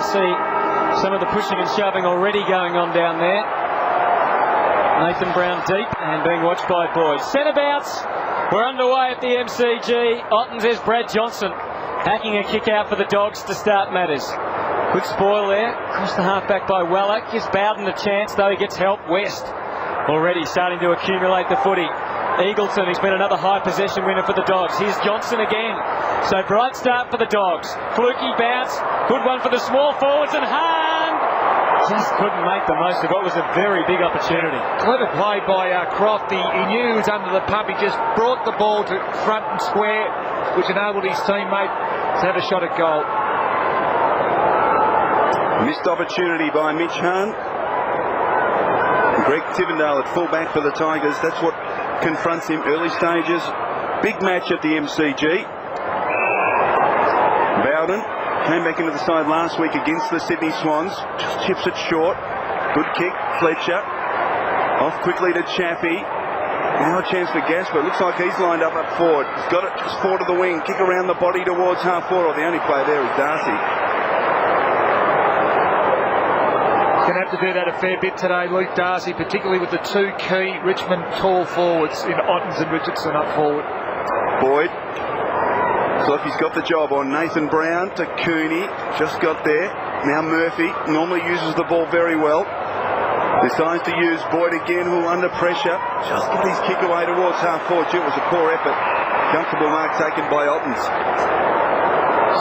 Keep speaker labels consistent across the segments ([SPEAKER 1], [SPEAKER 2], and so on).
[SPEAKER 1] can see some of the pushing and shoving already going on down there. Nathan Brown deep and being watched by Boyd. Centre-bouts, we're underway at the MCG. Ottens is Brad Johnson hacking a kick out for the Dogs to start matters. Good spoil there, across the half-back by Weller. Gives Bowden a chance, though he gets help. West already starting to accumulate the footy. Eagleton, he's been another high possession winner for the Dogs. Here's Johnson again. So bright start for the Dogs. Fluky bounce, good one for the small forwards, and Hahn just couldn't make the most of what was a very big opportunity.
[SPEAKER 2] Clever play by Croft. He knew he was under the pump. He just brought the ball to front and square, which enabled his teammate to have a shot at goal.
[SPEAKER 3] Missed opportunity by Mitch Hahn. Greg Tivendale at fullback for the Tigers. That's what confronts him early stages. Big match at the MCG. Bowden came back into the side last week against the Sydney Swans. Just chips it short. Good kick. Fletcher off quickly to Chaffey. Now a chance for Gasper. Looks like he's lined up forward. He's got it just forward to the wing. Kick around the body towards half forward. The only player there is Darcy.
[SPEAKER 2] Going to have to do that a fair bit today, Luke Darcy, particularly with the two key Richmond tall forwards in Ottens and Richardson up forward.
[SPEAKER 3] Boyd. Looks like he's got the job on. Nathan Brown to Cooney. Just got there. Now Murphy normally uses the ball very well. Decides to use Boyd again, who under pressure. Just got his kick away towards half forward. It was a poor effort. Comfortable mark taken by Ottens.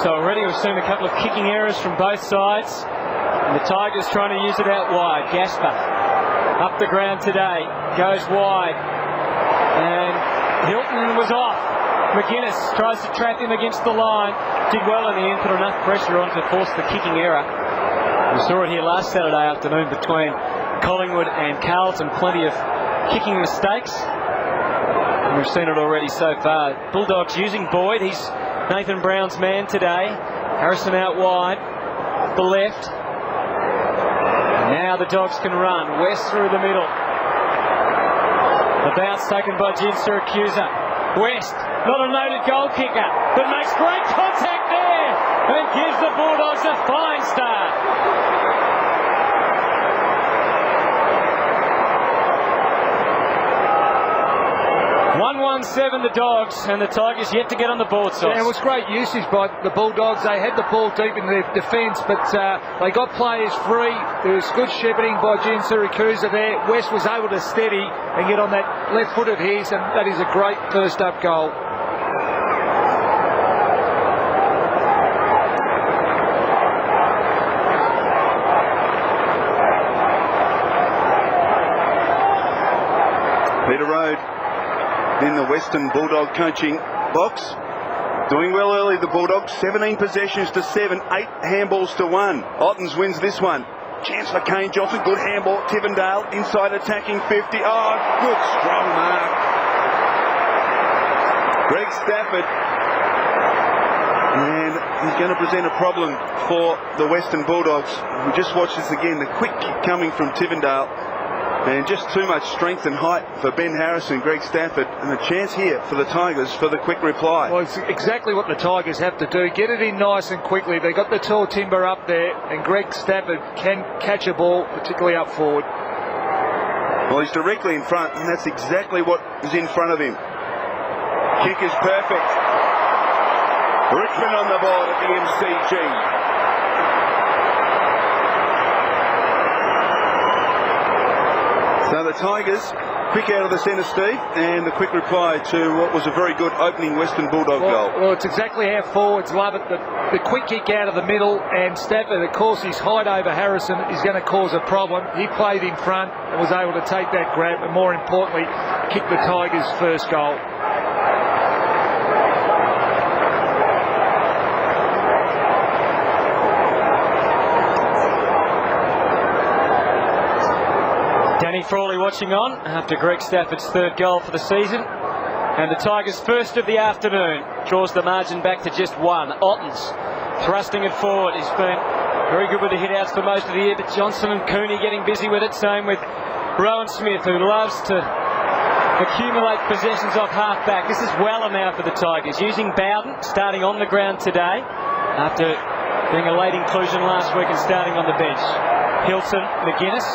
[SPEAKER 1] So already we've seen a couple of kicking errors from both sides. And the Tigers trying to use it out wide. Gasper up the ground today. Goes wide. And Hilton was off. McGuinness tries to trap him against the line. Did well in the end, put enough pressure on to force the kicking error. We saw it here last Saturday afternoon between Collingwood and Carlton. Plenty of kicking mistakes. And we've seen it already so far. Bulldogs using Boyd. He's Nathan Brown's man today. Harrison out wide. The left. Now the Dogs can run. West through the middle. The bounce taken by Jim Siracusa. West, not a noted goal kicker, but makes great contact there and gives the Bulldogs a fine start. 1-1-7 the Dogs, and the Tigers yet to get on the board.
[SPEAKER 2] Yeah, it was great usage by the Bulldogs. They had the ball deep in their defence, but they got players free. There was good shepherding by Jim Siracusa there. West was able to steady and get on that left foot of his, and that is a great first up goal.
[SPEAKER 3] Peter Road in the Western Bulldog coaching box. Doing well early, the Bulldogs. 17 possessions to 7, 8 handballs to 1. Ottens wins this one. Chance for Kane Johnson. Good handball. Tivendale inside attacking 50. Oh, good strong mark. Greg Stafford. And he's going to present a problem for the Western Bulldogs. We just watched this again. The quick kick coming from Tivendale. And just too much strength and height for Ben Harrison, Greg Stafford, and a chance here for the Tigers for the quick reply.
[SPEAKER 2] Well, it's exactly what the Tigers have to do. Get it in nice and quickly. They got the tall timber up there, and Greg Stafford can catch a ball, particularly up forward.
[SPEAKER 3] Well, he's directly in front, and that's exactly what is in front of him. Kick is perfect. Richmond on the board at the MCG. So the Tigers, quick out of the centre, Steve, and the quick reply to what was a very good opening Western Bulldog goal.
[SPEAKER 2] Well, it's exactly how forwards love it. The quick kick out of the middle, and Stafford, of course, his height over Harrison is going to cause a problem. He played in front and was able to take that grab, and more importantly, kick the Tigers' first goal.
[SPEAKER 1] Danny Frawley watching on after Greg Stafford's third goal for the season. And the Tigers' first of the afternoon draws the margin back to just one. Ottens thrusting it forward. He's been very good with the hit-outs for most of the year, but Johnson and Cooney getting busy with it. Same with Rowan Smith, who loves to accumulate possessions off half-back. This is Weller now for the Tigers, using Bowden, starting on the ground today after being a late inclusion last week and starting on the bench. Hilton, McGuinness,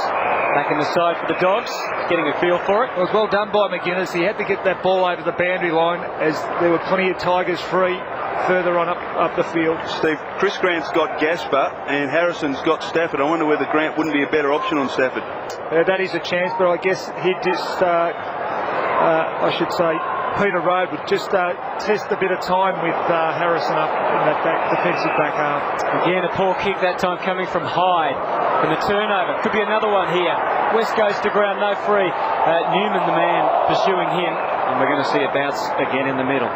[SPEAKER 1] back in the side for the Dogs, getting a feel for it.
[SPEAKER 2] It was well done by McGuinness. He had to get that ball over the boundary line as there were plenty of Tigers free further on up the field.
[SPEAKER 3] Steve, Chris Grant's got Gasper and Harrison's got Stafford. I wonder whether Grant wouldn't be a better option on Stafford.
[SPEAKER 2] That is a chance, but I guess he'd just, I should say, Peter Road would just test a bit of time with Harrison up in that defensive back half.
[SPEAKER 1] Again, a poor kick that time coming from Hyde. And the turnover. Could be another one here. West goes to ground, no free. Newman, the man, pursuing him. And we're going to see a bounce again in the middle.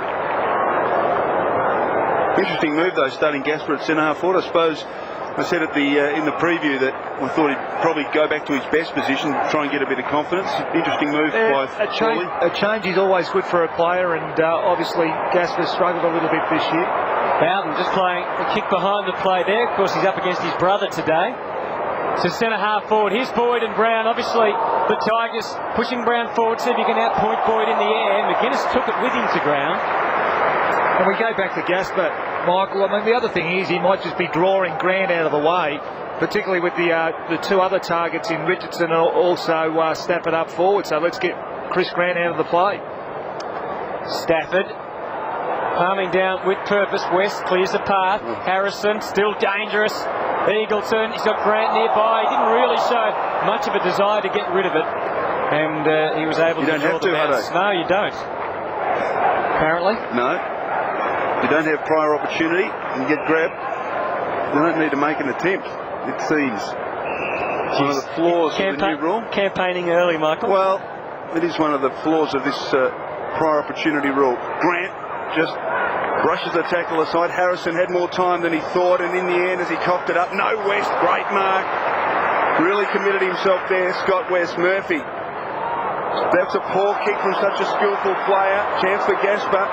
[SPEAKER 3] Interesting move, though, starting Gasper at centre half forward. I suppose I said at in the preview that I thought he'd probably go back to his best position, try and get a bit of confidence. Interesting move by Frawley.
[SPEAKER 2] A change is always good for a player, and obviously Gasper struggled a little bit this year.
[SPEAKER 1] Bowden just playing a kick behind the play there. Of course, he's up against his brother today. So centre half forward. Here's Boyd and Brown. Obviously, the Tigers pushing Brown forward, see if he can outpoint Boyd in the air. McGuinness took it with him to ground.
[SPEAKER 2] And we go back to Gasper, Michael. I mean, the other thing is he might just be drawing Grant out of the way, particularly with the two other targets in Richardson and also Stafford up forward. So let's get Chris Grant out of the play.
[SPEAKER 1] Stafford palming down with purpose. West clears the path. Harrison still dangerous. Eagleton, he's got Grant nearby. He didn't really show much of a desire to get rid of it, and he was able to draw the bounce. No, you don't. Apparently.
[SPEAKER 3] No. You don't have prior opportunity and get grabbed. You don't need to make an attempt, it seems. It's one of the flaws of the new rule.
[SPEAKER 1] Campaigning early, Michael.
[SPEAKER 3] Well, it is one of the flaws of this prior opportunity rule. Grant just brushes the tackle aside. Harrison had more time than he thought, and in the end, as he cocked it up, no West, great mark. Really committed himself there, Scott West. Murphy. That's a poor kick from such a skillful player. Chance for Gasper.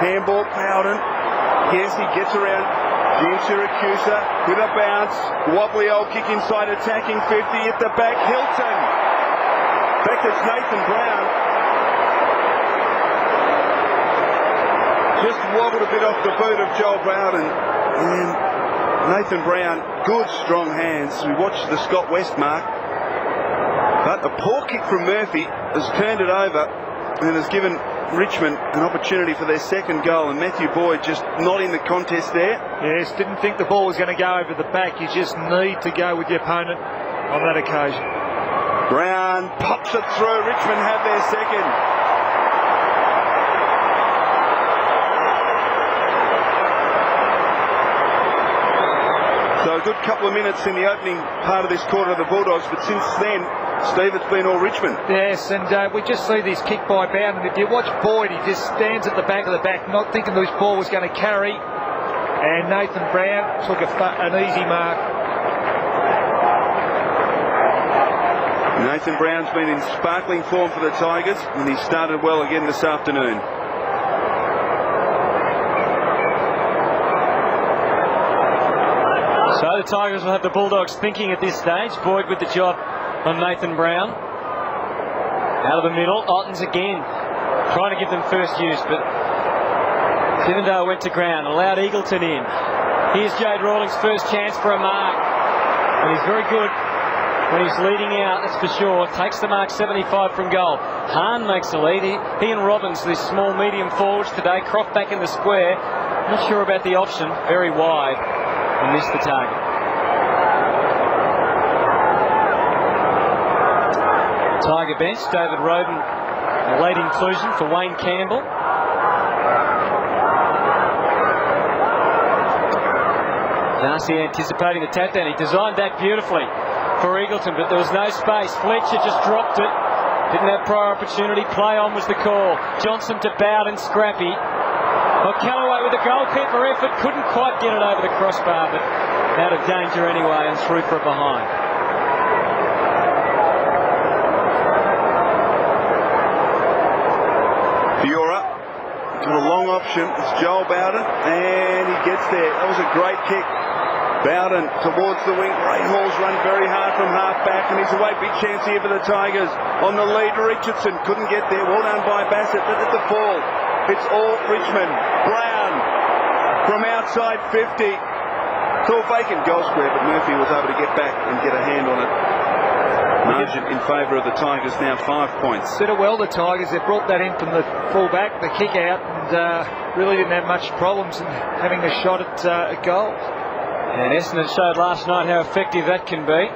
[SPEAKER 3] Handball, Bowden. Yes, he gets around Jim Syracuse with a bounce. Wobbly old kick inside, attacking 50 at the back. Hilton. Back to Nathan Brown. Just wobbled a bit off the boot of Joel Bowden. And Nathan Brown, good strong hands. We watched the Scott West mark. But a poor kick from Murphy has turned it over and has given Richmond an opportunity for their second goal, and Matthew Boyd just not in the contest there.
[SPEAKER 2] Yes, didn't think the ball was going to go over the back. You just need to go with your opponent on that occasion.
[SPEAKER 3] Brown pops it through. Richmond have their second. So a good couple of minutes in the opening part of this quarter of the Bulldogs, but since then, Steve, it's been all Richmond.
[SPEAKER 2] Yes, and we just see this kick by Bowden. If you watch Boyd, he just stands at the back of the back, not thinking this ball was going to carry. And Nathan Brown took an easy mark.
[SPEAKER 3] Nathan Brown's been in sparkling form for the Tigers, and he started well again this afternoon.
[SPEAKER 1] So the Tigers will have the Bulldogs thinking at this stage. Boyd with the job on Nathan Brown. Out of the middle, Ottens again. Trying to give them first use, but Divendale went to ground, allowed Eagleton in. Here's Jade Rawlings' first chance for a mark. And he's very good when he's leading out, that's for sure. Takes the mark 75 from goal. Hahn makes the lead. He and Robbins, these small medium forwards today. Croft back in the square. Not sure about the option. Very wide. And missed the target. Tiger bench, David Roden, a late inclusion for Wayne Campbell. Darcy anticipating the tap down. He designed that beautifully for Eagleton, but there was no space. Fletcher just dropped it. Didn't have prior opportunity. Play on was the call. Johnson to Bowden, scrappy. Well, Callaway with a goalkeeper effort. Couldn't quite get it over the crossbar, but out of danger anyway and through for a behind.
[SPEAKER 3] Fiora got a long option. It's Joel Bowden, and he gets there. That was a great kick. Bowden towards the wing. Ray Hall's run very hard from half back, and he's away. Big chance here for the Tigers. On the lead, Richardson couldn't get there. Well done by Bassett. But at the fall, it's all Richmond. Brown from outside 50. It's all vacant goal square, but Murphy was able to get back and get a hand on it. Margin in favour of the Tigers now 5 points.
[SPEAKER 2] Did it well, the Tigers. They brought that in from the full-back, the kick out, and really didn't have much problems in having a shot at a goal.
[SPEAKER 1] And Essendon showed last night how effective that can be.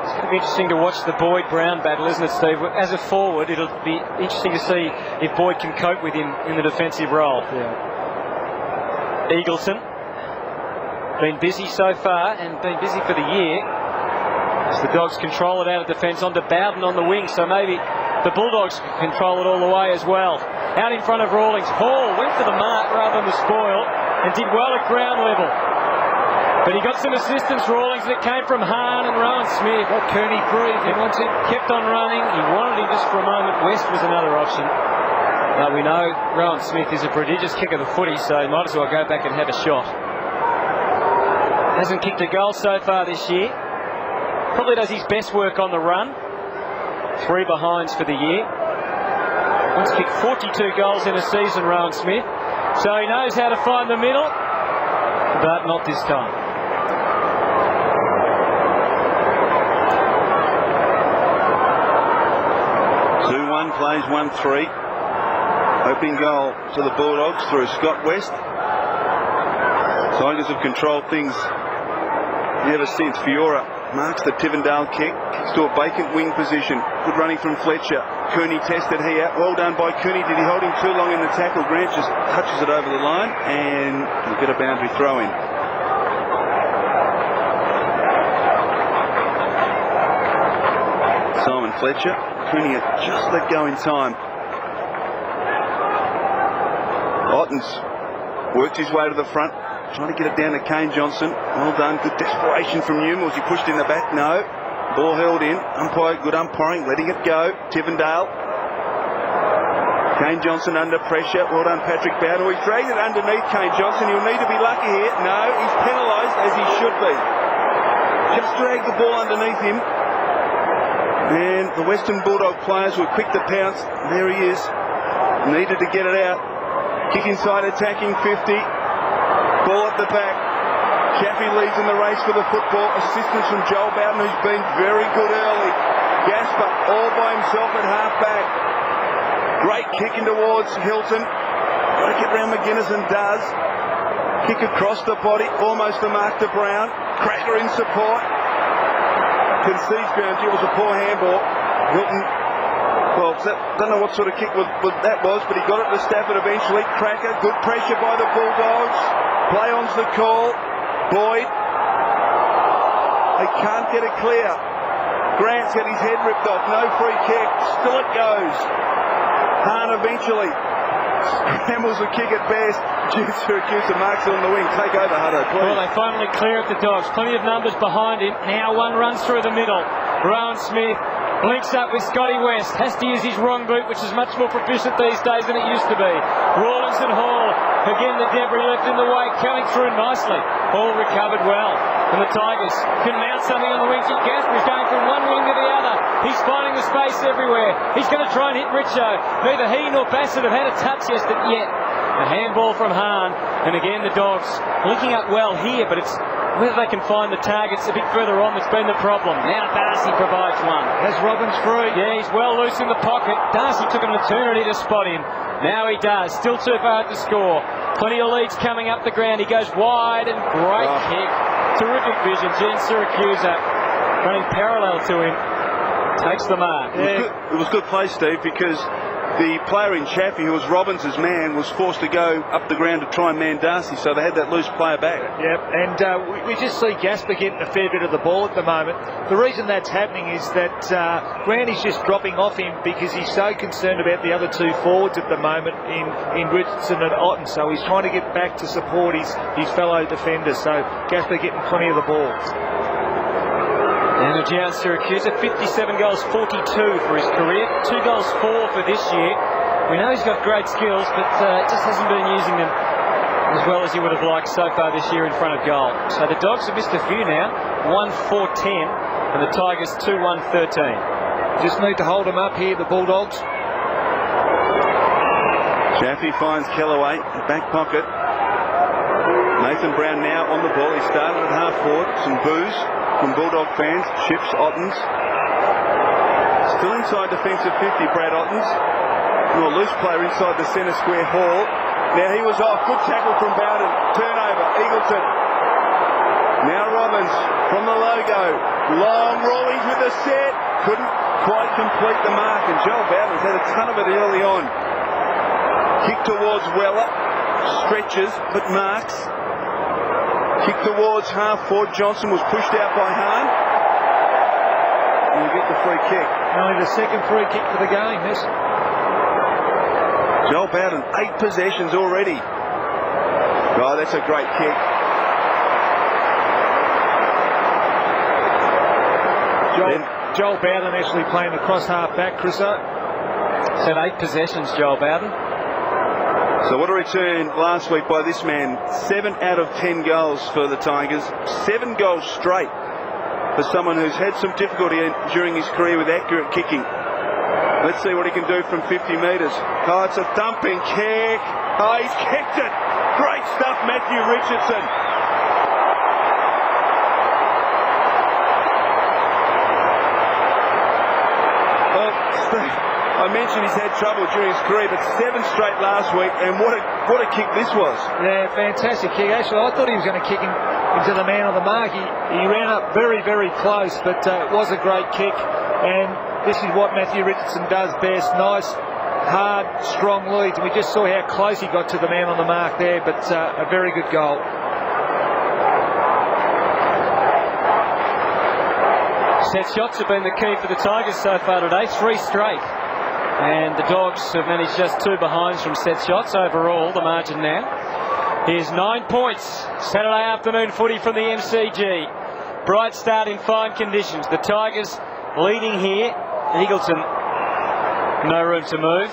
[SPEAKER 1] It's going to be interesting to watch the Boyd-Brown battle, isn't it, Steve? As a forward, it'll be interesting to see if Boyd can cope with him in the defensive role.
[SPEAKER 2] Yeah.
[SPEAKER 1] Eagleson, been busy so far and been busy for the year. As the Dogs control it out of defence onto Bowden on the wing, so maybe the Bulldogs control it all the way as well. Out in front of Rawlings, Hall went for the mark rather than the spoil and did well at ground level. But he got some assistance, Rawlings, and it came from Hahn and Rowan Smith.
[SPEAKER 2] Got Kearney free if he wants it.
[SPEAKER 1] Kept on running. He wanted him just for a moment. West was another option. But we know Rowan Smith is a prodigious kicker of the footy, so he might as well go back and have a shot. Hasn't kicked a goal so far this year. Probably does his best work on the run. 3 behinds for the year. Once kicked 42 goals in a season, Rowan Smith. So he knows how to find the middle, but not this time.
[SPEAKER 3] 2-1 plays 1-3. Opening goal to the Bulldogs through Scott West. Tigers have controlled things ever since. Fiora marks the Tivendale kick. Kicks to a vacant wing position. Good running from Fletcher. Cooney tested here. Well done by Cooney. Did he hold him too long in the tackle? Grant just touches it over the line and we'll get a boundary throw in. Simon Fletcher. Cooney had just let go in time. Ottens worked his way to the front, trying to get it down to Kane Johnson. Well done. Good desperation from Newman. Was he pushed in the back? No. Ball held in. Umpire, good umpiring, letting it go. Tivendale. Kane Johnson under pressure. Well done, Patrick Bowden. He's dragged it underneath Kane Johnson. He'll need to be lucky here. No, he's penalised as he should be. Just dragged the ball underneath him. And the Western Bulldog players were quick to pounce. There he is. Needed to get it out. Kick inside, attacking 50. Ball at the back. Chaffee leads in the race for the football. Assistance from Joel Bowden, who's been very good early. Gasper all by himself at half back. Great kick in towards Hilton. Got to get round McGuinness and does. Kick across the body, almost the mark to Brown. Cracker in support. Concedes boundary. It was a poor handball. Hilton, well, don't know what sort of kick that was, but he got it to Stafford eventually. Cracker, good pressure by the Bulldogs. Play on's the call. Boyd. They can't get it clear. Grant's got his head ripped off. No free kick. Still it goes. Hahn eventually scrambles the kick at best. Syracuse marks it on the wing. Take over, Hutto, please.
[SPEAKER 1] Well, they finally clear at the Dogs. Plenty of numbers behind him. Now one runs through the middle. Rowan Smith links up with Scotty West. Has to use his wrong boot, which is much more proficient these days than it used to be. Rawlings and Hall. Again, the debris left in the way, coming through nicely. Hall recovered well. And the Tigers can mount something on the wing. Gasper's going from one wing to the other. He's finding the space everywhere. He's going to try and hit Richo. Neither he nor Bassett have had a touch yet. A handball from Hahn. And again, the Dogs linking up well here, but it's whether they can find the targets a bit further on that's been the problem. Now Darcy provides one.
[SPEAKER 2] Has Robbins free?
[SPEAKER 1] Yeah, he's well loose in the pocket. Darcy took an eternity to spot him. Now he does. Still too far to score. Plenty of leads coming up the ground. He goes wide and great kick. Terrific vision. Jen Syracuse running parallel to him. Takes the mark.
[SPEAKER 3] It was good play, Steve, because the player in Chaffee, who was Robbins' man, was forced to go up the ground to try and man Darcy, so they had that loose player back.
[SPEAKER 2] Yep, and we just see Gasper getting a fair bit of the ball at the moment. The reason that's happening is that Grant is just dropping off him because he's so concerned about the other two forwards at the moment in Richardson and Otten, so he's trying to get back to support his fellow defenders, so Gasper getting plenty of the ball.
[SPEAKER 1] And Jan Syracuse, 57 goals, 42 for his career, 2 goals, 4 for this year. We know he's got great skills, but just hasn't been using them as well as he would have liked so far this year in front of goal. So the Dogs have missed a few now, 1-4-10, and the Tigers 2-1-13.
[SPEAKER 2] Just need to hold them up here, the Bulldogs.
[SPEAKER 3] Chaffee finds Kellaway in the back pocket. Nathan Brown now on the ball. He started at half forward. Some boos from Bulldog fans. Chips Ottens. Still inside defensive 50, Brad Ottens. A loose player inside the centre square Hall. Now he was off. Good tackle from Bowden. Turnover. Eagleton. Now Robbins from the logo. Long Rawlings with the set. Couldn't quite complete the mark. And Joel Bowden's had a ton of it early on. Kick towards Weller. Stretches, but marks. Kick towards half forward. Johnson was pushed out by Hahn. And he'll get the free kick.
[SPEAKER 2] Only the second free kick for the game, this.
[SPEAKER 3] Joel Bowden, 8 possessions already. Oh, that's a great kick.
[SPEAKER 2] Joel Bowden actually playing across half back, Chriso.
[SPEAKER 1] Said 8 possessions, Joel Bowden.
[SPEAKER 3] So what a return last week by this man. 7 out of 10 goals for the Tigers. 7 goals straight for someone who's had some difficulty during his career with accurate kicking. Let's see what he can do from 50 metres. Oh, it's a thumping kick. Oh, he's kicked it. Great stuff, Matthew Richardson. Well, Steve, I mentioned he's had trouble during his career, but 7 straight last week, and what a kick this was.
[SPEAKER 2] Yeah, fantastic kick. Actually, I thought he was going to kick him into the man on the mark. He ran up very, very close, but it was a great kick. And this is what Matthew Richardson does best. Nice, hard, strong leads. And we just saw how close he got to the man on the mark there, but a very good goal.
[SPEAKER 1] Set shots have been the key for the Tigers so far today, 3 straight. And the Dogs have managed just 2 behinds from set shots. Overall, the margin now is 9 points. Saturday afternoon footy from the MCG. Bright start in fine conditions. The Tigers leading here. Eagleton, no room to move.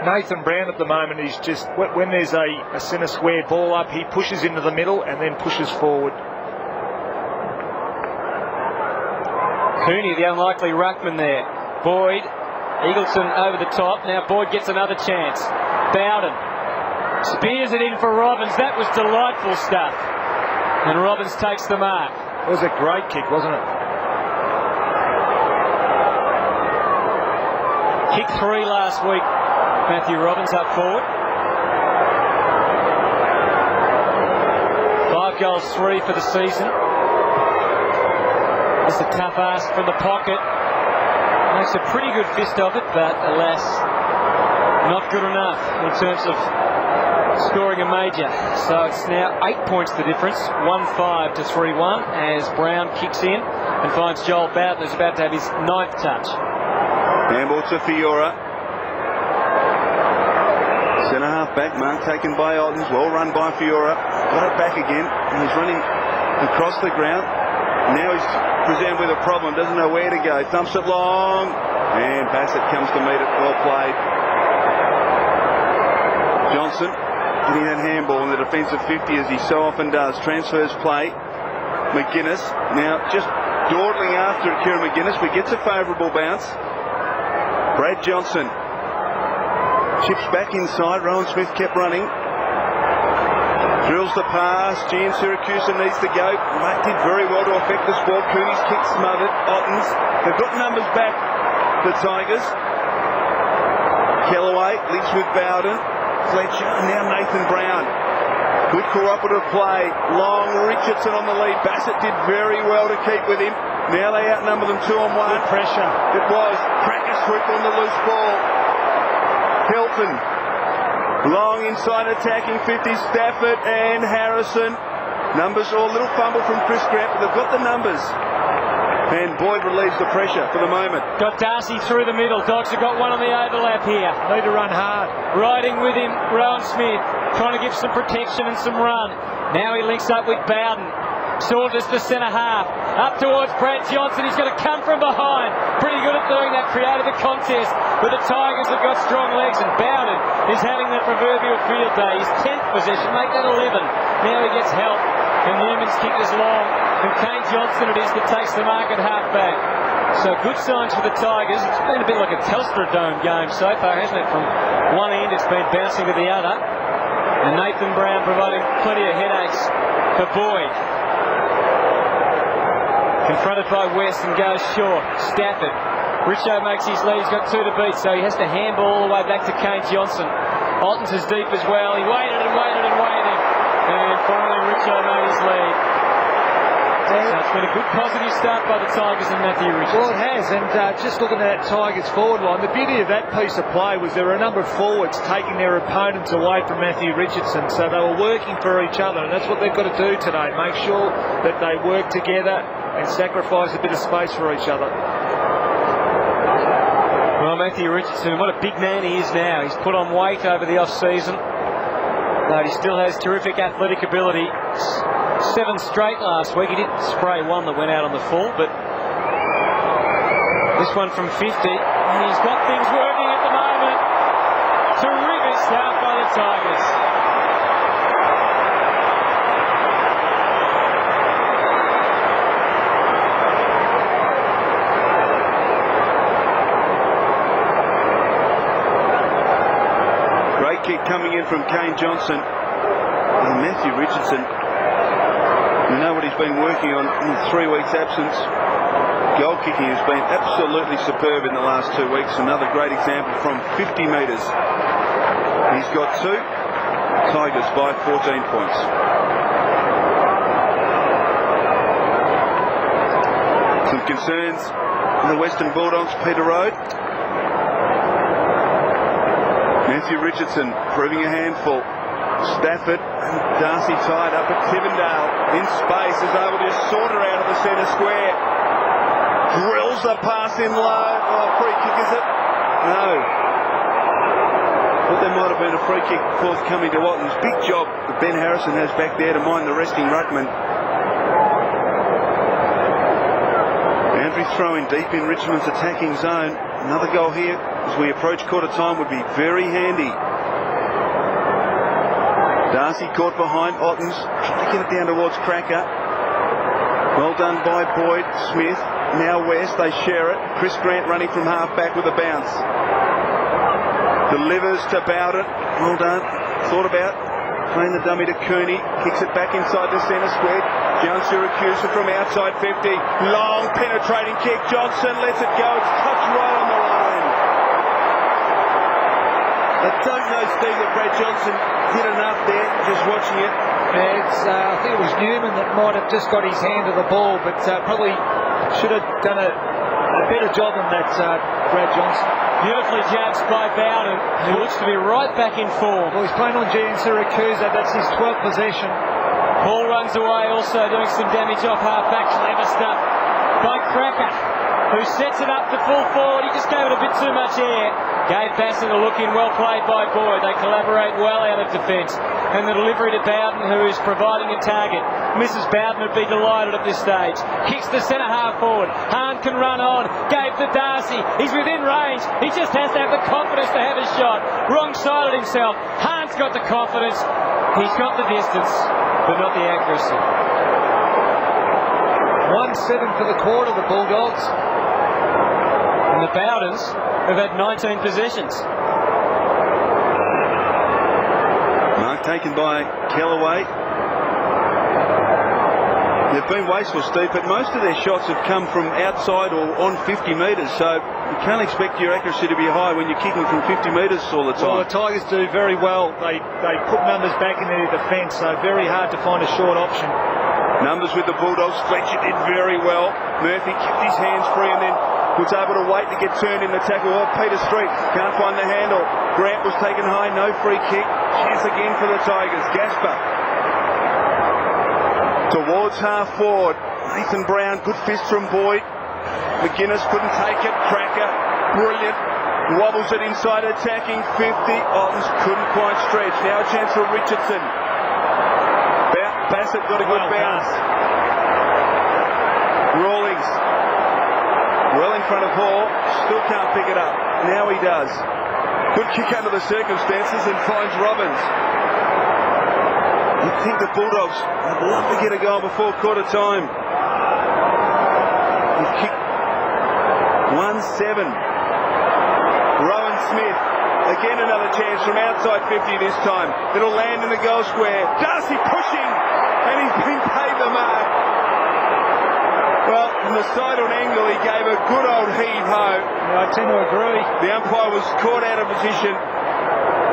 [SPEAKER 2] Nathan Brown at the moment is just, when there's a centre square ball up, he pushes into the middle and then pushes forward.
[SPEAKER 1] Cooney, the unlikely ruckman there. Boyd, Eagleton over the top. Now Boyd gets another chance. Bowden spears it in for Robbins. That was delightful stuff. And Robbins takes the mark.
[SPEAKER 2] It was a great kick, wasn't it?
[SPEAKER 1] Kick 3 last week. Matthew Robbins up forward. 5 goals, 3 for the season. It's a tough ask from the pocket. Makes a pretty good fist of it, but alas, not good enough in terms of scoring a major. So it's now 8 points the difference, 1-5 to 3-1 as Brown kicks in and finds Joel Bowden, who's about to have his 9th touch.
[SPEAKER 3] Handball to Fiora. Centre half back, mark taken by Ottens, well run by Fiora. Got it back again, and he's running across the ground. Now he's presented with a problem, doesn't know where to go. Thumps it long, and Bassett comes to meet it. Well played. Johnson getting that handball in the defensive 50 as he so often does. Transfers play. McGuinness now just dawdling after it, Kieran McGuinness, but gets a favourable bounce. Brad Johnson chips back inside. Rowan Smith kept running. Drills the pass. Gian Siracusa needs to go. Mate did very well to affect the score. Cooney's kick smothered. Ottens. They've got numbers back, the Tigers. Kellaway links with Bowden. Fletcher. And now Nathan Brown. Good cooperative play. Long Richardson on the lead. Bassett did very well to keep with him. Now they outnumber them 2-on-1.
[SPEAKER 2] Good pressure.
[SPEAKER 3] It was. Cracker swoop on the loose ball. Hilton. Long inside attacking 50, Stafford and Harrison. Numbers, or a little fumble from Chris Grant, but they've got the numbers. And Boyd relieves the pressure for the moment.
[SPEAKER 1] Got Darcy through the middle. Dogs have got one on the overlap here.
[SPEAKER 2] Need to run hard.
[SPEAKER 1] Riding with him, Rowan Smith, trying to give some protection and some run. Now he links up with Bowden. Saunders to centre half. Up towards Brad Johnson. He's going to come from behind. Pretty good at doing that. Created the contest. But the Tigers have got strong legs. And Bowden is having that proverbial field day. His 10th possession. Make that 11. Now he gets help. And Newman's kick is long. And Kane Johnson it is that takes the mark at half-back. So good signs for the Tigers. It's been a bit like a Telstra Dome game so far, hasn't it? From one end it's been bouncing to the other. And Nathan Brown providing plenty of headaches for Boyd. Confronted by West and goes short. Stafford. Richo makes his lead. He's got 2 to beat, so he has to handball all the way back to Kane Johnson. Ottens is deep as well. He waited and waited and waited. And finally Richo made his lead. So it's been a good positive start by the Tigers and Matthew Richardson.
[SPEAKER 2] Well, it has, and just looking at that Tigers forward line, the beauty of that piece of play was there were a number of forwards taking their opponents away from Matthew Richardson, so they were working for each other, and that's what they've got to do today, make sure that they work together and sacrifice a bit of space for each other.
[SPEAKER 1] Well, Matthew Richardson, what a big man he is now. He's put on weight over the off-season, but he still has terrific athletic ability. 7 straight last week. He did spray one that went out on the full, but this one from 50, and he's got things working at the moment. Terrific start by the Tigers.
[SPEAKER 3] Great kick coming in from Kane Johnson. And Matthew Richardson, you know what he's been working on in 3 weeks' absence. Goal kicking has been absolutely superb in the last 2 weeks. Another great example from 50 metres. He's got 2. Tigers by 14 points. Some concerns in the Western Bulldogs, Peter Road. Matthew Richardson proving a handful. Stafford and Darcy tied up at Tivendale in space, is able to just sort her out of the centre square. Drills the pass in low. Oh, free kick is it? No. Thought there might have been a free kick forthcoming to Ottens. Big job that Ben Harrison has back there to mind the resting ruckman. Boundary throw in deep in Richmond's attacking zone. Another goal here as we approach quarter time would be very handy. Darcy caught behind Ottens, trying to get it down towards Cracker. Well done by Boyd. Smith, now West, they share it. Chris Grant running from half back with a bounce. Delivers to Bowden. Well done. Thought about playing the dummy to Cooney. Kicks it back inside the centre square. Young Syracuse from outside 50. Long penetrating kick. Johnson lets it go. It's touched right on the line. I don't know, Steve, that Brad Johnson hit enough there, just watching it.
[SPEAKER 2] I think it was Newman that might have just got his hand to the ball, but probably should have done a better job than that, Brad Johnson.
[SPEAKER 1] Beautifully judged by Bowden, who looks to be right back in form.
[SPEAKER 2] Well, he's playing on GN Syracuse. That's his 12th possession.
[SPEAKER 1] Ball runs away, also doing some damage off half-back. Clever stuff by Cracker, who sets it up to full forward. He just gave it a bit too much air. Gave Bassett a look in. Well played by Boyd. They collaborate well out of defence. And the delivery to Bowden, who is providing a target. Mrs. Bowden would be delighted at this stage. Kicks the centre half forward. Hahn can run on. Gave to Darcy. He's within range. He just has to have the confidence to have a shot. Wrong side of himself. Hahn's got the confidence. He's got the distance, but not the accuracy.
[SPEAKER 2] 1-7 for the quarter, the Bulldogs.
[SPEAKER 1] And the Bowdens have had 19 possessions.
[SPEAKER 3] Mark taken by Kellaway. They've been wasteful, Steve, but most of their shots have come from outside or on 50 metres, so you can't expect your accuracy to be high when you're kicking from 50 metres all the time.
[SPEAKER 2] Well, the Tigers do very well. They put numbers back in their defence, so very hard to find a short option.
[SPEAKER 3] Numbers with the Bulldogs. Fletcher did very well. Murphy kept his hands free and then was able to wait to get turned in the tackle. Oh, Peter Street can't find the handle. Grant was taken high, no free kick. Chance again for the Tigers. Gasper towards half forward. Nathan Brown, good fist from Boyd. McGuinness couldn't take it. Cracker, brilliant. Wobbles it inside, attacking 50. Ottens couldn't quite stretch. Now a chance for Richardson. Bassett got a good bounce. Rawlings, well in front of Hall, still can't pick it up. Now he does. Good kick under the circumstances and finds Robbins. You'd think the Bulldogs would love to get a goal before quarter time. He's kicked 1-7. Rowan Smith Again, another chance from outside 50 this time. It'll land in the goal square. Darcy pushing, and he's been paid the mark. Well, from the side-on angle, he gave a good old heave-ho.
[SPEAKER 2] Yeah, I tend to agree.
[SPEAKER 3] The umpire was caught out of position,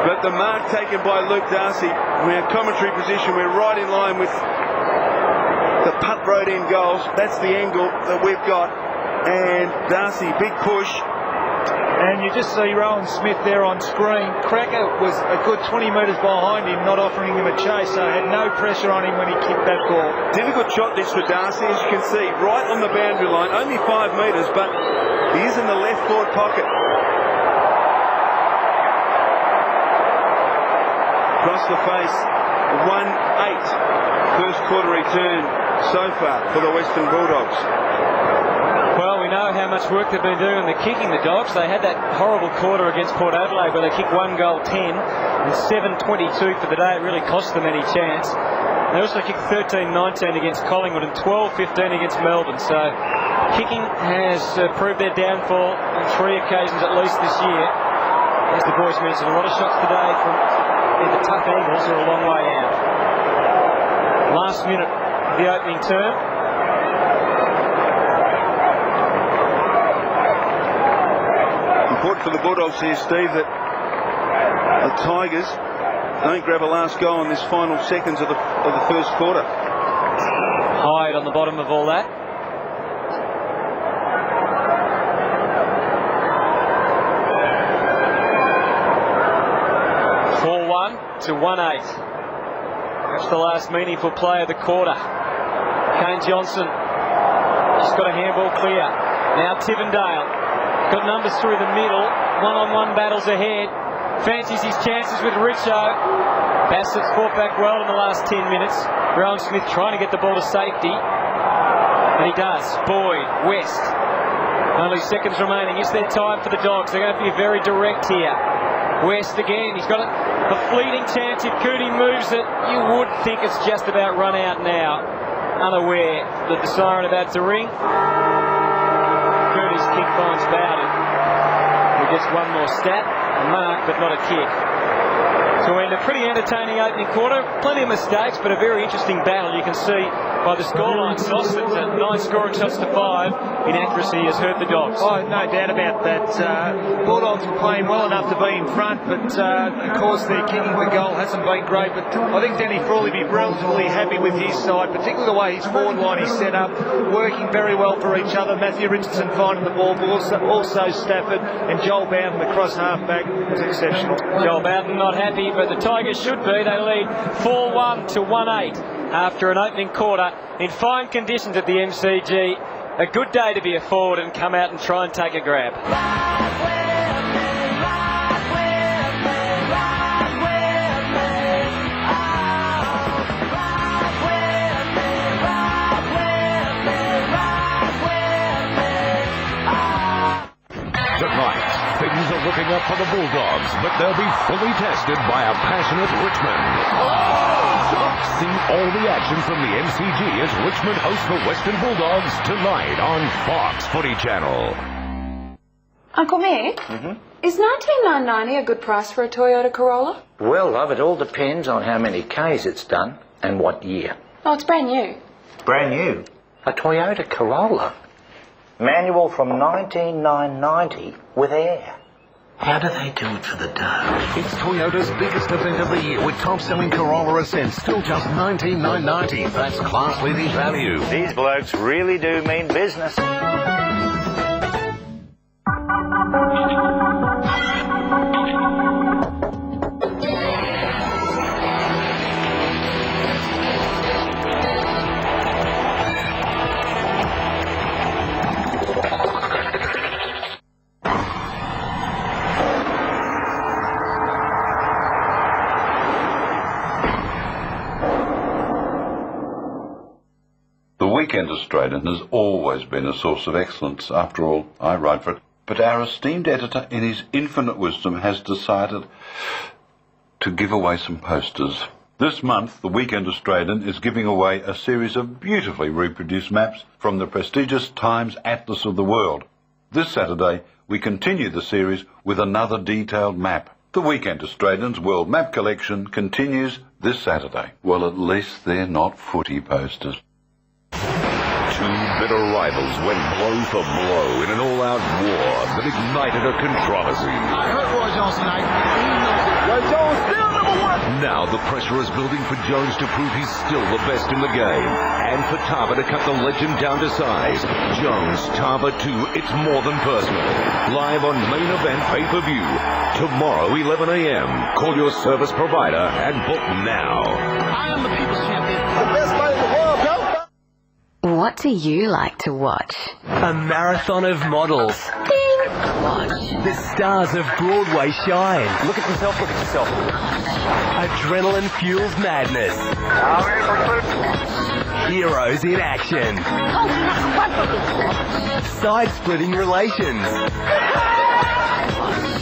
[SPEAKER 3] but the mark taken by Luke Darcy. In our commentary position, we're right in line with the punt road in goals. That's the angle that we've got. And Darcy, big push.
[SPEAKER 2] And you just see Rowan Smith there on screen. Cracker was a good 20 metres behind him, not offering him a chase, so had no pressure on him when he kicked that ball.
[SPEAKER 3] Difficult shot this for Darcy, as you can see, right on the boundary line, only 5 metres, but he is in the left forward pocket. Across the face, 1-8. First quarter return so far for the Western Bulldogs.
[SPEAKER 1] Well, we know how much work they've been doing on the kicking, the Dogs. They had that horrible quarter against Port Adelaide where they kicked 1 goal 10 and 7-22 for the day. It really cost them any chance. They also kicked 13-19 against Collingwood and 12-15 against Melbourne. So kicking has proved their downfall on 3 occasions at least this year. As the boys mentioned, a lot of shots today from either tough angles or a long way out. Last minute of the opening term.
[SPEAKER 3] Important for the Bulldogs here, Steve, that the Tigers don't grab a last goal in this final seconds of the first quarter.
[SPEAKER 1] Hyde on the bottom of all that. To 1-8. That's the last meaningful play of the quarter. Kane Johnson just got a handball clear. Now Tivendale got numbers through the middle. One-on-one battles ahead. Fancies his chances with Richo. Bassett's fought back well in the last 10 minutes. Rowan Smith trying to get the ball to safety. And he does. Boyd, West. Only seconds remaining. Is there time for the Dogs? They're going to be very direct here. West again, he's got a fleeting chance if Cooney moves it. You would think it's just about run out now. Unaware that the siren about to ring. Cooney's kick finds Bowden, who gets one more stat, a mark but not a kick. So we end a pretty entertaining opening quarter. Plenty of mistakes, but a very interesting battle. You can see by the scoreline, Sauce, that 9 scoring shots to 5. Inaccuracy has hurt the Dogs.
[SPEAKER 2] Oh, no doubt about that. Bulldogs were playing well enough to be in front, but of course their kicking the goal hasn't been great. But I think Danny Frawley will be relatively happy with his side, particularly the way his forward line is set up, working very well for each other. Matthew Richardson finding the ball, but also Stafford and Joel Bowden, the cross halfback, was exceptional.
[SPEAKER 1] Joel Bowden not happy, but the Tigers should be. They lead 4-1 to 1-8 after an opening quarter in fine conditions at the MCG. A good day to be a forward and come out and try and take a grab.
[SPEAKER 4] Tonight, things are looking up for the Bulldogs, but they'll be fully tested by a passionate Richmond. See all the action from the MCG as Richmond hosts the Western Bulldogs tonight on Fox Footy Channel.
[SPEAKER 5] Uncle Mick, is $19,990 a good price for a Toyota Corolla?
[SPEAKER 6] Well, love, it all depends on how many Ks it's done and what year.
[SPEAKER 5] Oh, it's brand new.
[SPEAKER 6] Brand new? A Toyota Corolla? Manual from 19,990 with air. How do they do it for the dough?
[SPEAKER 4] It's Toyota's biggest event of the year with top-selling Corolla Ascent still just $19,990. That's class-leading value.
[SPEAKER 6] These blokes really do mean business.
[SPEAKER 7] Weekend Australian has always been a source of excellence. After all, I write for it. But our esteemed editor, in his infinite wisdom, has decided to give away some posters. This month, the Weekend Australian is giving away a series of beautifully reproduced maps from the prestigious Times Atlas of the World. This Saturday, we continue the series with another detailed map. The Weekend Australians World Map Collection continues this Saturday. Well, at least they're not footy posters.
[SPEAKER 4] Two bitter rivals went blow for blow in an all-out war that ignited a controversy.
[SPEAKER 8] I heard Roy Johnson, Roy Jones still number one.
[SPEAKER 4] Now the pressure is building for Jones to prove he's still the best in the game, and for Tava to cut the legend down to size. Jones, Tava 2, it's more than personal. Live on Main Event pay-per-view. Tomorrow, 11 a.m. Call your service provider and book now.
[SPEAKER 8] I am the people's champion. The best fight in the world, go!
[SPEAKER 9] What do you like to watch?
[SPEAKER 10] A marathon of models.
[SPEAKER 9] Ding! Watch.
[SPEAKER 10] The stars of Broadway shine.
[SPEAKER 1] Look at yourself, look at yourself.
[SPEAKER 10] Adrenaline-fueled madness. Heroes in action. Side-splitting relations.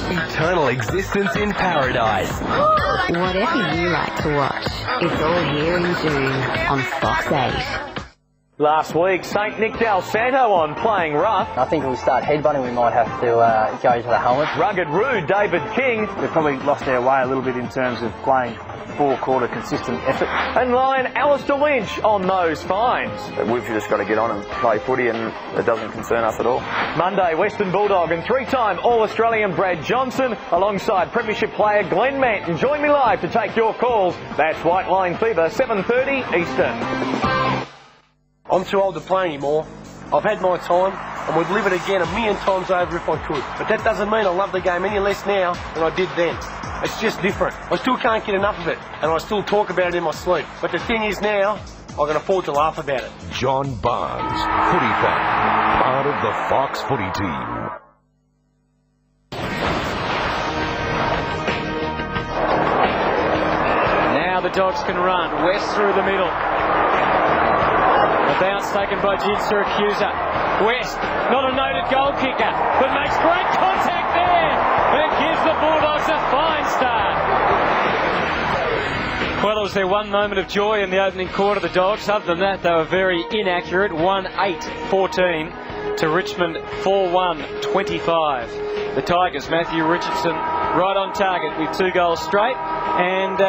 [SPEAKER 10] Eternal existence in paradise.
[SPEAKER 9] Whatever you like to watch, it's all here in June on Fox 8.
[SPEAKER 1] Last week, St. Nick Del Santo on playing rough.
[SPEAKER 11] I think if we start headbutting, we might have to go to the helmet.
[SPEAKER 1] Rugged Rude, David King.
[SPEAKER 12] They've probably lost their way a little bit in terms of playing four-quarter consistent effort.
[SPEAKER 1] And Lion Alistair Lynch on those fines.
[SPEAKER 12] We've just got to get on and play footy, and it doesn't concern us at all.
[SPEAKER 1] Monday, Western Bulldog and three-time All-Australian Brad Johnson alongside Premiership player Glenn Manton. Join me live to take your calls. That's White Line Fever, 7:30 Eastern.
[SPEAKER 13] I'm too old to play anymore. I've had my time, and would live it again 1,000,000 times over if I could. But that doesn't mean I love the game any less now than I did then. It's just different. I still can't get enough of it, and I still talk about it in my sleep. But the thing is now, I can afford to laugh about it.
[SPEAKER 4] John Barnes, footy fan, part of the Fox footy team.
[SPEAKER 1] Now the Dogs can run. West through the middle. A bounce taken by Jin Siracusa. West, not a noted goal kicker, but makes great contact there and gives the Bulldogs a fine start. Well, it was their one moment of joy in the opening quarter, the Dogs. Other than that, they were very inaccurate. 1-8-14 to Richmond, 4-1-25. The Tigers, Matthew Richardson, right on target with 2 goals straight. And,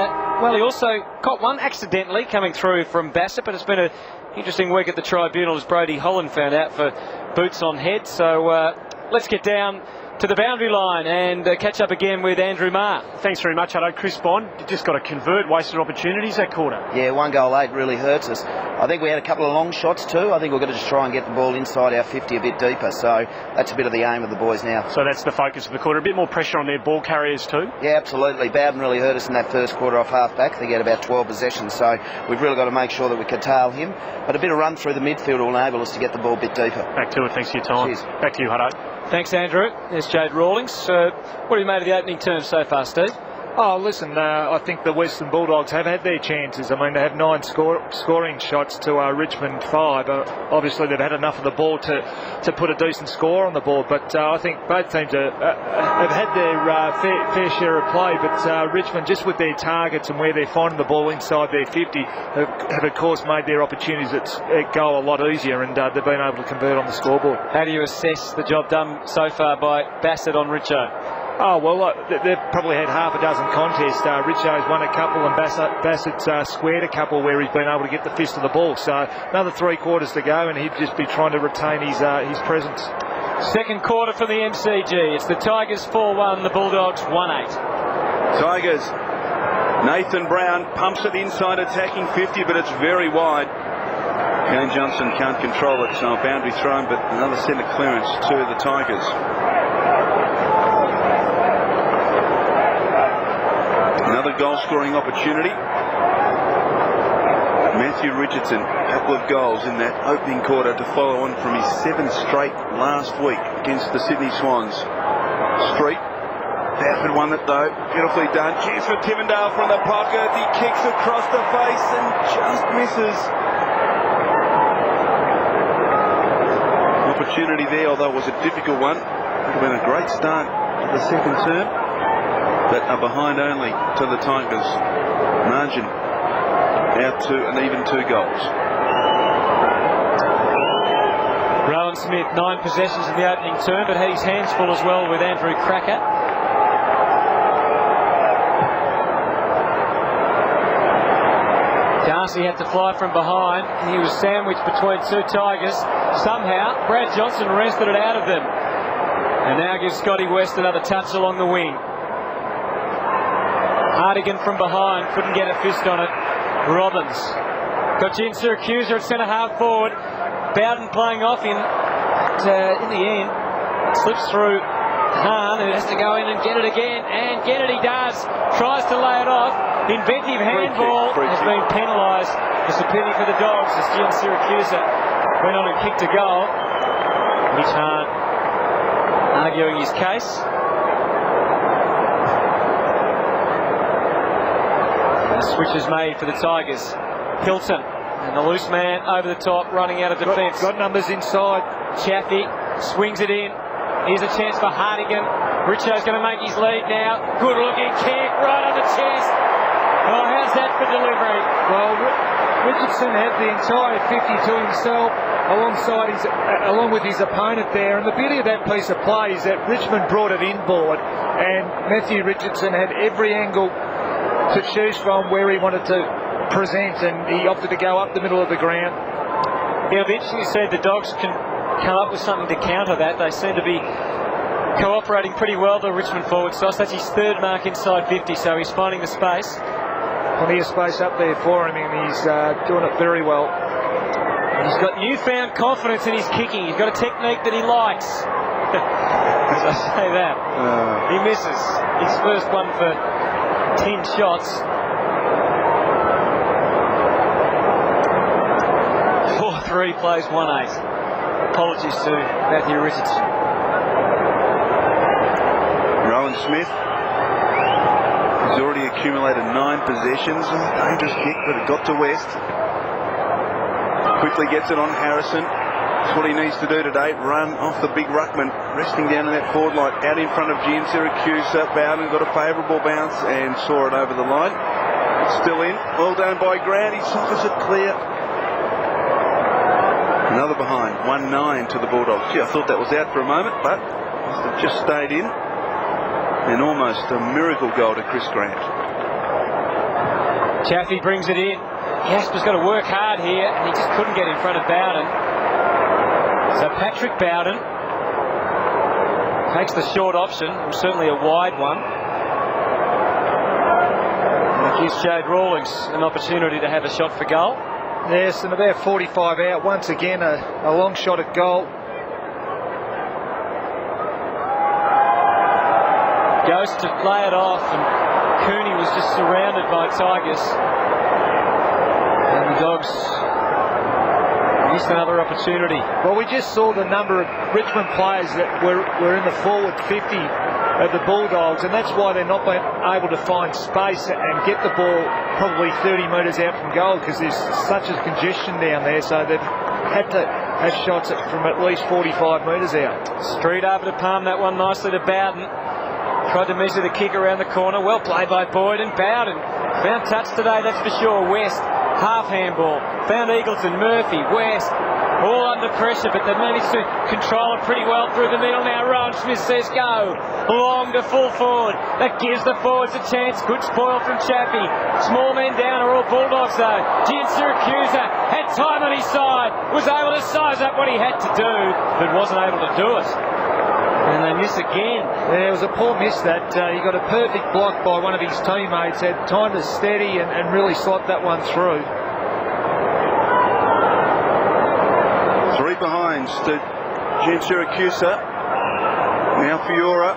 [SPEAKER 1] well, he also caught one accidentally coming through from Bassett, but it's been an interesting week at the tribunal, as Brody Holland found out, for boots on head. So let's get down to the boundary line and catch up again with Andrew Marr.
[SPEAKER 14] Thanks very much, Hutto. Chris Bond, you just got to convert wasted opportunities that quarter.
[SPEAKER 15] Yeah, 1 goal late really hurts us. I think we had a couple of long shots too. I think we're going to just try and get the ball inside our 50 a bit deeper. So that's a bit of the aim of the boys now.
[SPEAKER 14] So that's the focus of the quarter. A bit more pressure on their ball carriers too.
[SPEAKER 15] Yeah, absolutely. Bowden really hurt us in that first quarter off half-back. They get about 12 possessions. So we've really got to make sure that we curtail him. But a bit of run through the midfield will enable us to get the ball a bit deeper.
[SPEAKER 14] Back to it. Thanks for your time.
[SPEAKER 15] Cheers.
[SPEAKER 14] Back to you, Hutto.
[SPEAKER 1] Thanks, Andrew. There's Jade Rawlings. What have you made of the opening term so far, Steve?
[SPEAKER 2] Oh, listen, I think the Western Bulldogs have had their chances. I mean, they have 9 scoring shots to Richmond 5. Obviously, they've had enough of the ball to put a decent score on the board. But I think both teams have had their fair share of play. But Richmond, just with their targets and where they're finding the ball inside their 50, have of course made their opportunities go a lot easier, and they've been able to convert on the scoreboard.
[SPEAKER 1] How do you assess the job done so far by Bassett on Richo?
[SPEAKER 2] Oh, well, they've probably had half a dozen contests. Richo's won a couple and Bassett's squared a couple where he's been able to get the fist of the ball. So another 3 quarters to go, and he'd just be trying to retain his presence.
[SPEAKER 1] Second quarter for the MCG. It's the Tigers 4-1, the Bulldogs 1-8.
[SPEAKER 3] Tigers. Nathan Brown pumps it inside, attacking 50, but it's very wide. Kane Johnson can't control it, so a boundary thrown, but another centre clearance to the Tigers. Another goal-scoring opportunity. Matthew Richardson, a couple of goals in that opening quarter to follow on from his 7 straight last week against the Sydney Swans. Street, Bafford won it though, beautifully done. Chance for Tivendale from the pocket, he kicks across the face and just misses. Opportunity there, although it was a difficult one. It would have been a great start to the second term. But are behind only to the Tigers. Margin out to an even 2 goals.
[SPEAKER 1] Rowan Smith, 9 possessions in the opening term, but had his hands full as well with Andrew Cracker. Darcy had to fly from behind. He was sandwiched between two Tigers. Somehow, Brad Johnson wrested it out of them. And now gives Scotty West another touch along the wing. Hardigan from behind, couldn't get a fist on it. Robbins got Gin Syracuse at centre half forward. Bowden playing off him. In the end, slips through Hahn, who has to go in and get it again. And get it he does. Tries to lay it off. Inventive handball has been penalised. It's a pity for the Dogs as Gin Syracuse went on and kicked a goal. Mitch Hahn arguing his case. And the switch is made for the Tigers. Hilton and the loose man over the top, running out of defence.
[SPEAKER 2] Got numbers inside.
[SPEAKER 1] Chaffee swings it in. Here's a chance for Hardigan. Richo's going to make his lead now. Good looking kick right on the chest. Oh, how's that for delivery?
[SPEAKER 2] Well, Richardson had the entire 50 to himself along with his opponent there. And the beauty of that piece of play is that Richmond brought it inboard and Matthew Richardson had every angle to choose from where he wanted to present, and he opted to go up the middle of the ground.
[SPEAKER 1] Yeah, it'll be interesting to see if the Dogs can come up with something to counter that. They seem to be cooperating pretty well, the Richmond forward side. That's his third mark inside 50, so he's finding the space.
[SPEAKER 2] Plenty of space up there for him, and he's doing it very well.
[SPEAKER 1] He's got newfound confidence in his kicking. He's got a technique that he likes. As I say that. He misses his first one for 10 shots. 4-3 plays 1-8. Apologies to Matthew Richardson.
[SPEAKER 3] Rowan Smith has already accumulated 9 possessions. Dangerous kick, but it got to West. Quickly gets it on Harrison. That's what he needs to do today. Run off the big ruckman, resting down in that forward line, out in front of Gin Syracuse. Bowden got a favourable bounce and saw it over the line. Still in. Well done by Grant. He softens it clear. Another behind. 1-9 to the Bulldogs. Gee, I thought that was out for a moment, but must have just stayed in. And almost a miracle goal to Chris Grant.
[SPEAKER 1] Chaffee brings it in. Jasper's got to work hard here, and he just couldn't get in front of Bowden. So Patrick Bowden takes the short option, certainly a wide one. And gives Jade Rawlings an opportunity to have a shot for goal.
[SPEAKER 2] Yes, and about 45 out. Once again, a long shot at goal.
[SPEAKER 1] Goes to play it off, and Cooney was just surrounded by Tigers. And the Dogs missed another opportunity.
[SPEAKER 2] Well, we just saw the number of Richmond players that were in the forward 50 of the Bulldogs, and that's why they're not been able to find space and get the ball probably 30 metres out from goal, because there's such a congestion down there, so they've had to have shots from at least 45 metres out.
[SPEAKER 1] Street over to palm that one nicely to Bowden. Tried to measure the kick around the corner. Well played by Boyd, and Bowden found touch today, that's for sure. West, half handball. Found Eagleton, Murphy, West, all under pressure, but they managed to control it pretty well through the middle. Now Rowan Smith says go. Long to full forward. That gives the forwards a chance. Good spoil from Chappie. Small men down are all Bulldogs though. Gin Syracuse had time on his side. Was able to size up what he had to do, but wasn't able to do it. And they miss again.
[SPEAKER 2] Yeah, it was a poor miss that. He got a perfect block by one of his teammates. Had time to steady and really slot that one through.
[SPEAKER 3] 3 behinds to Gin Syracuse. Now Fiora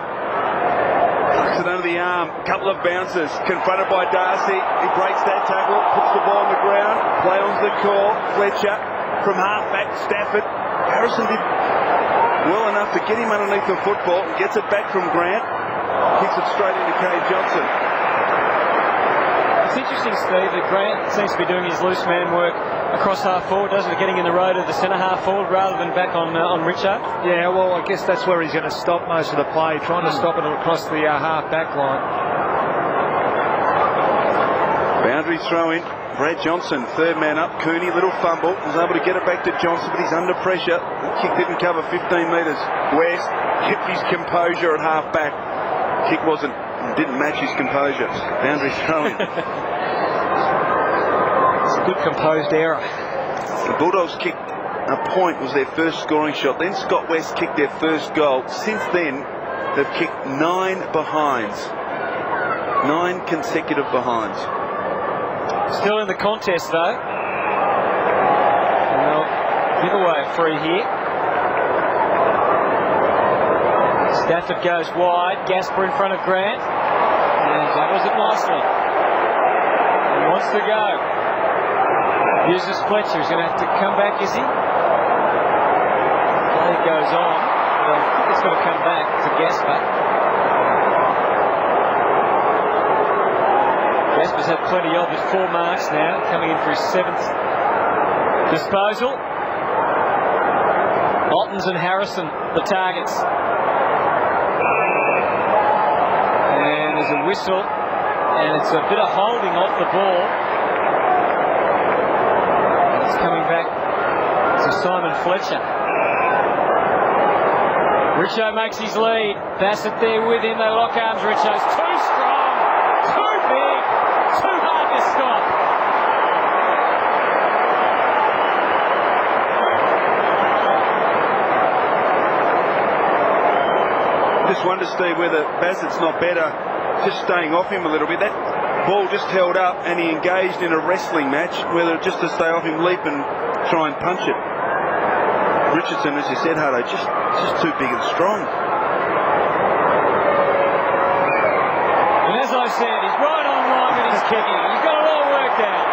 [SPEAKER 3] tucks it under the arm. Couple of bounces. Confronted by Darcy. He breaks that tackle. Puts the ball on the ground. Play on's the call. Fletcher from half-back. Stafford. Harrison did well enough to get him underneath the football. Gets it back from Grant. Kicks it straight into Kane Johnson.
[SPEAKER 1] It's interesting, Steve, that Grant seems to be doing his loose man work across half forward, doesn't it? Getting in the road of the centre half forward rather than back on Richo.
[SPEAKER 2] Yeah, well, I guess that's where he's going to stop most of the play, trying to stop it across the half back line.
[SPEAKER 3] Boundary throw in. Brad Johnson, third man up. Cooney, little fumble. Was able to get it back to Johnson, but he's under pressure. The kick didn't cover 15 metres. West kept his composure at half back. Kick didn't match his composure. Boundary throw in.
[SPEAKER 1] It's a Good composed error.
[SPEAKER 3] The Bulldogs kicked a point, was their first scoring shot. Then Scott West kicked their first goal. Since then, they've kicked 9 behinds. 9 consecutive behinds.
[SPEAKER 1] Still in the contest, though. And they'll give away a free here. Stafford goes wide. Gasper in front of Grant. And tackles it nicely. He wants to go. Uses Fletcher. He's going to have to come back, is he? Play goes on. But I think it's got to come back to Gasper. Gasper's had plenty of it. 4 marks now. Coming in for his 7th disposal. Ottens and Harrison, the targets. And there's a whistle. And it's a bit of holding off the ball. And it's coming back to Simon Fletcher. Richo makes his lead. Bassett there with him. They lock arms. Richo's too strong. Too big. Too hard to stop.
[SPEAKER 3] Just wonder, Steve, whether Bassett's not better just staying off him a little bit. That ball just held up and he engaged in a wrestling match, whether just to stay off him, leap and try and punch it. Richardson, as you said, Hardo, just too big and strong.
[SPEAKER 1] And as I said, he's right on line with his kicking. He's got it all worked out.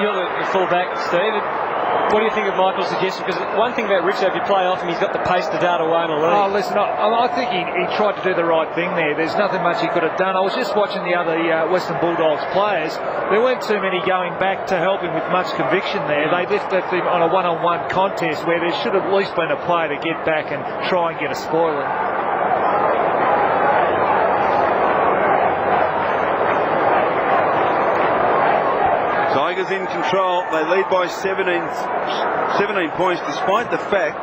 [SPEAKER 1] You're the full-back, Steve. What do you think of Michael's suggestion? Because one thing about Richo, if you play off him, he's got the pace to dart away in a lead.
[SPEAKER 2] Oh, listen, I think he tried to do the right thing there. There's nothing much he could have done. I was just watching the other Western Bulldogs players. There weren't too many going back to help him with much conviction there. They lifted him on a one-on-one contest where there should have at least been a player to get back and try and get a spoiler.
[SPEAKER 3] Tigers in control. They lead by 17 points, despite the fact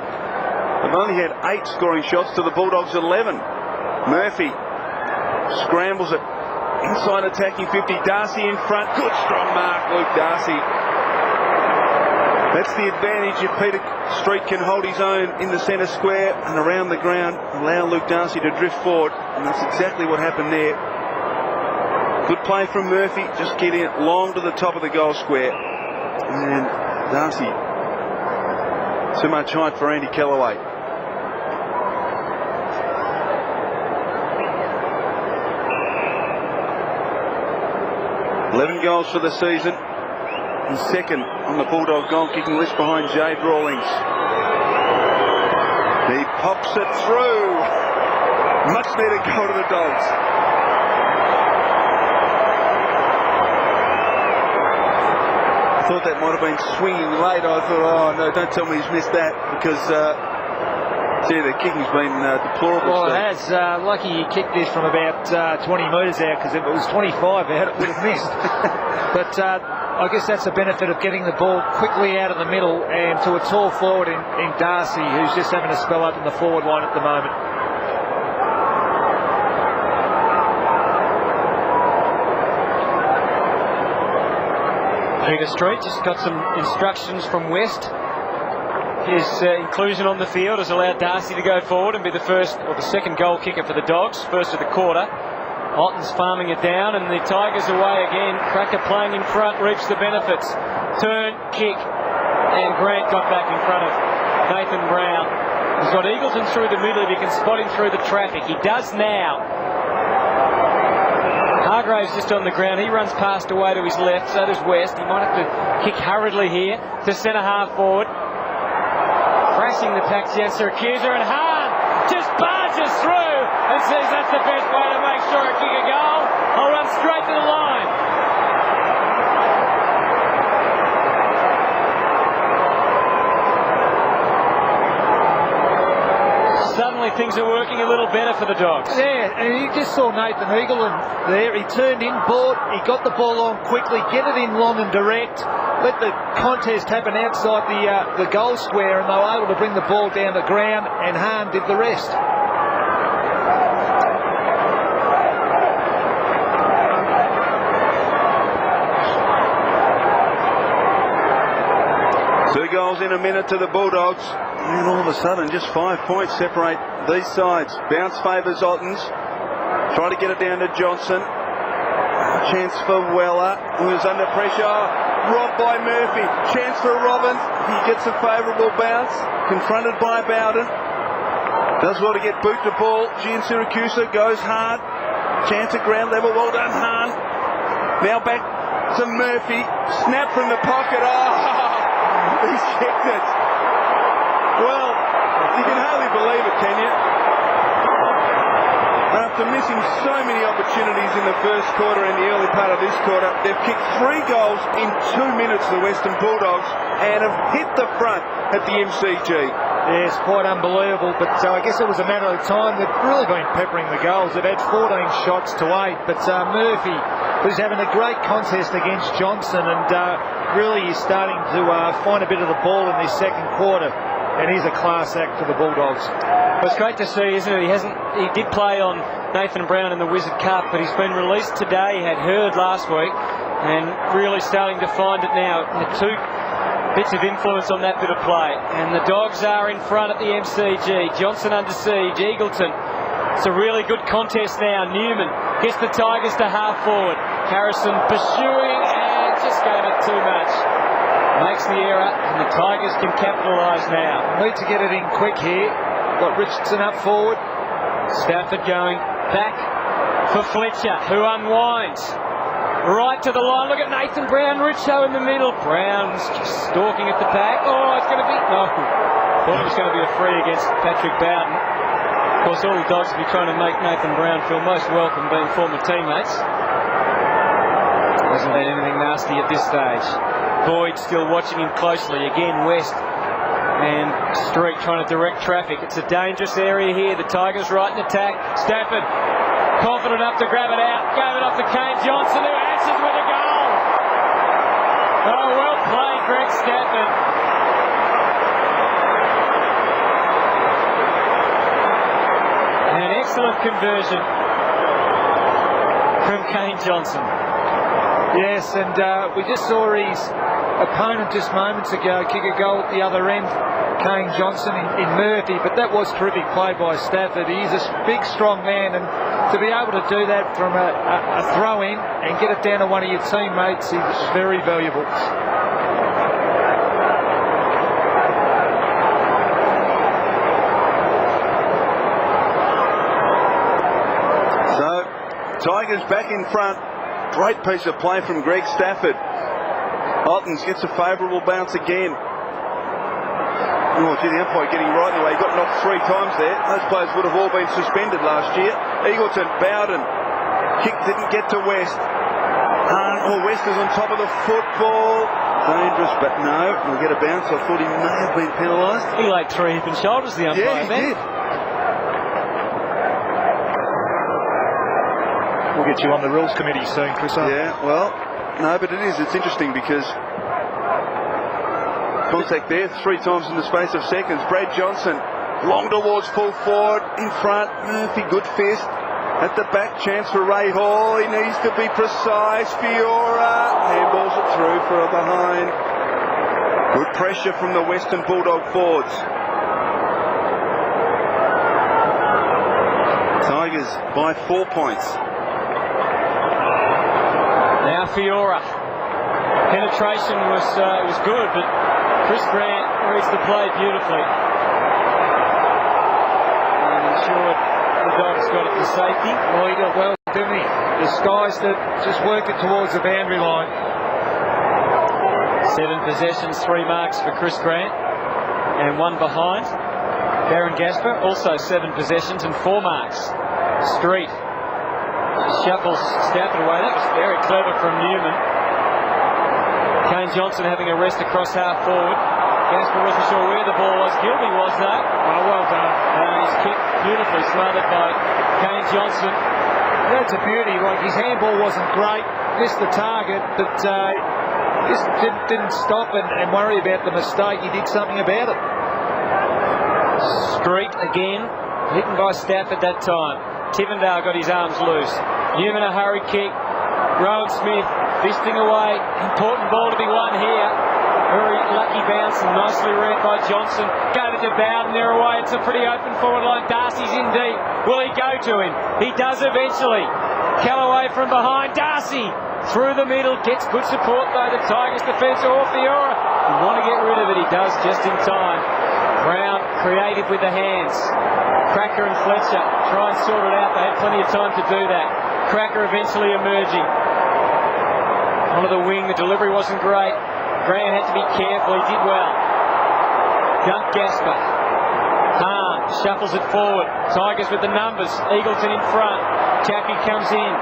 [SPEAKER 3] they've only had 8 scoring shots to the Bulldogs' 11. Murphy scrambles it inside attacking 50. Darcy in front. Good strong mark, Luke Darcy. That's the advantage if Peter Street can hold his own in the centre square and around the ground, allow Luke Darcy to drift forward, and that's exactly what happened there. Good play from Murphy, just getting it long to the top of the goal square. And Darcy, too much height for Andy Kellaway. $11 goals for the season. He's second on the Bulldog goal kicking list behind Jade Rawlings. He pops it through. Much needed goal to the Dogs. I thought that might have been swinging late. I thought, oh no, don't tell me he's missed that, because gee, the kicking's been deplorable.
[SPEAKER 2] Well, it has. Lucky he kicked this from about 20 metres out, because if it was 25 out, it would have missed. But I guess that's the benefit of getting the ball quickly out of the middle and to a tall forward in Darcy, who's just having a spell up in the forward line at the moment.
[SPEAKER 1] Peter Street just got some instructions from West. His inclusion on the field has allowed Darcy to go forward and be the first or the second goal kicker for the Dogs, first of the quarter. Otten's farming it down, and the Tigers away again. Cracker playing in front, reaps the benefits. Turn, kick, and Grant got back in front of Nathan Brown. He's got Eagleton through the middle if he can spot him through the traffic. He does now. Hargrave's just on the ground. He runs past away to his left, so does West. He might have to kick hurriedly here to centre half forward. Crashing the pack down Syracuse, and Hahn just barges through and says that's the best way to make sure I kick a goal. I'll run straight to the line. Suddenly things are working a little better for the Dogs.
[SPEAKER 2] Yeah, and you just saw Nathan Eagleton there. He turned inboard, he got the ball on quickly, get it in long and direct, let the contest happen outside the goal square, and they were able to bring the ball down the ground, and Hahn did the rest.
[SPEAKER 3] goals in a minute to the Bulldogs. And all of a sudden, just 5 points separate these sides. Bounce favours Ottens. Try to get it down to Johnson. Chance for Weller, who is under pressure. Robbed by Murphy. Chance for Robbins. He gets a favourable bounce. Confronted by Bowden. Does well to get boot to ball. Gian Siracusa goes hard. Chance at ground level. Well done, Hahn. Now back to Murphy. Snap from the pocket. Oh, he's kicked it. Well, you can hardly believe it, can you? After missing so many opportunities in the first quarter and the early part of this quarter, they've kicked 3 goals in 2 minutes, the Western Bulldogs, and have hit the front at the MCG.
[SPEAKER 2] Yeah, it's quite unbelievable, but I guess it was a matter of time. They've really been peppering the goals. They've had 14 shots to 8, but Murphy, who's having a great contest against Johnson, and really is starting to find a bit of the ball in this second quarter, and he's a class act for the Bulldogs.
[SPEAKER 1] Well, it's great to see, isn't it? He did play on Nathan Brown in the Wizard Cup, but he's been released today. He had Hurd last week, and really starting to find it now. The 2 bits of influence on that bit of play, and the Dogs are in front at the MCG. Johnson under siege, Eagleton. It's a really good contest now. Newman gets the Tigers to half forward. Harrison pursuing and just gave it too much. Makes the error, and the Tigers can capitalise now.
[SPEAKER 2] Need to get it in quick here. Got Richardson up forward.
[SPEAKER 1] Stafford going back for Fletcher, who unwinds. Right to the line. Look at Nathan Brown, Richo in the middle. Brown's just stalking at the pack. Oh, it's going to be... No. Thought it was going to be a free against Patrick Bowden. Of course, all the Dogs will be trying to make Nathan Brown feel most welcome, being former teammates. Hasn't been anything nasty at this stage. Boyd still watching him closely. Again, West and Street trying to direct traffic. It's a dangerous area here. The Tigers right in attack. Stafford confident enough to grab it out. Gave it off to Kane Johnson, who answers with a goal. Oh, well played, Greg Stafford. An excellent conversion from Kane Johnson.
[SPEAKER 2] Yes, and we just saw his opponent just moments ago kick a goal at the other end, Kane Johnson in Murphy, but that was terrific play by Stafford. He's a big, strong man, and to be able to do that from a throw-in and get it down to one of your teammates is very valuable.
[SPEAKER 3] So, Tigers back in front. Great piece of play from Greg Stafford. Ottens gets a favourable bounce again. Oh, gee, the umpire getting right in the way. He got knocked 3 times there. Those players would have all been suspended last year. Eagleton, Bowden. Kick didn't get to West. West is on top of the football. Dangerous, but no. He'll get a bounce. I thought he may have been penalised.
[SPEAKER 1] He laid 3 hip and shoulders, the umpire.
[SPEAKER 3] Yeah, he did.
[SPEAKER 2] We'll get you on the rules committee soon, Chris.
[SPEAKER 3] Yeah, well, no, but it is. It's interesting because contact there 3 times in the space of seconds. Brad Johnson, long towards full forward, in front. Murphy, good fist. At the back, chance for Ray Hall. He needs to be precise. Fiora handballs it through for a behind. Good pressure from the Western Bulldog forwards. Tigers by 4 points.
[SPEAKER 1] Now Fiora. Penetration was good, but Chris Grant reads the play beautifully. And ensured the Dogs got it to safety.
[SPEAKER 2] Well, he did well, didn't he? Disguised it, just worked it towards the boundary line.
[SPEAKER 1] 7 possessions, 3 marks for Chris Grant, and 1 behind. Darren Gasper, also 7 possessions and 4 marks. Street shuffles Stafford away. That was very clever from Newman. Kane Johnson having a rest across half forward. Gasper wasn't sure where the ball was. Gilby was though.
[SPEAKER 2] Oh, well done.
[SPEAKER 1] And he's kicked beautifully, smothered by Kane Johnson.
[SPEAKER 2] That's a beauty. Like, his handball wasn't great, missed the target, but just didn't stop and worry about the mistake. He did something about it.
[SPEAKER 1] Street again, hidden by Stafford that time. Tivendale got his arms loose. Newman a hurry kick. Rowan Smith fisting away. Important ball to be won here. Very lucky bounce and nicely read by Johnson. Go to Bowden, they're away. It's a pretty open forward line. Darcy's in deep. Will he go to him? He does eventually. Callaway from behind. Darcy through the middle. Gets good support though. The Tigers defence or Fiora. You want to get rid of it. He does just in time. Brown creative with the hands. Cracker and Fletcher try and sort it out. They had plenty of time to do that. Cracker eventually emerging. Onto the wing. The delivery wasn't great. Graham had to be careful. He did well. Dunk Gasper. Hahn shuffles it forward. Tigers with the numbers. Eagleton in front. Chappie comes in.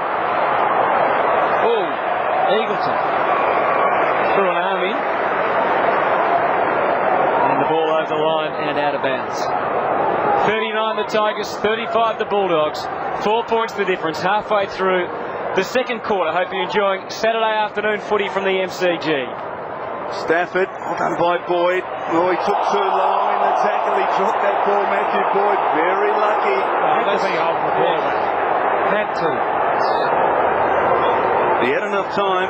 [SPEAKER 1] Oh, Eagleton threw an arm in. And the ball over the line and out of bounds. 39 the Tigers, 35 the Bulldogs. 4 points the difference halfway through the second quarter. Hope you're enjoying Saturday afternoon footy from the MCG.
[SPEAKER 3] Stafford, well done by Boyd. Oh, he took too long in the tackle. He dropped that ball, Matthew Boyd. Very lucky.
[SPEAKER 2] Had to be holding the ball. Had to.
[SPEAKER 3] He had enough time.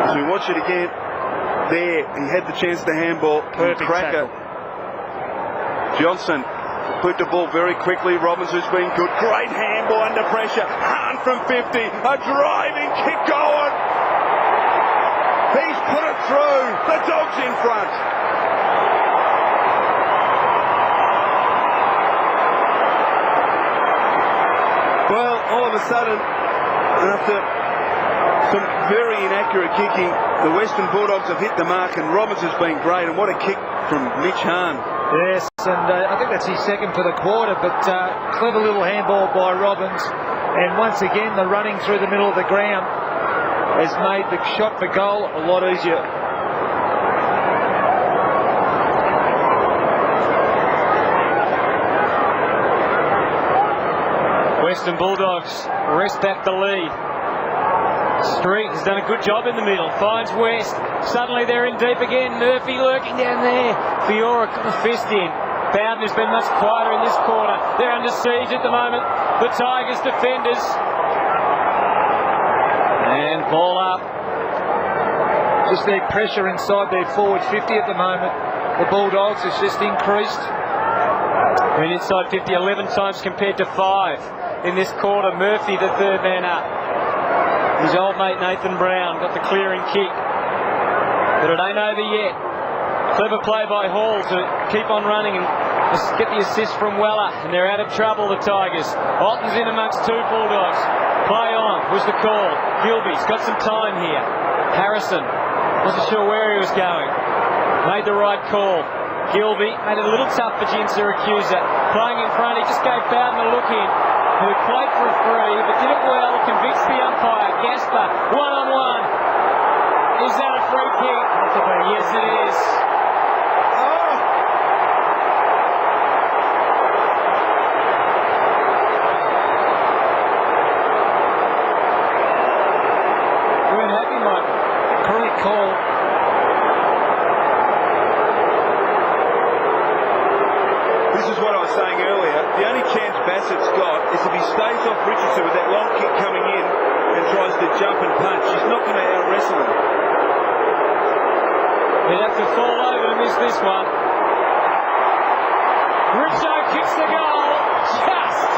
[SPEAKER 3] As we watch it again, there, he had the chance to handball.
[SPEAKER 2] Perfect
[SPEAKER 3] Cracker.
[SPEAKER 2] tackle.
[SPEAKER 3] Johnson put the ball very quickly. Robbins has been good. Great handball under pressure. Hahn from 50. A driving kick going. He's put it through. The Dogs in front. Well, all of a sudden, after some very inaccurate kicking, the Western Bulldogs have hit the mark, and Robbins has been great. And what a kick from Mitch Hahn.
[SPEAKER 2] Yes, and I think that's his second for the quarter, but clever little handball by Robbins. And once again, the running through the middle of the ground has made the shot for goal a lot easier.
[SPEAKER 1] Western Bulldogs wrest back the lead. Street has done a good job in the middle. Finds West. Suddenly they're in deep again. Murphy lurking down there. Fiora got the fist in. Bowden has been much quieter in this quarter. They're under siege at the moment. The Tigers defenders. And ball up.
[SPEAKER 2] Just their pressure inside their forward 50 at the moment. The Bulldogs has just increased.
[SPEAKER 1] Been inside 50 11 times compared to 5 in this quarter. Murphy, the third man up. His old mate Nathan Brown got the clearing kick. But it ain't over yet. Clever play by Hall to keep on running and get the assist from Weller. And they're out of trouble, the Tigers. Otten's in amongst two Bulldogs. Play on was the call. Gilby's got some time here. Harrison wasn't sure where he was going. Made the right call. Gilby made it a little tough for Gin Syracuse. Playing in front, he just gave Bowden a look in. Who played for a free, but did it well. Convinced the umpire. Gasper, one-on-one. Is that a free kick? Yes, it is. We're happy, Mike.
[SPEAKER 2] Correct call.
[SPEAKER 3] This is what I was saying earlier. The only chance Bassett's got is if he stays off Richardson with that long kick coming in and tries to jump and punch. He's not going to out-wrestle him.
[SPEAKER 1] He'd have to fall over to miss this one. Richo kicks the goal. Just.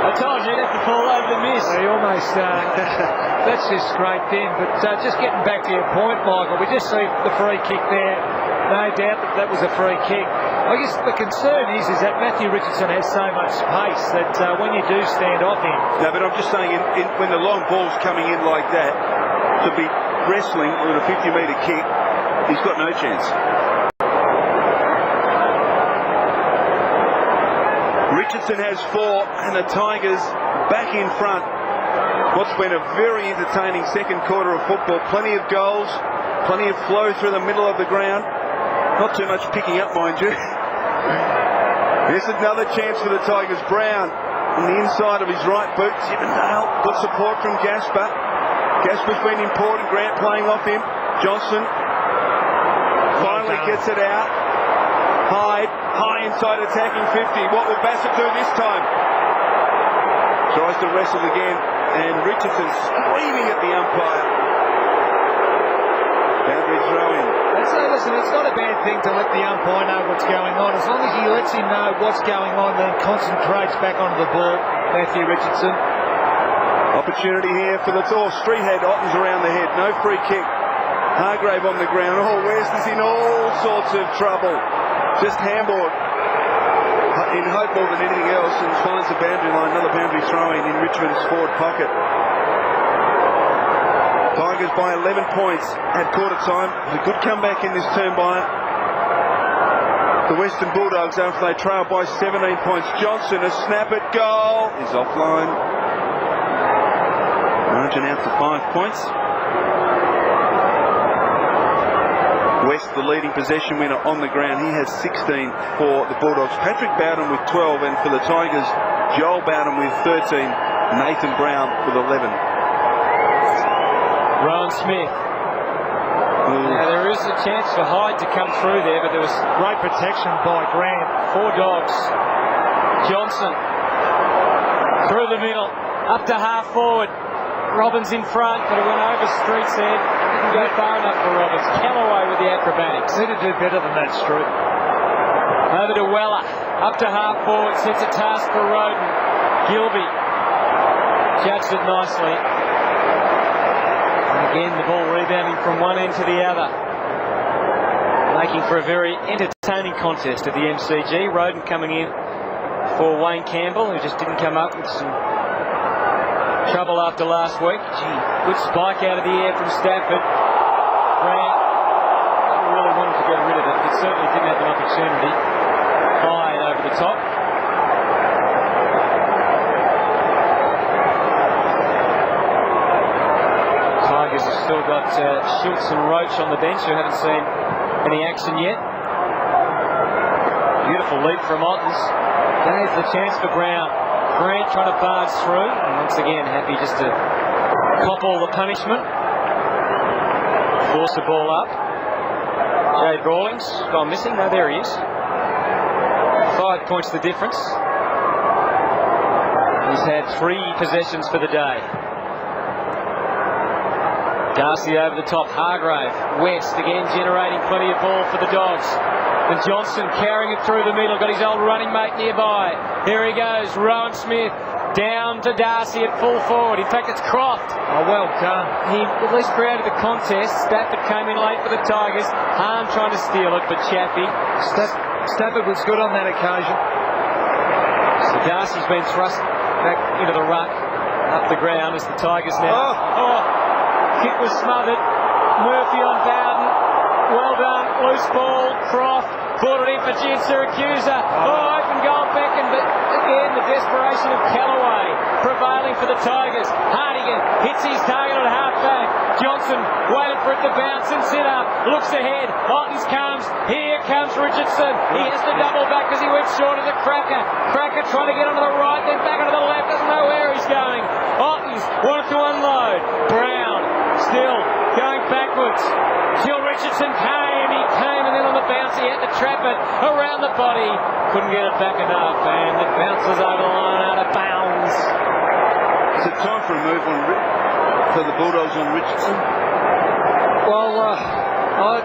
[SPEAKER 1] I told you he'd have to fall over to miss.
[SPEAKER 2] He almost, that's just great then. But just getting back to your point, Michael, we just see the free kick there. No doubt that was a free kick. I guess the concern is that Matthew Richardson has so much pace that when you do stand off him.
[SPEAKER 3] No, but I'm just saying, when the long ball's coming in like that, to be wrestling with a 50-metre kick, he's got no chance. Richardson has 4, and the Tigers back in front. What's been a very entertaining second quarter of football. Plenty of goals, plenty of flow through the middle of the ground. Not too much picking up, mind you. Here's another chance for the Tigers. Brown on the inside of his right boot. Chippendale, good support from Gasper. Gasper's been important. Grant playing off him. Johnson finally gets it out. Hyde, high inside attacking 50. What will Bassett do this time? Tries to wrestle again, and Richardson screaming at the umpire. Boundary throw in.
[SPEAKER 2] Listen, it's not a bad thing to let the umpire know what's going on. As long as he lets him know what's going on, then concentrates back onto the ball. Matthew Richardson.
[SPEAKER 3] Opportunity here for the street head. Otten's around the head. No free kick. Hargrave on the ground. Oh, West is in all sorts of trouble. Just handballed in hope more than anything else, and finds the boundary line. Another boundary throw-in in Richmond's forward pocket. Tigers by 11 points at quarter time. A good comeback in this term by the Western Bulldogs after they trail by 17 points. Johnson, a snap at goal, is offline. Margin out to 5 points. West, the leading possession winner on the ground. He has 16 for the Bulldogs. Patrick Bowden with 12, and for the Tigers, Joel Bowden with 13. Nathan Brown with 11.
[SPEAKER 1] Rowan Smith. Now there is a chance for Hyde to come through there, but there was
[SPEAKER 2] Great protection by Grant.
[SPEAKER 1] 4 dogs. Johnson through the middle, up to half forward. Robbins in front, but it went over Street's head. Didn't go far enough for Robbins. Callaway with the acrobatics.
[SPEAKER 2] Need to do better than that, Street.
[SPEAKER 1] Over to Weller, up to half forward, sets a task for Roden. Gilby judged it nicely. And again, the ball rebounding from one end to the other, making for a very entertaining contest at the MCG. Roden coming in for Wayne Campbell, who just didn't come up with some trouble after last week. Gee, good spike out of the air from Stafford. Grant really wanted to get rid of it, but certainly didn't have an opportunity. Hyde over the top. Tigers have still got Schultz and Roach on the bench, who haven't seen any action yet. Beautiful leap from Ottens. Gave the chance for Brown. Grant trying to barge through, and once again happy just to cop all the punishment. Force the ball up. Jade Rawlings gone missing. No, there he is. 5 points the difference. He's had 3 possessions for the day. Darcy over the top. Hargrave. West again generating plenty of ball for the Dogs. And Johnson carrying it through the middle. Got his old running mate nearby. Here he goes. Rowan Smith down to Darcy at full forward. In fact, it's Croft.
[SPEAKER 2] Oh, well done.
[SPEAKER 1] He at least created the contest. Stafford came in late for the Tigers. Hahn trying to steal it, but Chaffee.
[SPEAKER 2] Stafford was good on that occasion.
[SPEAKER 1] So Darcy's been thrust back into the ruck, up the ground as the Tigers now. Oh, kick was smothered. Murphy on Bowden. Well done. Loose ball. Croft brought it in for Gene Syracuse. Open goal Beckham, but again the desperation of Callaway prevailing for the Tigers. Hardigan hits his target at half-back. Johnson waited for it to bounce and sit up. Looks ahead. Ottens comes. Here comes Richardson. He has to double back because he went short of the Cracker. Cracker trying to get onto the right, then back onto the left. Doesn't know where he's going. Ottens wanted to unload. Brown still going backwards. Till Richardson came, and then on the bounce he had to trap it around the body. Couldn't get it back enough, and it bounces over the line out of bounds.
[SPEAKER 3] Is it time for a move for the Bulldogs on Richardson?
[SPEAKER 2] Well,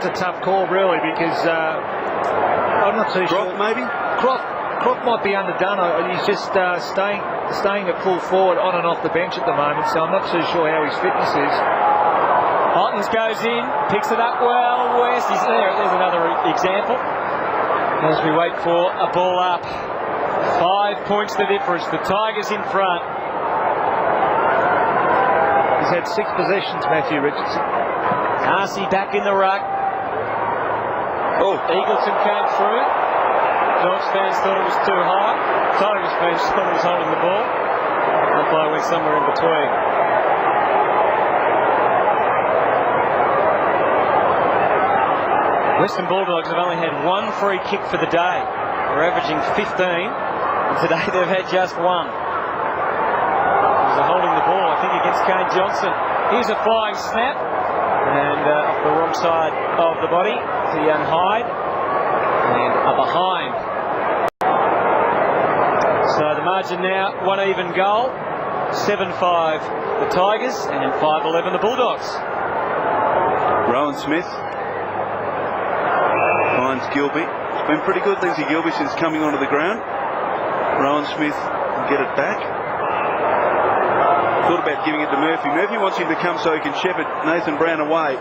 [SPEAKER 2] it's a tough call really, because I'm not too sure.
[SPEAKER 3] Croft maybe?
[SPEAKER 2] Croft might be underdone. He's just staying at full forward on and off the bench at the moment, so I'm not too sure how his fitness is.
[SPEAKER 1] Ottens goes in, picks it up well. West, he's there. There's another example. As we wait for a ball up. 5 points the difference. The Tigers in front.
[SPEAKER 2] He's had 6 possessions, Matthew Richardson.
[SPEAKER 1] Darcy back in the ruck. Eagleton came through. Dogs fans thought it was too high. Tigers fans thought it was holding the ball. Umpire went somewhere in between. Western Bulldogs have only had 1 free kick for the day. They're averaging 15, and today they've had just 1. They're holding the ball, I think, against Kane Johnson. Here's a flying snap, and off the wrong side of the body to young Hyde, and a behind. So the margin now, 1 even goal. 7-5 the Tigers and 5-11 the Bulldogs.
[SPEAKER 3] Rowan Smith finds Gilby. It's been pretty good, Lindsay Gilby, since coming onto the ground. Rowan Smith will get it back. Thought about giving it to Murphy. Murphy wants him to come so he can shepherd Nathan Brown away.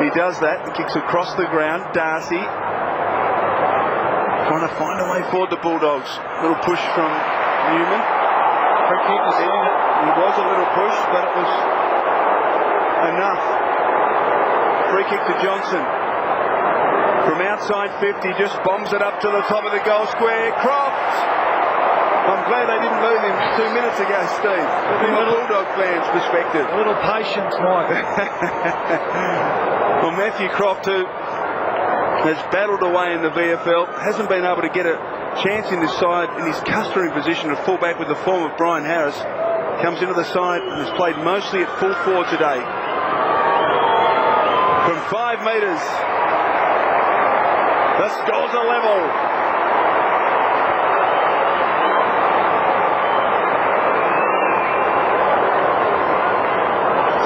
[SPEAKER 3] He does that. He kicks across the ground. Darcy trying to find a way forward to Bulldogs. Little push from Newman.
[SPEAKER 1] Free kick was in.
[SPEAKER 3] It was a little push, but it was enough. Free kick to Johnson. From outside 50, just bombs it up to the top of the goal square. Croft! I'm glad they didn't move him 2 minutes ago, Steve. From a Bulldog fan's perspective.
[SPEAKER 2] A little patience, Mike.
[SPEAKER 3] Well, Matthew Croft, who has battled away in the VFL, hasn't been able to get a chance in this side in his customary position of fullback with the form of Brian Harris. Comes into the side and has played mostly at full forward today. From 5 metres, the scores are level.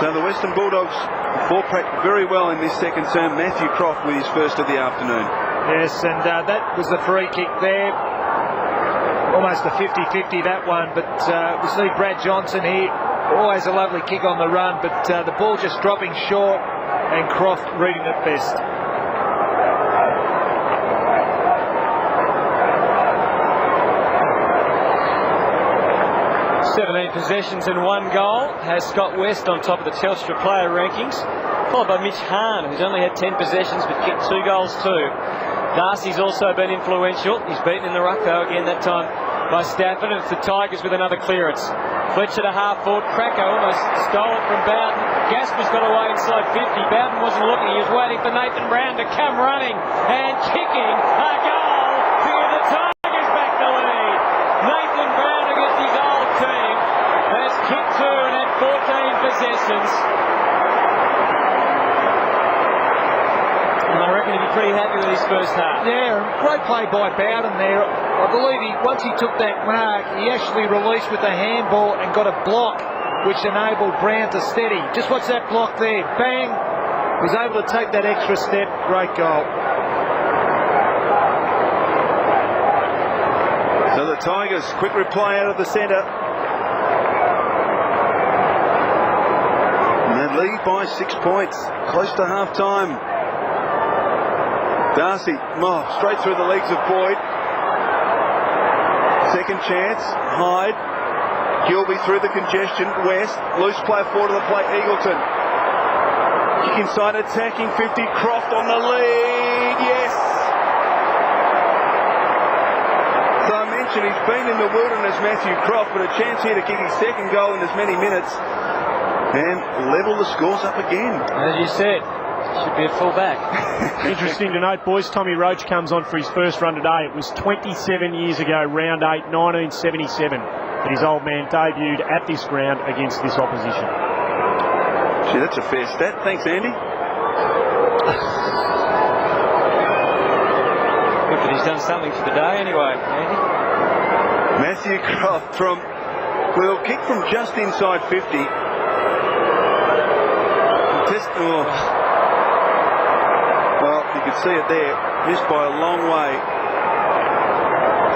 [SPEAKER 3] So the Western Bulldogs ball packed very well in this second term. Matthew Croft with his first of the afternoon.
[SPEAKER 2] Yes, and that was the free kick there. Almost a 50-50 that one, but we see Brad Johnson here. Always a lovely kick on the run, but the ball just dropping short and Croft reading it best.
[SPEAKER 1] 17 possessions and 1 goal has Scott West on top of the Telstra player rankings, followed by Mitch Hahn, who's only had 10 possessions but kicked 2 goals too. Darcy's also been influential. He's beaten in the ruck though again that time by Stafford, and it's the Tigers with another clearance. Fletcher to half forward. Cracker almost stole it from Bowden. Gasper's got away inside 50. Bowden wasn't looking. He was waiting for Nathan Brown to come running and kicking a goal to give the Tigers back the lead. Nathan Brown against his old team has kicked 2 and had 14 possessions. And I reckon he'd be pretty happy with his first half.
[SPEAKER 2] Yeah, great play by Bowden there. I believe once he took that mark, he actually released with the handball and got a block, which enabled Brown to steady. Just watch that block there. Bang! Was able to take that extra step. Great goal.
[SPEAKER 3] So the Tigers, quick reply out of the centre. And they lead by 6 points. Close to half time. Darcy, straight through the legs of Boyd. Second chance, Hyde. Gilby through the congestion. West, loose play forward to the play. Eagleton. Kick inside, attacking 50. Croft on the lead. Yes. So I mentioned he's been in the wilderness, Matthew Croft, but a chance here to kick his second goal in as many minutes and level the scores up again.
[SPEAKER 1] As you said, should be a full back.
[SPEAKER 14] Interesting to note, boys, Tommy Roach comes on for his first run today. It was 27 years ago, round 8, 1977, that his old man debuted at this ground against this opposition.
[SPEAKER 3] Gee, that's a fair stat. Thanks, Andy.
[SPEAKER 1] Good that he's done something for the day anyway, Andy.
[SPEAKER 3] Matthew Croft from, well, kick from just inside 50. Well, you could see it there, missed by a long way.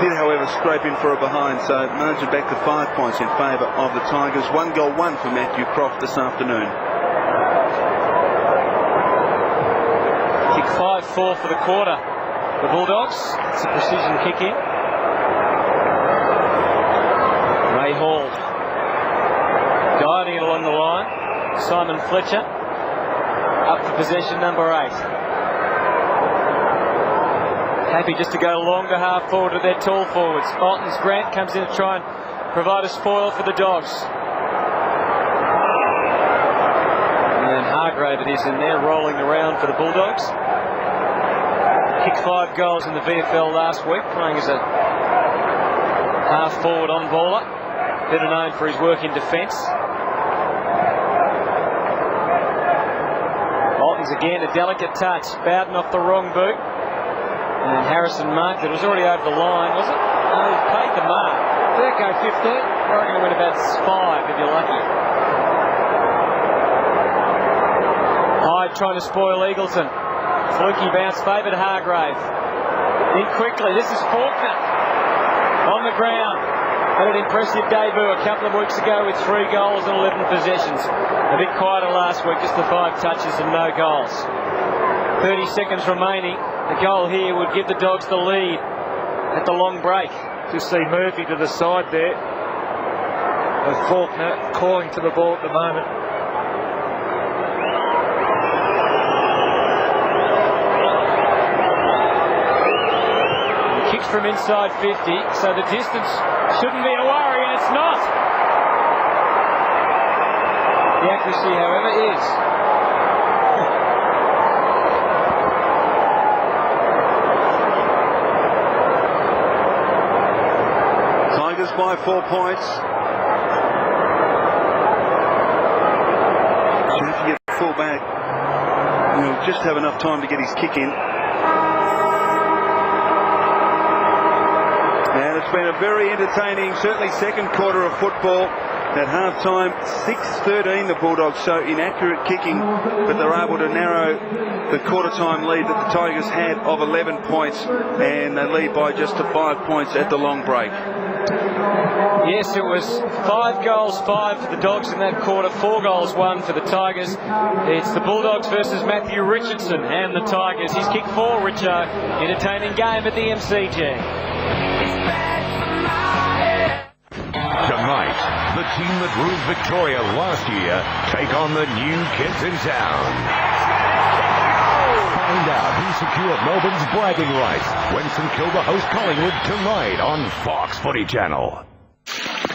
[SPEAKER 3] Did, however, scrape in for a behind, so margin back to 5 points in favour of the Tigers. 1 goal, 1 for Matthew Croft this afternoon.
[SPEAKER 1] Kick 5-4 for the quarter. The Bulldogs, it's a precision kick in. Ray Hall guiding it along the line. Simon Fletcher up for possession number 8. Happy just to go long to half forward with their tall forwards. Ottens Grant comes in to try and provide a spoil for the Dogs. And Hargrave it is in there, rolling around for the Bulldogs. Kicked 5 goals in the VFL last week, playing as a half forward on baller. Better known for his work in defence. Ottens again, a delicate touch. Bowden off the wrong boot. And Harrison marked it. It was already over the line, was it? No, he paid the mark.
[SPEAKER 2] There go 15.
[SPEAKER 1] I reckon it went about 5 if you're lucky. Hyde trying to spoil Eagleton. Fluky bounce favoured Hargrave. In quickly. This is Faulkner on the ground. Had an impressive debut a couple of weeks ago with 3 goals and 11 possessions. A bit quieter last week, just the 5 touches and no goals. 30 seconds remaining. The goal here would give the Dogs the lead at the long break.
[SPEAKER 2] Just see Murphy to the side there. And Faulkner calling to the ball at the moment.
[SPEAKER 1] Kicks from inside 50, so the distance shouldn't be a worry, and it's not. The accuracy, however, is.
[SPEAKER 3] Tigers by 4 points. So if you get the full back, he'll just have enough time to get his kick in. And it's been a very entertaining, certainly second quarter of football. At half-time, 6-13, the Bulldogs show inaccurate kicking, but they're able to narrow the quarter-time lead that the Tigers had of 11 points, and they lead by just to 5 points at the long break.
[SPEAKER 1] Yes, it was 5 goals, 5 for the Dogs in that quarter, 4 goals, 1 for the Tigers. It's the Bulldogs versus Matthew Richardson and the Tigers. He's kicked 4, Richo. Entertaining game at the MCG.
[SPEAKER 4] Tonight, the team that ruled Victoria last year take on the new kids in town. Find out who secured Melbourne's bragging rights when St Kilda host Collingwood tonight on Fox Footy Channel.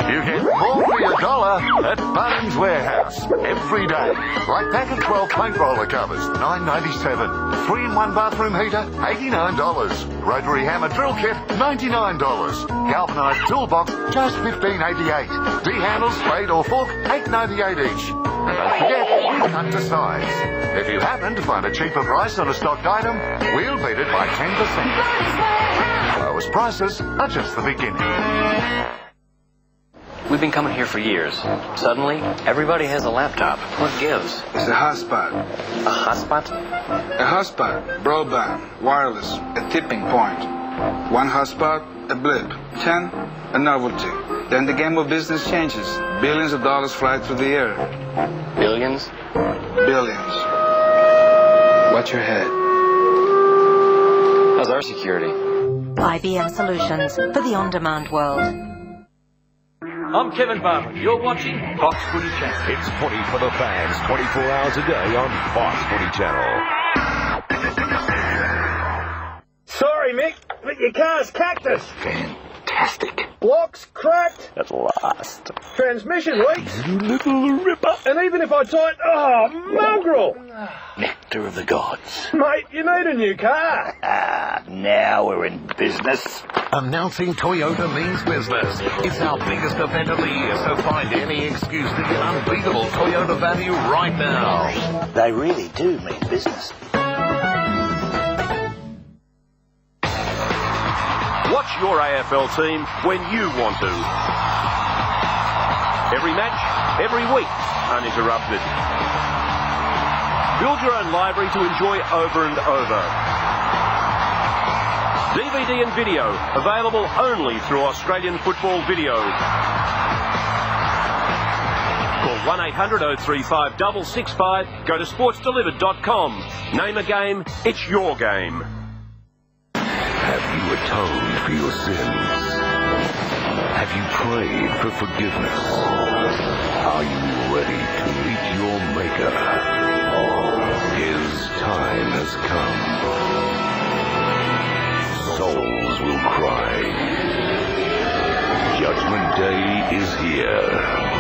[SPEAKER 16] You get more for your dollar at Bunnings Warehouse every day. Like pack of 12 paint roller covers, $9.97. 3-in-1 bathroom heater, $89. Rotary hammer drill kit, $99. Galvanised toolbox, just $15.88. D-handles, spade or fork, $8.98 each. And don't forget, we cut to size. If you happen to find a cheaper price on a stocked item, we'll beat it by 10%. Lowest prices are just the beginning.
[SPEAKER 17] We've been coming here for years. Suddenly, everybody has a laptop. What gives?
[SPEAKER 18] It's a hotspot.
[SPEAKER 17] A hotspot?
[SPEAKER 18] A hotspot, broadband, wireless, a tipping point. 1 hotspot, a blip. 10, a novelty. Then the game of business changes. Billions of dollars fly through the air.
[SPEAKER 17] Billions?
[SPEAKER 18] Billions. Watch your head.
[SPEAKER 17] How's our security?
[SPEAKER 19] IBM Solutions for the on-demand world.
[SPEAKER 10] I'm Kevin Barber. You're watching Fox Footy Channel. It's footy for the fans 24 hours a day on Fox Footy Channel.
[SPEAKER 13] Sorry, Mick, but your car's cactus.
[SPEAKER 6] Fantastic.
[SPEAKER 13] Blocks cracked.
[SPEAKER 6] At last.
[SPEAKER 13] Transmission leaks. You little ripper. And even if I tighten... Oh, mongrel.
[SPEAKER 6] Nectar of the gods.
[SPEAKER 13] Mate, you need a new car.
[SPEAKER 6] Now we're in business.
[SPEAKER 4] Announcing Toyota means business. It's our biggest event of the year, so find any excuse to get unbeatable Toyota value right now.
[SPEAKER 6] They really do mean business.
[SPEAKER 20] Watch your AFL team when you want to. Every match, every week, uninterrupted. Build your own library to enjoy over and over. DVD and video, available only through Australian Football Video. Call 1-800-035-665, go to sportsdelivered.com. Name a game, it's your game.
[SPEAKER 4] Have you atoned for your sins? Have you prayed for forgiveness? Are you ready to meet your Maker? His time has come. Souls will cry. Judgment Day is here.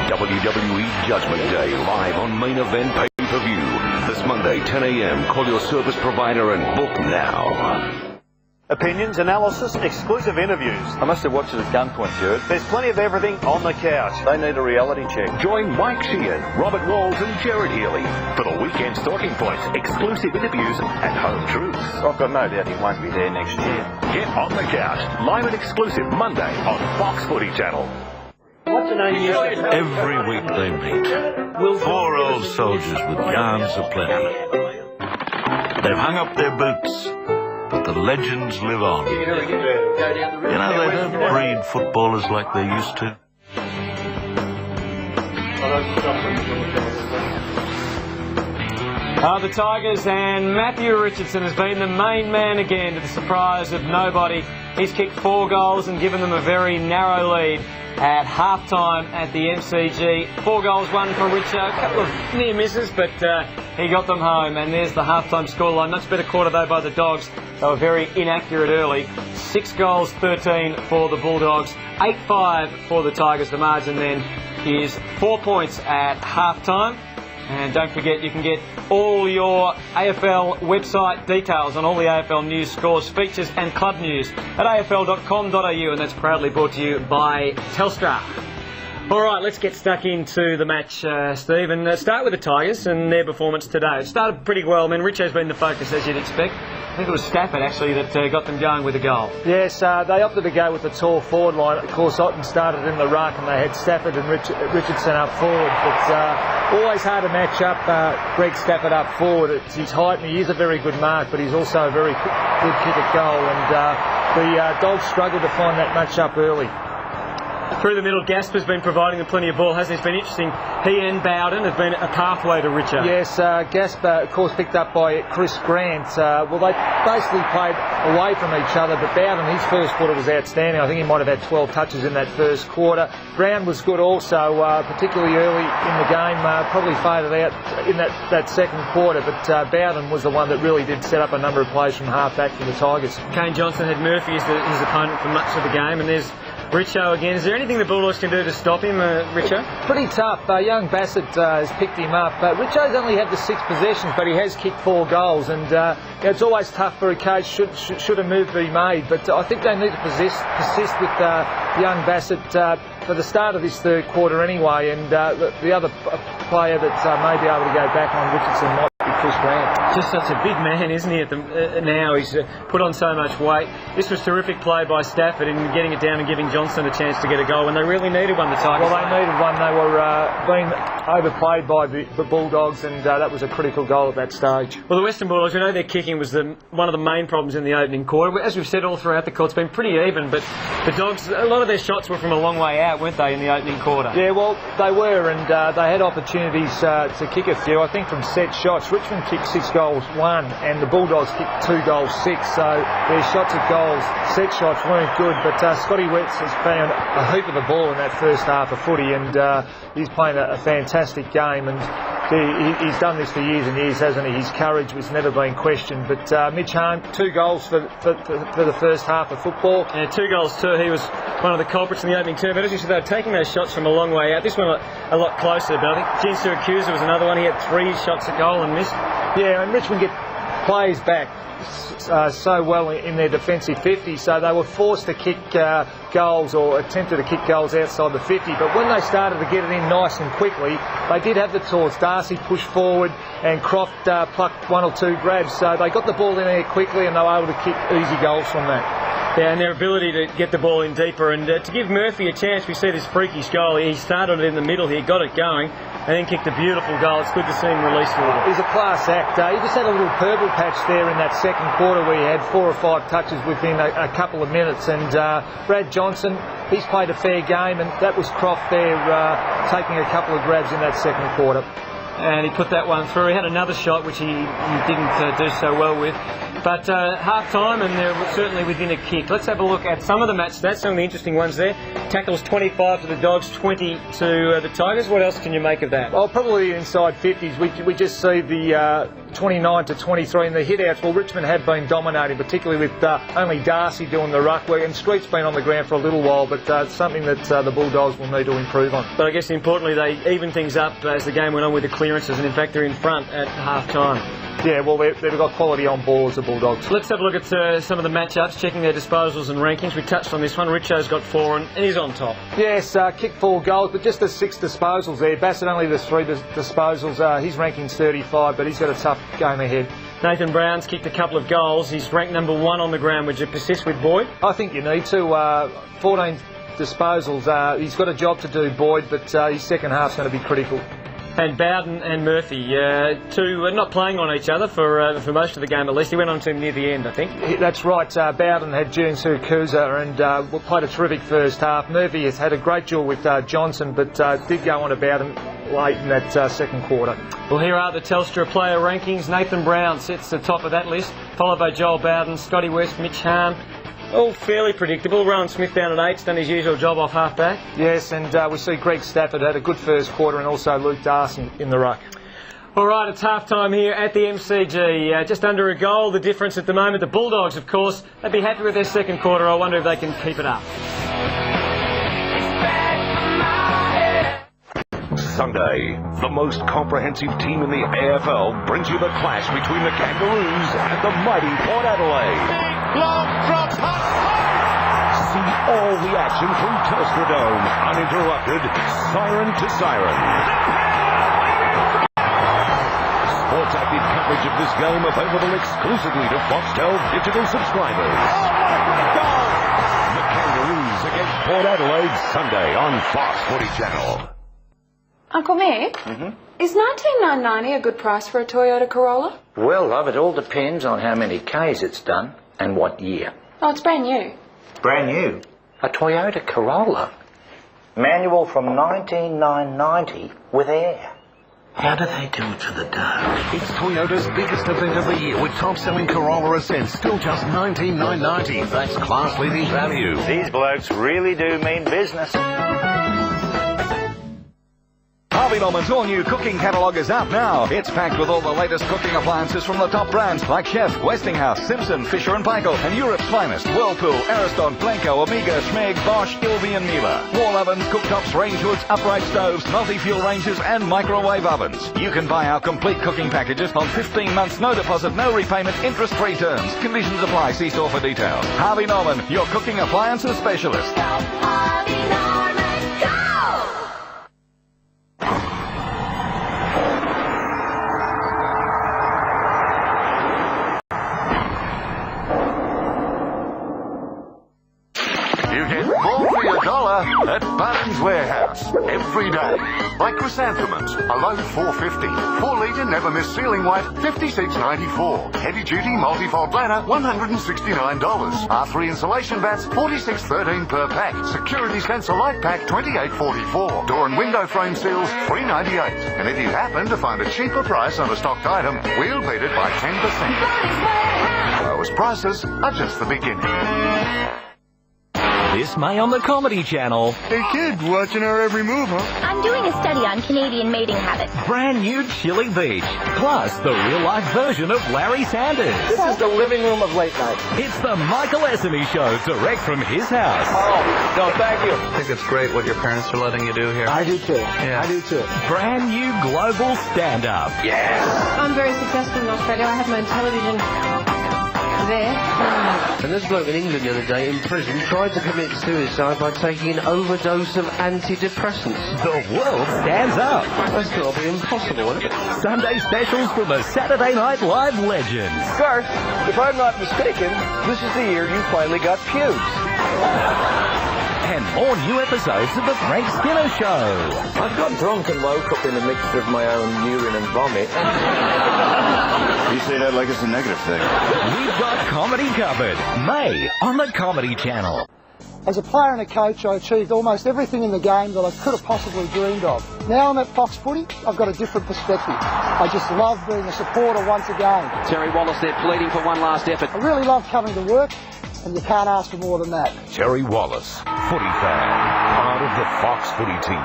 [SPEAKER 4] WWE Judgment Day, live on Main Event Pay-Per-View. This Monday, 10 a.m. Call your service provider and book now.
[SPEAKER 21] Opinions, analysis, exclusive interviews.
[SPEAKER 22] I must have watched it at gunpoint, Jared.
[SPEAKER 21] There's plenty of everything on the couch.
[SPEAKER 22] They need a reality check.
[SPEAKER 4] Join Mike Sheehan, Robert Walls and Jared Healy for the weekend's talking points, exclusive interviews and home truths.
[SPEAKER 22] I've got no doubt he won't be there next year.
[SPEAKER 4] Get on the couch, live and exclusive Monday on Fox Footy Channel.
[SPEAKER 23] What's the name? Every week they meet. 4 old soldiers with yarns aplenty. They've hung up their boots, but the legends live on. You know, they don't breed footballers like they used to.
[SPEAKER 1] The Tigers, and Matthew Richardson has been the main man again, to the surprise of nobody. He's kicked 4 goals and given them a very narrow lead at half-time at the MCG. 4 goals, 1 for Richo. A couple of near misses, but he got them home. And there's the half-time scoreline. Much better quarter, though, by the Dogs. They were very inaccurate early. 6 goals, 13 for the Bulldogs. 8-5 for the Tigers. The margin then is 4 points at half-time. And don't forget, you can get all your AFL website details on all the AFL news, scores, features and club news at afl.com.au, and that's proudly brought to you by Telstra. All right, let's get stuck into the match, Steve, and start with the Tigers and their performance today. It started pretty well. I mean, Richo's been the focus, as you'd expect. I think it was Stafford, actually, that got them going with a goal.
[SPEAKER 2] Yes, they opted to go with the tall forward line. Of course, Otten started in the ruck, and they had Stafford and Richardson up forward. But always hard to match up Greg Stafford up forward. It's his height, and he is a very good mark, but he's also a very good kick at goal. And the Dogs struggled to find that match up early.
[SPEAKER 1] Through the middle, Gasper's been providing them plenty of ball, hasn't he? It's been interesting. He and Bowden have been a pathway to Richo.
[SPEAKER 2] Yes, Gasper, of course, picked up by Chris Grant. Well, they basically played away from each other, but Bowden, his first quarter was outstanding. I think he might have had 12 touches in that first quarter. Brown was good also, particularly early in the game. Probably faded out in that second quarter, but Bowden was the one that really did set up a number of plays from half-back for the Tigers.
[SPEAKER 1] Kane Johnson had Murphy as his opponent for much of the game, and there's Richo again. Is there anything the Bulldogs can do to stop him, Richo?
[SPEAKER 2] Pretty tough. Young Bassett has picked him up. Richo's only had the 6 possessions, but he has kicked 4 goals, and it's always tough for a coach should a move be made. But I think they need to persist with young Bassett for the start of this third quarter anyway, and the other player that may be able to go back on Richardson might be Chris Grant.
[SPEAKER 1] Just such a big man, isn't he, now? He's put on so much weight. This was terrific play by Stafford in getting it down and giving Johnson a chance to get a goal when they really needed one, the Tigers.
[SPEAKER 2] Well, they needed one. They were being overplayed by the Bulldogs, and that was a critical goal at that stage.
[SPEAKER 1] Well, the Western Bulldogs, we know their kicking was one of the main problems in the opening quarter. As we've said all throughout the quarter, it's been pretty even, but the Dogs, a lot of their shots were from a long way out, weren't they, in the opening quarter?
[SPEAKER 2] Yeah, well, they were, and they had opportunities to kick a few. I think from set shots, Richmond kicked 6 goals, 1, and the Bulldogs kicked 2 goals, 6. So their shots at goals, set shots weren't good, but Scotty Wetts has found a heap of the ball in that first half of footy, and he's playing a fantastic game, and he's done this for years and years, hasn't he? His courage was never been questioned. But Mitch Hahn, 2 goals for the first half of football.
[SPEAKER 1] Yeah, 2 goals too. He was one of the culprits in the opening term. But as you said, they were taking those shots from a long way out. This one a lot closer, but I think Gene Siracusa was another one. He had 3 shots at goal and missed.
[SPEAKER 2] Yeah, and Richmond get players back so well in their defensive 50, so they were forced to kick goals, or attempted to kick goals outside the 50, but when they started to get it in nice and quickly, they did have the tools. Darcy pushed forward and Croft plucked 1 or 2 grabs, so they got the ball in there quickly and they were able to kick easy goals from that.
[SPEAKER 1] Yeah, and their ability to get the ball in deeper, and to give Murphy a chance. We see this freakish goal. He started it in the middle here, got it going, and then kicked a beautiful goal. It's good to see him release the ball.
[SPEAKER 2] He's a class act. He just had a little purple patch there in that second quarter where he had 4 or 5 touches within a couple of minutes, and Brad Johnson, he's played a fair game, and that was Croft there taking a couple of grabs in that second quarter.
[SPEAKER 1] And he put that one through. He had another shot which he didn't do so well with. But half-time, and they're certainly within a kick. Let's have a look at some of the match stats, some of the interesting ones there. Tackles 25 to the Dogs, 20 to the Tigers. What else can you make of that?
[SPEAKER 2] Well, probably inside 50s. We just see the 29 to 23 and the hit-outs. Well, Richmond have been dominating, particularly with only Darcy doing the ruck work, and Street's been on the ground for a little while, but it's something that the Bulldogs will need to improve on.
[SPEAKER 1] But I guess importantly, they evened things up as the game went on with the clearances, and in fact they're in front at half-time.
[SPEAKER 2] Yeah, well, they've got quality on balls, the Bulldogs.
[SPEAKER 1] Let's have a look at some of the matchups, checking their disposals and rankings. We touched on this one. Richo's got 4 and he's on top.
[SPEAKER 2] Yes, kicked 4 goals, but just the 6 disposals there. Bassett only the 3 disposals. His ranking's 35, but he's got a tough game ahead.
[SPEAKER 1] Nathan Brown's kicked a couple of goals. He's ranked number 1 on the ground. Would you persist with Boyd?
[SPEAKER 2] I think you need to. 14 disposals. He's got a job to do, Boyd, but his second half's going to be critical.
[SPEAKER 1] And Bowden and Murphy, two not playing on each other for most of the game at least. He went on to him near the end, I think.
[SPEAKER 2] That's right. Bowden had Junsu Kuza and played a terrific first half. Murphy has had a great duel with Johnson, but did go on to Bowden late in that second quarter.
[SPEAKER 1] Well, here are the Telstra player rankings. Nathan Brown sits at the top of that list, followed by Joel Bowden, Scotty West, Mitch Hahn. All fairly predictable. Rowan Smith down at 8's done his usual job off half-back.
[SPEAKER 2] Yes, and we see Greg Stafford had a good first quarter, and also Luke Darson in the ruck.
[SPEAKER 1] All right, it's half-time here at the MCG. Just under a goal, the difference at the moment. The Bulldogs, of course, they'd be happy with their second quarter. I wonder if they can keep it up.
[SPEAKER 4] Sunday, the most comprehensive team in the AFL brings you the clash between the Kangaroos and the mighty Port Adelaide.
[SPEAKER 16] Long drop,
[SPEAKER 4] See all the action from Telstra Dome, uninterrupted, siren to siren. Sports Active coverage of this game available exclusively to Foxtel digital subscribers. The Kangaroos against Port Adelaide Sunday on Fox Footy Channel.
[SPEAKER 5] Uncle Mick, is $19,990 a good price for a Toyota Corolla?
[SPEAKER 6] Well, love, it all depends on how many Ks it's done and what year.
[SPEAKER 5] Oh, it's brand new.
[SPEAKER 6] Brand new? A Toyota Corolla? Manual from 19990 with air. How do they do it for the dough?
[SPEAKER 4] It's Toyota's biggest event of the year with top-selling Corolla Ascent still just $19,990. That's class-leading value.
[SPEAKER 21] These blokes really do mean business.
[SPEAKER 7] Harvey Norman's all-new cooking catalogue is out now. It's packed with all the latest cooking appliances from the top brands like Chef, Westinghouse, Simpson, Fisher & Paykel, and Europe's finest Whirlpool, Ariston, Blanco, Omega, Schmeg, Bosch, Ilby and Miele. Wall ovens, cooktops, range hoods, upright stoves, multi-fuel ranges and microwave ovens. You can buy our complete cooking packages on 15 months, no deposit, no repayment, interest-free terms. Conditions apply. See store for details. Harvey Norman, your cooking appliances specialist.
[SPEAKER 8] Harvey Norman, go!
[SPEAKER 16] More for your dollar at Bunnings Warehouse. Every day. Like chrysanthemums, a load $4.50. 4-litre never miss sealing white, $56.94. Heavy-duty multi-fold bladder, $169. R3 insulation vats, $46.13 per pack. Security sensor light pack, $28.44. Door and window frame seals, $3.98. And if you happen to find a cheaper price on a stocked item, we'll beat it by 10%. Lowest prices are just the beginning.
[SPEAKER 24] This May on the Comedy Channel.
[SPEAKER 25] Hey kid, watching our every move, huh?
[SPEAKER 26] I'm doing a study on Canadian mating habits.
[SPEAKER 24] Brand new Chili Beach. Plus the real-life version of Larry Sanders.
[SPEAKER 27] This is the living room of late night.
[SPEAKER 24] It's the Michael Essamy Show, direct from his house.
[SPEAKER 27] Oh, no, thank you.
[SPEAKER 28] I think it's great what your parents are letting you do here.
[SPEAKER 27] I do too.
[SPEAKER 28] Yeah.
[SPEAKER 27] I do too.
[SPEAKER 24] Brand new global stand-up.
[SPEAKER 28] Yes!
[SPEAKER 5] I'm very successful in Australia. I have my own television there.
[SPEAKER 29] And this bloke in England the other day in prison tried to commit suicide by taking an overdose of antidepressants.
[SPEAKER 24] The world stands up.
[SPEAKER 29] That's got to be impossible, isn't it?
[SPEAKER 24] Sunday specials from the Saturday Night Live legends.
[SPEAKER 27] Garth, if I'm not mistaken, this is the year you finally got pubes.
[SPEAKER 24] And more new episodes of The Frank Skinner Show.
[SPEAKER 29] I got drunk and woke up in a mixture of my own urine and vomit.
[SPEAKER 3] You say that like it's a negative thing.
[SPEAKER 24] We've got comedy covered. May on the Comedy Channel.
[SPEAKER 30] As a player and a coach, I achieved almost everything in the game that I could have possibly dreamed of. Now I'm at Fox Footy, I've got a different perspective. I just love being a supporter once again.
[SPEAKER 31] Terry Wallace there pleading for one last effort.
[SPEAKER 30] I really love coming to work, and you can't ask for more than that.
[SPEAKER 4] Terry Wallace, footy fan, part of the Fox Footy team.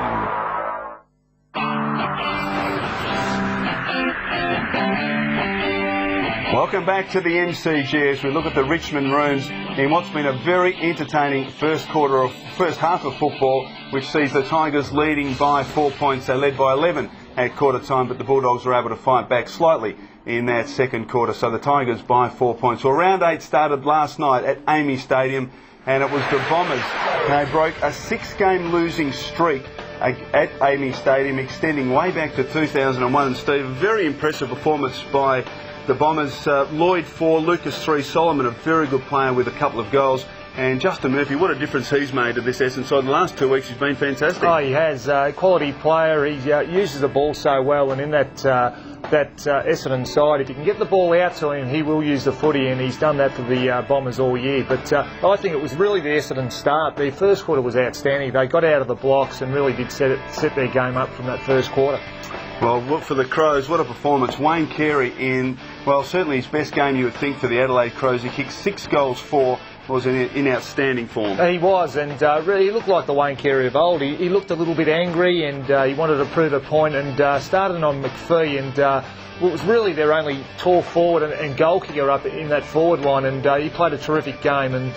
[SPEAKER 3] Welcome back to the MCG as we look at the Richmond Rooms in what's been a very entertaining first half of football, which sees the Tigers leading by 4 points. They led by 11 at quarter time, but the Bulldogs were able to fight back slightly in that second quarter. So the Tigers by 4 points. Well, round 8 started last night at Amy Stadium, and it was the Bombers. They broke a 6-game losing streak at Amy Stadium, extending way back to 2001. And Steve, a very impressive performance by the Bombers. Lloyd 4, Lucas 3, Solomon a very good player with a couple of goals. And Justin Murphy, what a difference he's made to this Essendon side. The last 2 weeks he's been fantastic.
[SPEAKER 2] Oh, he has. Quality player. He uses the ball so well, and in that Essendon side, if you can get the ball out to him, he will use the footy, and he's done that for the Bombers all year. But I think it was really the Essendon start. The first quarter was outstanding. They got out of the blocks and really did set their game up from that first quarter.
[SPEAKER 3] Well, for the Crows, what a performance. Wayne Carey in, well, certainly his best game you would think for the Adelaide Crows. He kicked 6 goals, 4. Was in outstanding form.
[SPEAKER 2] He was, and really he looked like the Wayne Carey of old. He looked a little bit angry, and he wanted to prove a point, and started on McPhee, and it was really their only tall forward and goal kicker up in that forward line, and he played a terrific game, and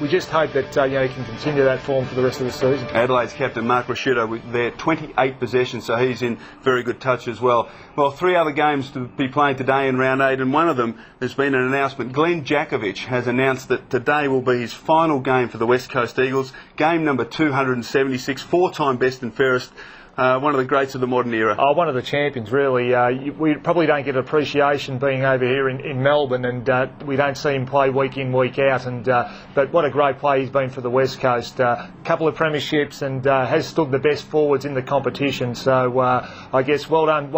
[SPEAKER 2] we just hope that he can continue that form for the rest of the season. Adelaide's captain Mark Rashudo with their 28 possessions, so he's in very good touch as well. Well, 3 other games to be played today in round 8, and one of them there's been an announcement. Glenn Jakovich has announced that today will be his final game for the West Coast Eagles. Game number 276, 4-time best and fairest. One of the greats of the modern era. Oh, one of the champions, really. We probably don't get appreciation being over here in Melbourne, and we don't see him play week in, week out. But what a great play he's been for the West Coast. Couple of premierships, and has stood the best forwards in the competition. So I guess well done,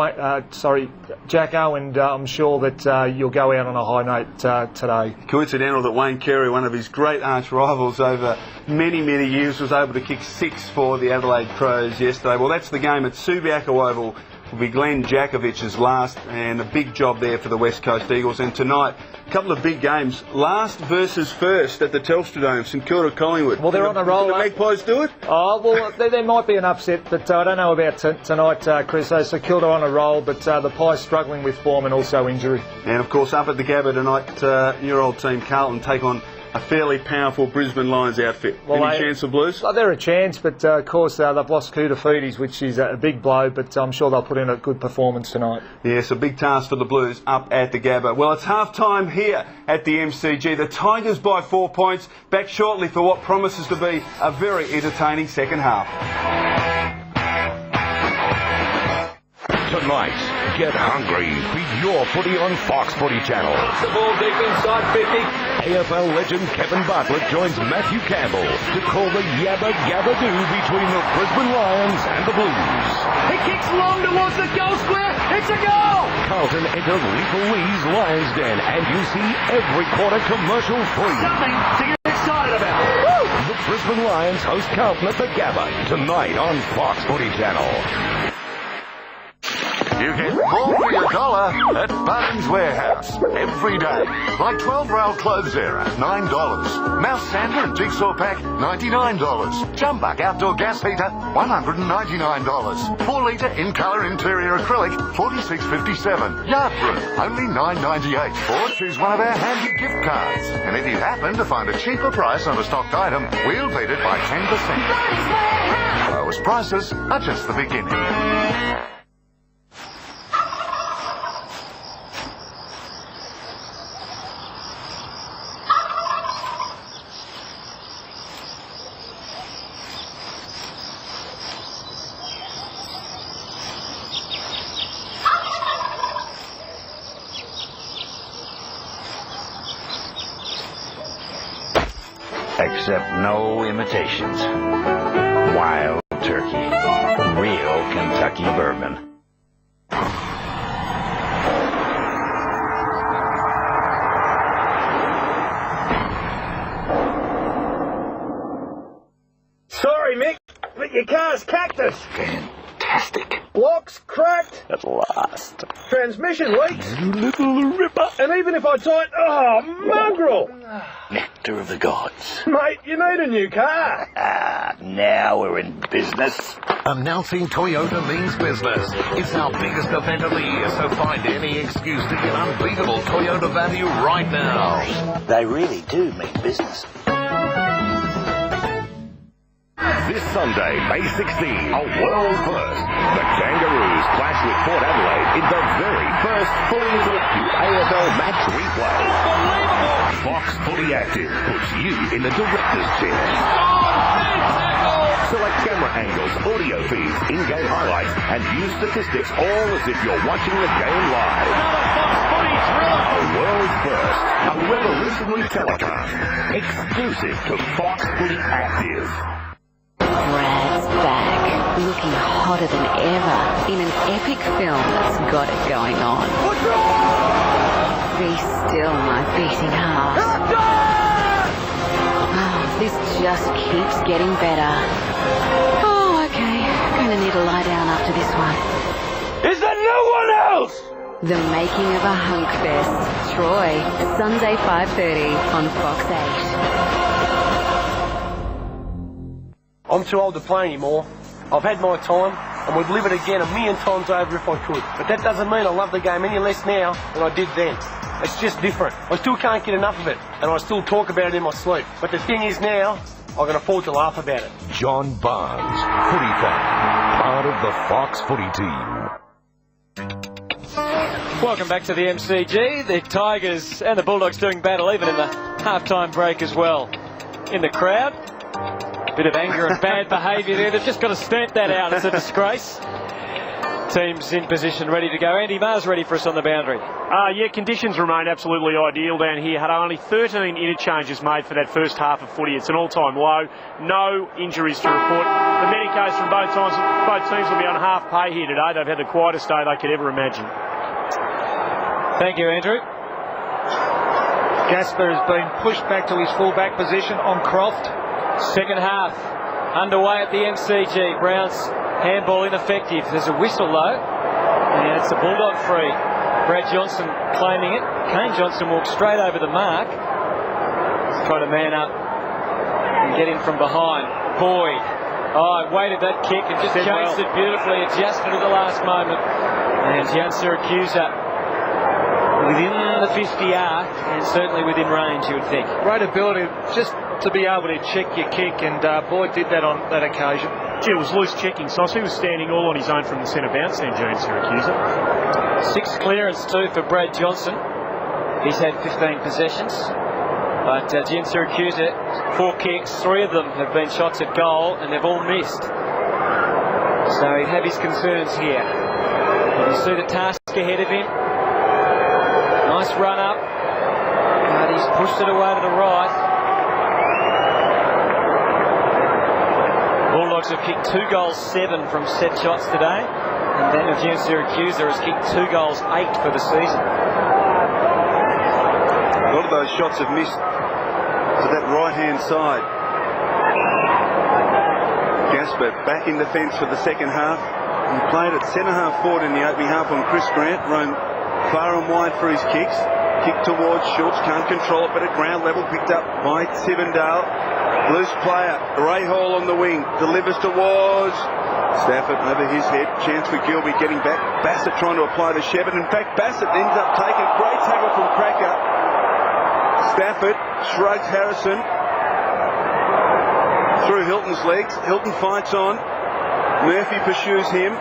[SPEAKER 2] Jacko, and I'm sure that you'll go out on a high note today. Coincidental that Wayne Carey, one of his great arch rivals over many, many years, was able to kick 6 for the Adelaide Crows yesterday. Well, that's the game at Subiaco Oval. Will be Glenn Jakovich's last, and a big job there for the West Coast Eagles. And tonight, a couple of big games. Last versus first at the Telstra Dome, St Kilda Collingwood. Well, they're on a roll. Can the Magpies do it? Oh, well, there might be an upset, but I don't know about tonight, Chris. So St Kilda on a roll, but the Pies struggling with form and also injury. And of course, up at the Gabba tonight, your old team Carlton take on a fairly powerful Brisbane Lions outfit. Well, any chance of Blues? Well, they're a chance, but of course they've lost Koutafidis, which is a big blow, but I'm sure they'll put in a good performance tonight. Yes, a big task for the Blues up at the Gabba. Well, it's half-time here at the MCG. The Tigers by 4 points. Back shortly for what promises to be a very entertaining second half.
[SPEAKER 4] Tonight, get hungry. Feed your footy on Fox Footy Channel.
[SPEAKER 9] The ball deep inside 50.
[SPEAKER 4] AFL legend Kevin Bartlett joins Matthew Campbell to call the Yabba Gabba Doo between the Brisbane Lions and the Blues.
[SPEAKER 9] He kicks long towards the goal square. It's a goal!
[SPEAKER 4] Carlton enter Lethal Lee's Lions Den, and you see every quarter commercial free.
[SPEAKER 9] Something to get excited about. Woo!
[SPEAKER 4] The Brisbane Lions host Carlton at the Gabba tonight on Fox Footy Channel.
[SPEAKER 16] You get more for your dollar at Bunnings Warehouse every day. Like 12-rail clothes error, $9. Mouse Santa and Jigsaw Pack, $99. Jumbuck outdoor gas heater, $199. 4-litre in-colour interior acrylic, $46.57. Yard broom, only $9.98. Or choose one of our handy gift cards. And if you happen to find a cheaper price on a stocked item, we'll beat it by 10%. Lowest prices are just the beginning.
[SPEAKER 6] Except no imitations. Wild turkey. Real Kentucky bourbon.
[SPEAKER 9] Sorry, Mick, but your car's cactus.
[SPEAKER 6] Fantastic.
[SPEAKER 9] Blocks cracked.
[SPEAKER 6] At last.
[SPEAKER 9] Transmission leaks. You little ripper. And even if I tight, mongrel.
[SPEAKER 6] Nectar of the gods.
[SPEAKER 9] Mate, you need a new car.
[SPEAKER 6] Now we're in business.
[SPEAKER 24] Announcing Toyota means business. It's our biggest event of the year, so find any excuse to get unbeatable Toyota value right now.
[SPEAKER 6] They really do mean business.
[SPEAKER 4] This Sunday, May 16, a world first. The Kangaroos clash with Port Adelaide in the very first fully interactive AFL match replay. Unbelievable! Fox Footy Active puts you in the director's chair. Select camera angles, audio feeds, in-game highlights, and view statistics all as if you're watching the game live. A world first, a revolutionary telecast, exclusive to Fox Footy Active.
[SPEAKER 10] Brad's back, looking hotter than ever in an epic film that's got it going on. Be still, my beating heart. Oh, this just keeps getting better. Oh, okay. Gonna need to lie down after this one.
[SPEAKER 9] Is there no one else?
[SPEAKER 10] The Making of a Hunk Fest. Troy, Sunday 5:30 on Fox 8.
[SPEAKER 29] I'm too old to play anymore. I've had my time, and would live it again 1,000,000 times over if I could. But that doesn't mean I love the game any less now than I did then. It's just different. I still can't get enough of it, and I still talk about it in my sleep. But the thing is now, I can afford to laugh about it.
[SPEAKER 4] John Barnes, footy fan, part of the Fox Footy team.
[SPEAKER 1] Welcome back to the MCG. The Tigers and the Bulldogs doing battle even in the half-time break as well. In the crowd, bit of anger and bad behaviour there. They've just got to stamp that out. It's a disgrace. Teams in position, ready to go. Andy Marr's ready for us on the boundary.
[SPEAKER 11] Yeah, conditions remain absolutely ideal down here. Had only 13 interchanges made for that first half of footy. It's an all-time low. No injuries to report. The medicos from both teams will be on half pay here today. They've had the quietest day they could ever imagine.
[SPEAKER 1] Thank you, Andrew.
[SPEAKER 2] Gasper has been pushed back to his full-back position on Croft.
[SPEAKER 1] Second half underway at the MCG. Brown's handball ineffective. There's a whistle though, and it's a Bulldog free. Brad Johnson claiming it. Kane Johnson walks straight over the mark. He's trying to man up and get in from behind. Boyd. Oh, waited that kick and just chased it beautifully. Adjusted at the last moment. And Jan Siracusa within the 50 arc and certainly within range, you would think.
[SPEAKER 2] Great ability just to be able to check your kick, and Boyd did that on that occasion.
[SPEAKER 11] Gee, it was loose checking, Sos. He was standing all on his own from the centre bounce then, Jan Siracusa.
[SPEAKER 1] 6 clearance too for Brad Johnson. He's had 15 possessions. But Jan Siracusa, 4 kicks, 3 of them have been shots at goal, and they've all missed. So he'd have his concerns here. You see the task ahead of him. Nice run up, but he's pushed it away to the right. Bulldogs have kicked 2 goals 7 from set shots today, and Daniel Jan Siracusa has kicked 2 goals 8 for the season.
[SPEAKER 3] A lot of those shots have missed to that right-hand side. Gasper back in defence for the second half. He played at centre-half forward in the opening half on Chris Grant, roamed far and wide for his kicks. Kick towards Schultz, can't control it, but at ground level, picked up by Tivendale. Loose player, Ray Hall on the wing, delivers towards Stafford over his head. Chance for Gilby getting back. Bassett trying to apply the Shepard. In fact, Bassett ends up taking great tackle from Cracker. Stafford shrugs Harrison through Hilton's legs. Hilton fights on. Murphy pursues him.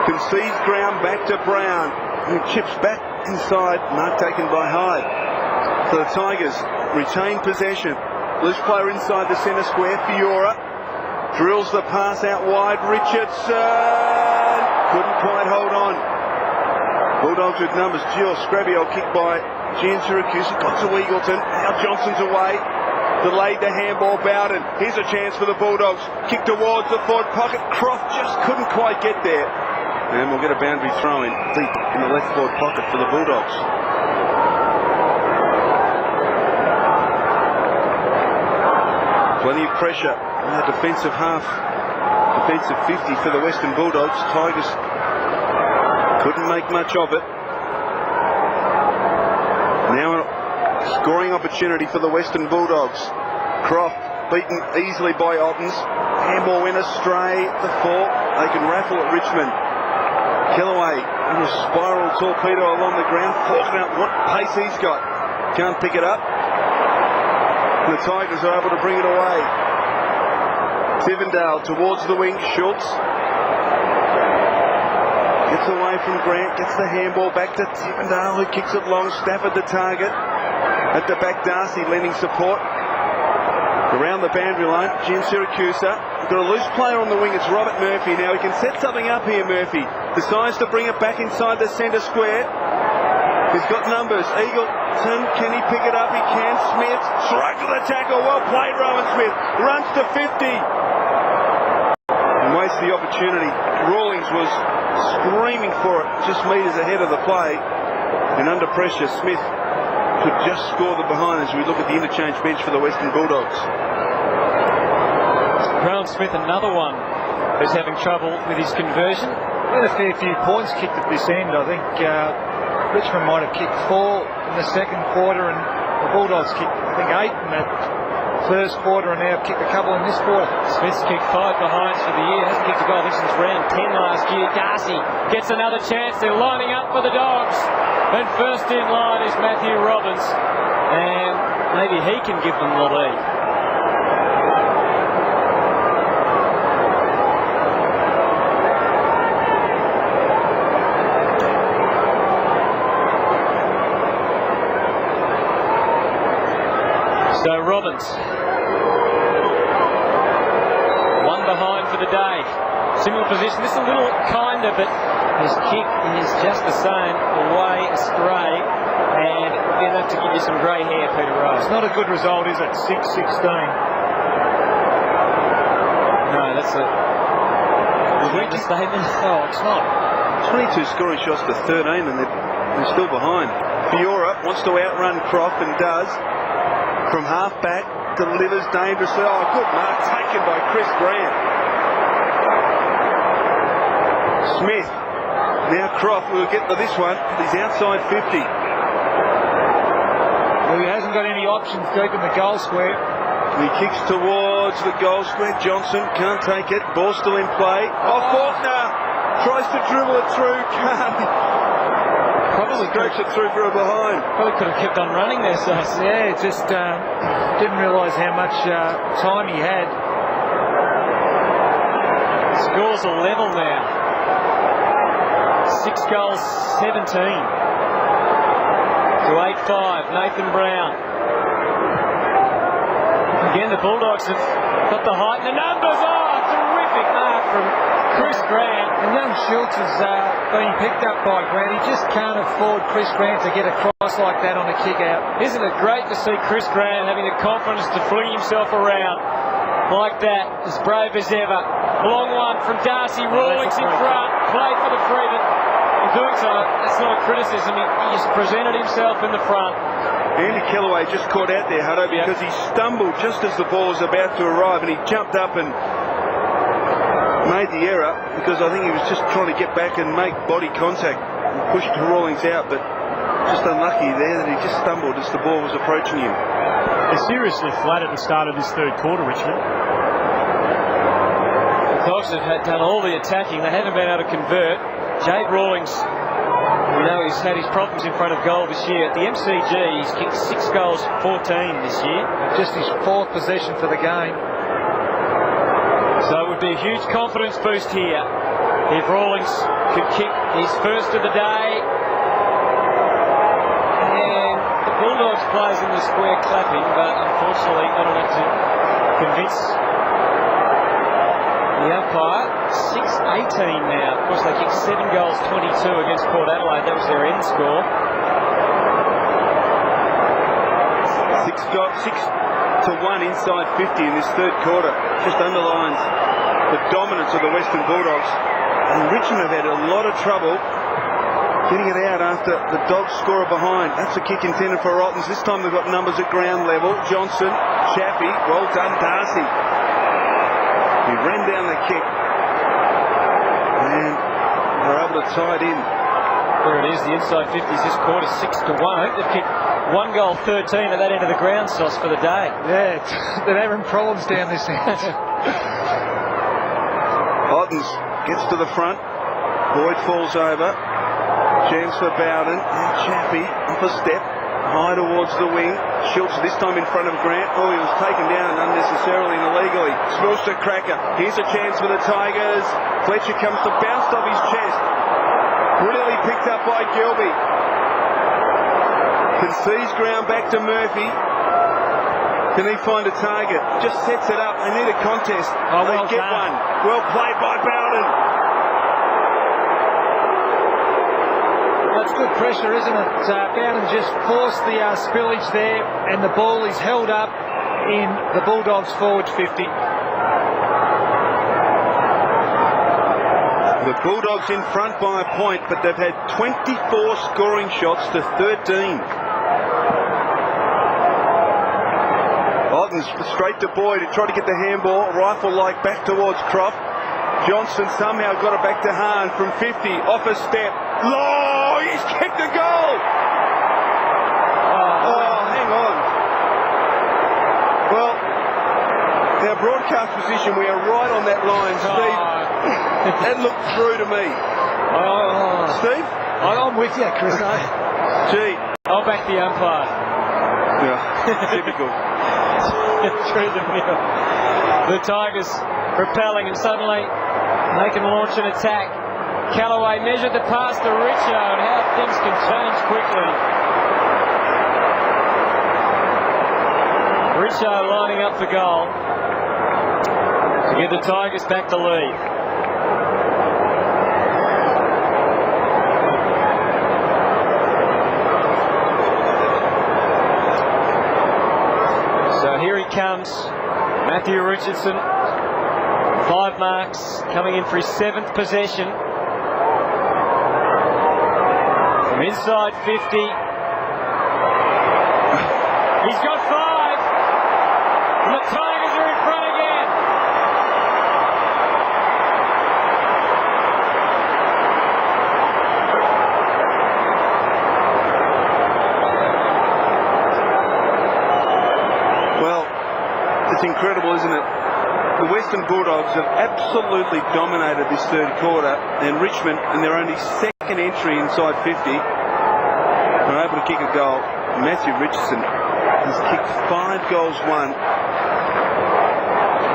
[SPEAKER 3] Concedes ground back to Brown, who chips back inside. Mark taken by Hyde. So the Tigers retain possession. Loose player inside the centre square. Fiora drills the pass out wide. Richardson couldn't quite hold on. Bulldogs with numbers. Gilles Scrabiel kicked by Jan Siracusa. Got to Eagleton. Now Johnson's away. Delayed the handball. Bowden. Here's a chance for the Bulldogs. Kick towards the forward pocket. Croft just couldn't quite get there. And we'll get a boundary throw in deep in the left forward pocket for the Bulldogs. Plenty of pressure in that defensive half. Defensive 50 for the Western Bulldogs. Tigers couldn't make much of it. Now a scoring opportunity for the Western Bulldogs. Croft beaten easily by Ottens. Handball went astray. The fork. They can raffle at Richmond. Kellaway in a spiral torpedo along the ground, forking out what pace he's got. Can't pick it up. The Tigers are able to bring it away. Tivendale towards the wing. Schultz gets away from Grant, gets the handball back to Tivendale, who kicks it long. Stafford the target. At the back, Darcy lending support. Around the boundary line, Jim Siracusa. Got a loose player on the wing, it's Robert Murphy. Now he can set something up here, Murphy. Decides to bring it back inside the centre square. He's got numbers. Eagleton, can he pick it up? He can. Smith, straight to the tackle. Well played, Rowan Smith. Runs to 50. And wastes the opportunity. Rawlings was screaming for it, just metres ahead of the play. And under pressure, Smith could just score the behind as we look at the interchange bench for the Western Bulldogs.
[SPEAKER 1] Rowan Smith, another one who's having trouble with his conversion.
[SPEAKER 2] Had a fair few points kicked at this end. I think Richmond might have kicked 4 in the second quarter, and the Bulldogs kicked, I think, 8 in that first quarter, and now have kicked a couple in this quarter.
[SPEAKER 1] Smith's kicked 5 behinds for the year. Hasn't kicked a goal since round 10 last year. Darcy gets another chance. They're lining up for the Dogs. And first in line is Matthew Robbins, and maybe he can give them the lead. So Robbins, 1 behind for the day. Similar position. This is a little kinder, but his kick is just the same, away astray, and he'll have to give you some grey hair, Peter Rose.
[SPEAKER 2] It's not a good result, is it? 6-16.
[SPEAKER 1] No, that's a weak statement.
[SPEAKER 2] Oh, it's not.
[SPEAKER 3] 22 scoring shots to 13, and they're still behind. Fiora wants to outrun Croft and does. From half back, delivers dangerously. Oh, good mark taken by Chris Grant. Smith. Now Croft will get to this one. He's outside 50.
[SPEAKER 2] Well, he hasn't got any options deep in the goal square.
[SPEAKER 3] He kicks towards the goal square. Johnson can't take it. Ball still in play. Oh, Faulkner tries to dribble it through. Can't. Probably strokes it through for a behind.
[SPEAKER 1] Probably could have kept on running there, so.
[SPEAKER 2] Yeah, just didn't realise how much time he had.
[SPEAKER 1] Scores are level now. 6 goals, 17 to 8-5. Nathan Brown. Again, the Bulldogs have got the height and the numbers. Oh, terrific mark from Chris Grant.
[SPEAKER 2] And young Schultz is being picked up by Grant. He just can't afford Chris Grant to get a cross like that on a kick out.
[SPEAKER 1] Isn't it great to see Chris Grant having the confidence to fling himself around like that, as brave as ever. Long one from Darcy. Rawlings in front. Played for the free, but in doing so, that's not a criticism. He just presented himself in the front.
[SPEAKER 3] Andy Kellaway just caught out there, Hutto, because he stumbled just as the ball was about to arrive, and he jumped up and made the error, because I think he was just trying to get back and make body contact and push Rawlings out, but just unlucky there that he just stumbled as the ball was approaching him.
[SPEAKER 11] They're seriously flat at the start of this third quarter, Richmond.
[SPEAKER 1] The Dogs have done all the attacking. They haven't been able to convert. Jade Rawlings, we know he's had his problems in front of goal this year. At the MCG, he's kicked 6 goals, 14 this year.
[SPEAKER 2] Just his 4th possession for the game.
[SPEAKER 1] So it would be a huge confidence boost here if Rawlings could kick his first of the day. And the Bulldogs players in the square clapping, but unfortunately not enough to convince the umpire. 6-18 now. Of course, they kicked 7 goals, 22 against Port Adelaide. That was their end score.
[SPEAKER 3] 6-1 inside 50 in this third quarter. Just underlines the dominance of the Western Bulldogs. And Richmond have had a lot of trouble getting it out after the Dogs score behind. That's a kick intended for Rottens. This time they've got numbers at ground level. Johnson, Chaffee, well done, Darcy. He ran down the kick. And they're able to tie it in.
[SPEAKER 1] There it is, the inside 50s this quarter, 6-1. I think they've kicked 1 goal, 13 at that end of the ground, Sauce, for the day.
[SPEAKER 2] Yeah, they're having problems down this end.
[SPEAKER 3] Ottens gets to the front. Boyd falls over. Chance for Bowden. And Chaffee up a step. High towards the wing. Schultz this time in front of Grant. Oh, he was taken down unnecessarily and illegally. Wilster cracker. Here's a chance for the Tigers. Fletcher comes to bounce off his chest. Brilliantly picked up by Gilby. Concedes ground back to Murphy. Can he find a target? Just sets it up. They need a contest.
[SPEAKER 2] Oh,
[SPEAKER 3] they
[SPEAKER 2] well
[SPEAKER 3] get
[SPEAKER 2] done.
[SPEAKER 3] one. Well played by Bowden.
[SPEAKER 2] That's good pressure, isn't it? Bowden just forced the spillage there, and the ball is held up in the Bulldogs forward 50.
[SPEAKER 3] The Bulldogs in front by a point, but they've had 24 scoring shots to 13. Ottens straight to Boyd. He tried to get the handball, rifle-like back towards Croft. Johnson somehow got it back to Hahn from 50, off a step. Oh, he's kicked a goal! Oh, hang on. Well, our broadcast position, we are right on that line, Steve. That looked through to me. Steve?
[SPEAKER 2] I'm with you, Chris.
[SPEAKER 3] Gee.
[SPEAKER 1] I'll back the umpire.
[SPEAKER 3] Yeah, typical.
[SPEAKER 1] Through the middle. The Tigers repelling, and suddenly they can launch an attack. Callaway measured the pass to Richo, and how things can change quickly. Richo lining up for goal to give the Tigers back to lead. So here he comes, Matthew Richardson, 5 marks, coming in for his 7th possession. From inside 50. He's got 5. And the Tigers are in front again.
[SPEAKER 3] Well, it's incredible, isn't it? The Western Bulldogs have absolutely dominated this third quarter, and Richmond, in their only second entry inside 50, are able to kick a goal. Matthew Richardson has kicked 5 goals won.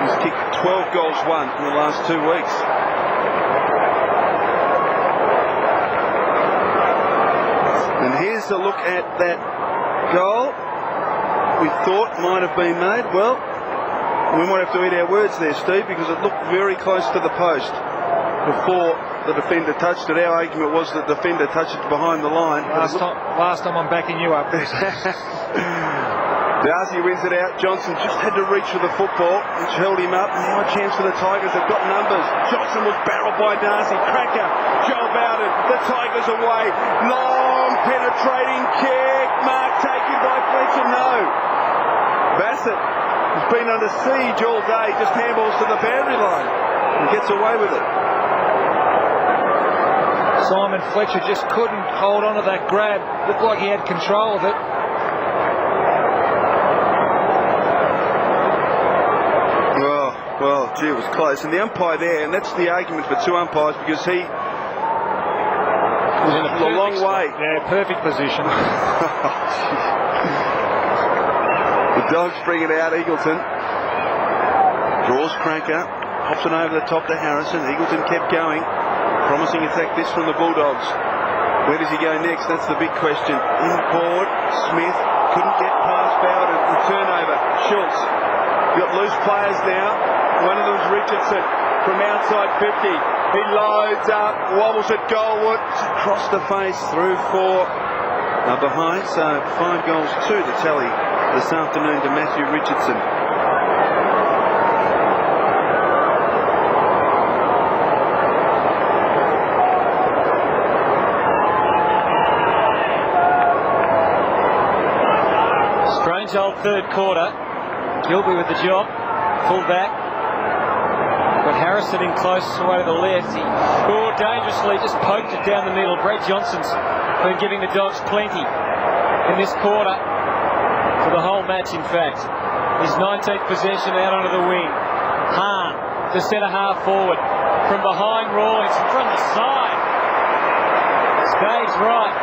[SPEAKER 3] He's kicked 12 goals won in the last 2 weeks. And here's a look at that goal we thought might have been made. Well, we might have to eat our words there, Steve, because it looked very close to the post before the defender touched it. Our argument was that the defender touched it behind the line.
[SPEAKER 2] Last time I'm backing you up.
[SPEAKER 3] Darcy wins it out. Johnson just had to reach for the football, which held him up. Now a chance for the Tigers. They've got numbers. Johnson was barreled by Darcy. Cracker. Joel Bowden. The Tigers away. Long penetrating kick. Mark taken by Fletcher. No. Bassett has been under siege all day. Just handballs to the boundary line and gets away with it.
[SPEAKER 2] Simon Fletcher just couldn't hold on to that grab. Looked like he had control of it.
[SPEAKER 3] Well, gee, it was close. And the umpire there, and that's the argument for 2 umpires, because he was in a long way.
[SPEAKER 2] Yeah, perfect position.
[SPEAKER 3] The Dogs bring it out. Eagleton draws Cracker, pops it over the top to Harrison. Eagleton kept going. Promising attack this from the Bulldogs. Where does he go next? That's the big question. Inboard, Smith couldn't get past Bowden. The turnover. Schultz. You've got loose players now. One of them's Richardson from outside 50. He loads up, wobbles at Goldwood. Across the face, through 4. Behind, so 5 goals to the tally this afternoon to Matthew Richardson.
[SPEAKER 1] Strange old third quarter. Gilby with the job. Full back. Got Harrison in close away to the left. He scored dangerously, just poked it down the middle. Brad Johnson's been giving the Dogs plenty in this quarter. For the whole match, in fact. His 19th possession out onto the wing. Hahn, the centre half forward. From behind Rawlings, from the side. Stays right.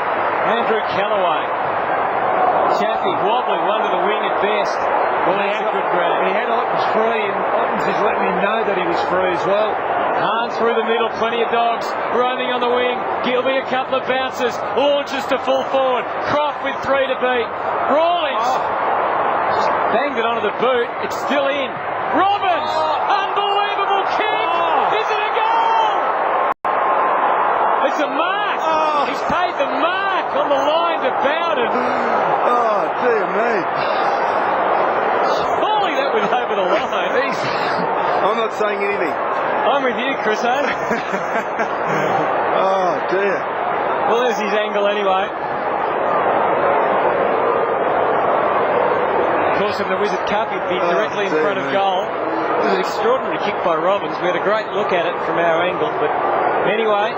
[SPEAKER 1] Andrew Callaway. Chaffee wobbling, one to the wing at best. Well, he had good grab.
[SPEAKER 2] He had Ottens free, and Ottens is letting him know that he was free as well.
[SPEAKER 1] Hahn through the middle, plenty of dogs roaming on the wing. Gilby a couple of bounces, launches to full forward. Croft with 3 to beat. Rawlings just banged it onto the boot. It's still in. Robbins, unbelievable kick. Is it a goal? It's a mark. He's paid the mark on the line to Bowden.
[SPEAKER 3] Oh, dear me.
[SPEAKER 1] Surely that was over the line.
[SPEAKER 3] I'm not saying anything.
[SPEAKER 1] I'm with you, Chris, eh?
[SPEAKER 3] Oh, dear.
[SPEAKER 1] Well, there's his angle anyway. Of course, in the Wizard Cup, he'd be directly in front of goal. It was an extraordinary kick by Robbins. We had a great look at it from our angle. But anyway,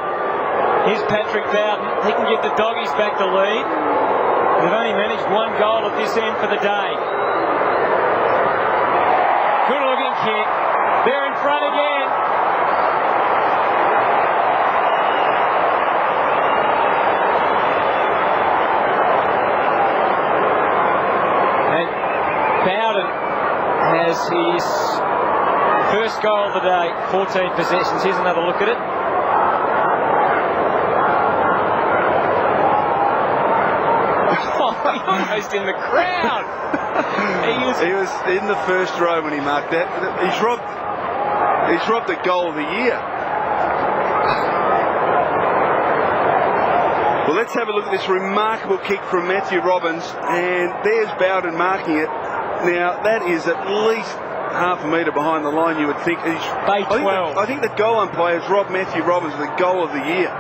[SPEAKER 1] here's Patrick Bowden. He can give the Doggies back the lead. They've only managed 1 goal at this end for the day. Good looking kick. They're in front again. And Bowden has his first goal of the day, 14 possessions. Here's another look at it. Almost in the crowd.
[SPEAKER 3] He was in the first row when he marked that. He's robbed the goal of the year. Well, let's have a look at this remarkable kick from Matthew Robbins, and there's Bowden marking it. Now, that is at least half a metre behind the line, you would think. I think the goal umpire has robbed Matthew Robbins of the goal of the year.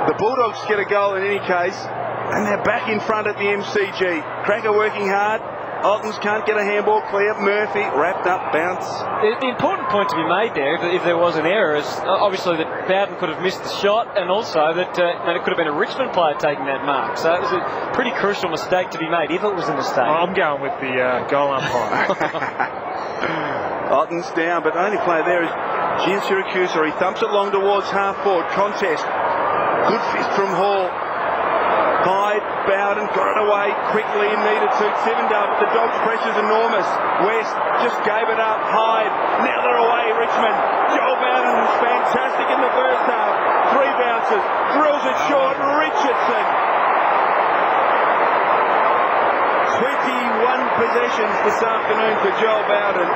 [SPEAKER 3] The Bulldogs get a goal in any case. And they're back in front at the MCG. Cracker working hard. Ottens can't get a handball clear. Murphy wrapped up, bounce.
[SPEAKER 1] The important point to be made there, if there was an error, is obviously that Bowden could have missed the shot, and also that it could have been a Richmond player taking that mark. So it was a pretty crucial mistake to be made, if it was a mistake.
[SPEAKER 11] I'm going with the goal umpire.
[SPEAKER 3] Ottens down, but the only player there is Gin Syracuse. He thumps it long towards half forward. Contest. Good fist from Hall. Hyde, Bowden got it away quickly and needed to. 7 up. The Dogs' pressure's enormous. West just gave it up. Hyde. Now they're away, Richmond. Joel Bowden was fantastic in the first half. 3 bounces. Drills it short. Richardson. 21 possessions this afternoon for Joel Bowden.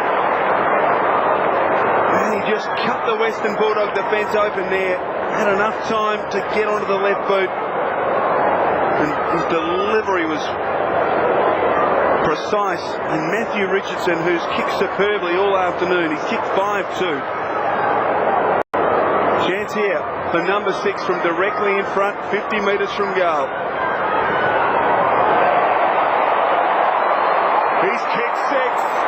[SPEAKER 3] And he just cut the Western Bulldog defence open there. Had enough time to get onto the left boot. And his delivery was precise. And Matthew Richardson, who's kicked superbly all afternoon, he's kicked 5-2. Chance here for number 6 from directly in front, 50 metres from goal. He's kicked 6.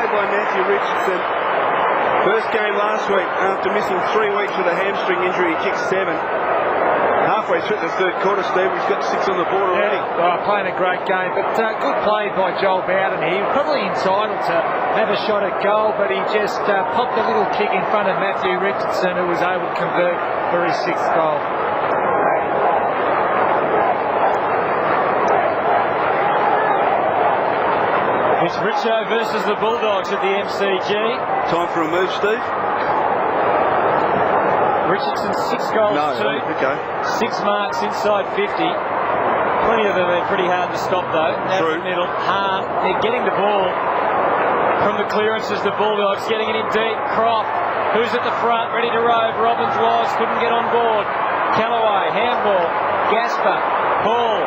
[SPEAKER 3] By Matthew Richardson. First game last week after missing 3 weeks with a hamstring injury. He kicked 7. Halfway through the third quarter, Steve, he's got 6 on the board already.
[SPEAKER 2] Playing a great game, but good play by Joel Bowden here. Probably entitled to have a shot at goal, but he just popped a little kick in front of Matthew Richardson, who was able to convert for his 6th goal.
[SPEAKER 1] It's Richo versus the Bulldogs at the MCG.
[SPEAKER 3] Time for a move, Steve.
[SPEAKER 1] Richardson 6 goals, 2.
[SPEAKER 3] Okay.
[SPEAKER 1] 6 marks inside 50. Plenty of them are pretty hard to stop though. Out the middle. Hahn. They're getting the ball from the clearances. The Bulldogs getting it in deep. Croft, who's at the front, ready to rove. Robbins was, couldn't get on board. Callaway, handball. Gasper, Hall.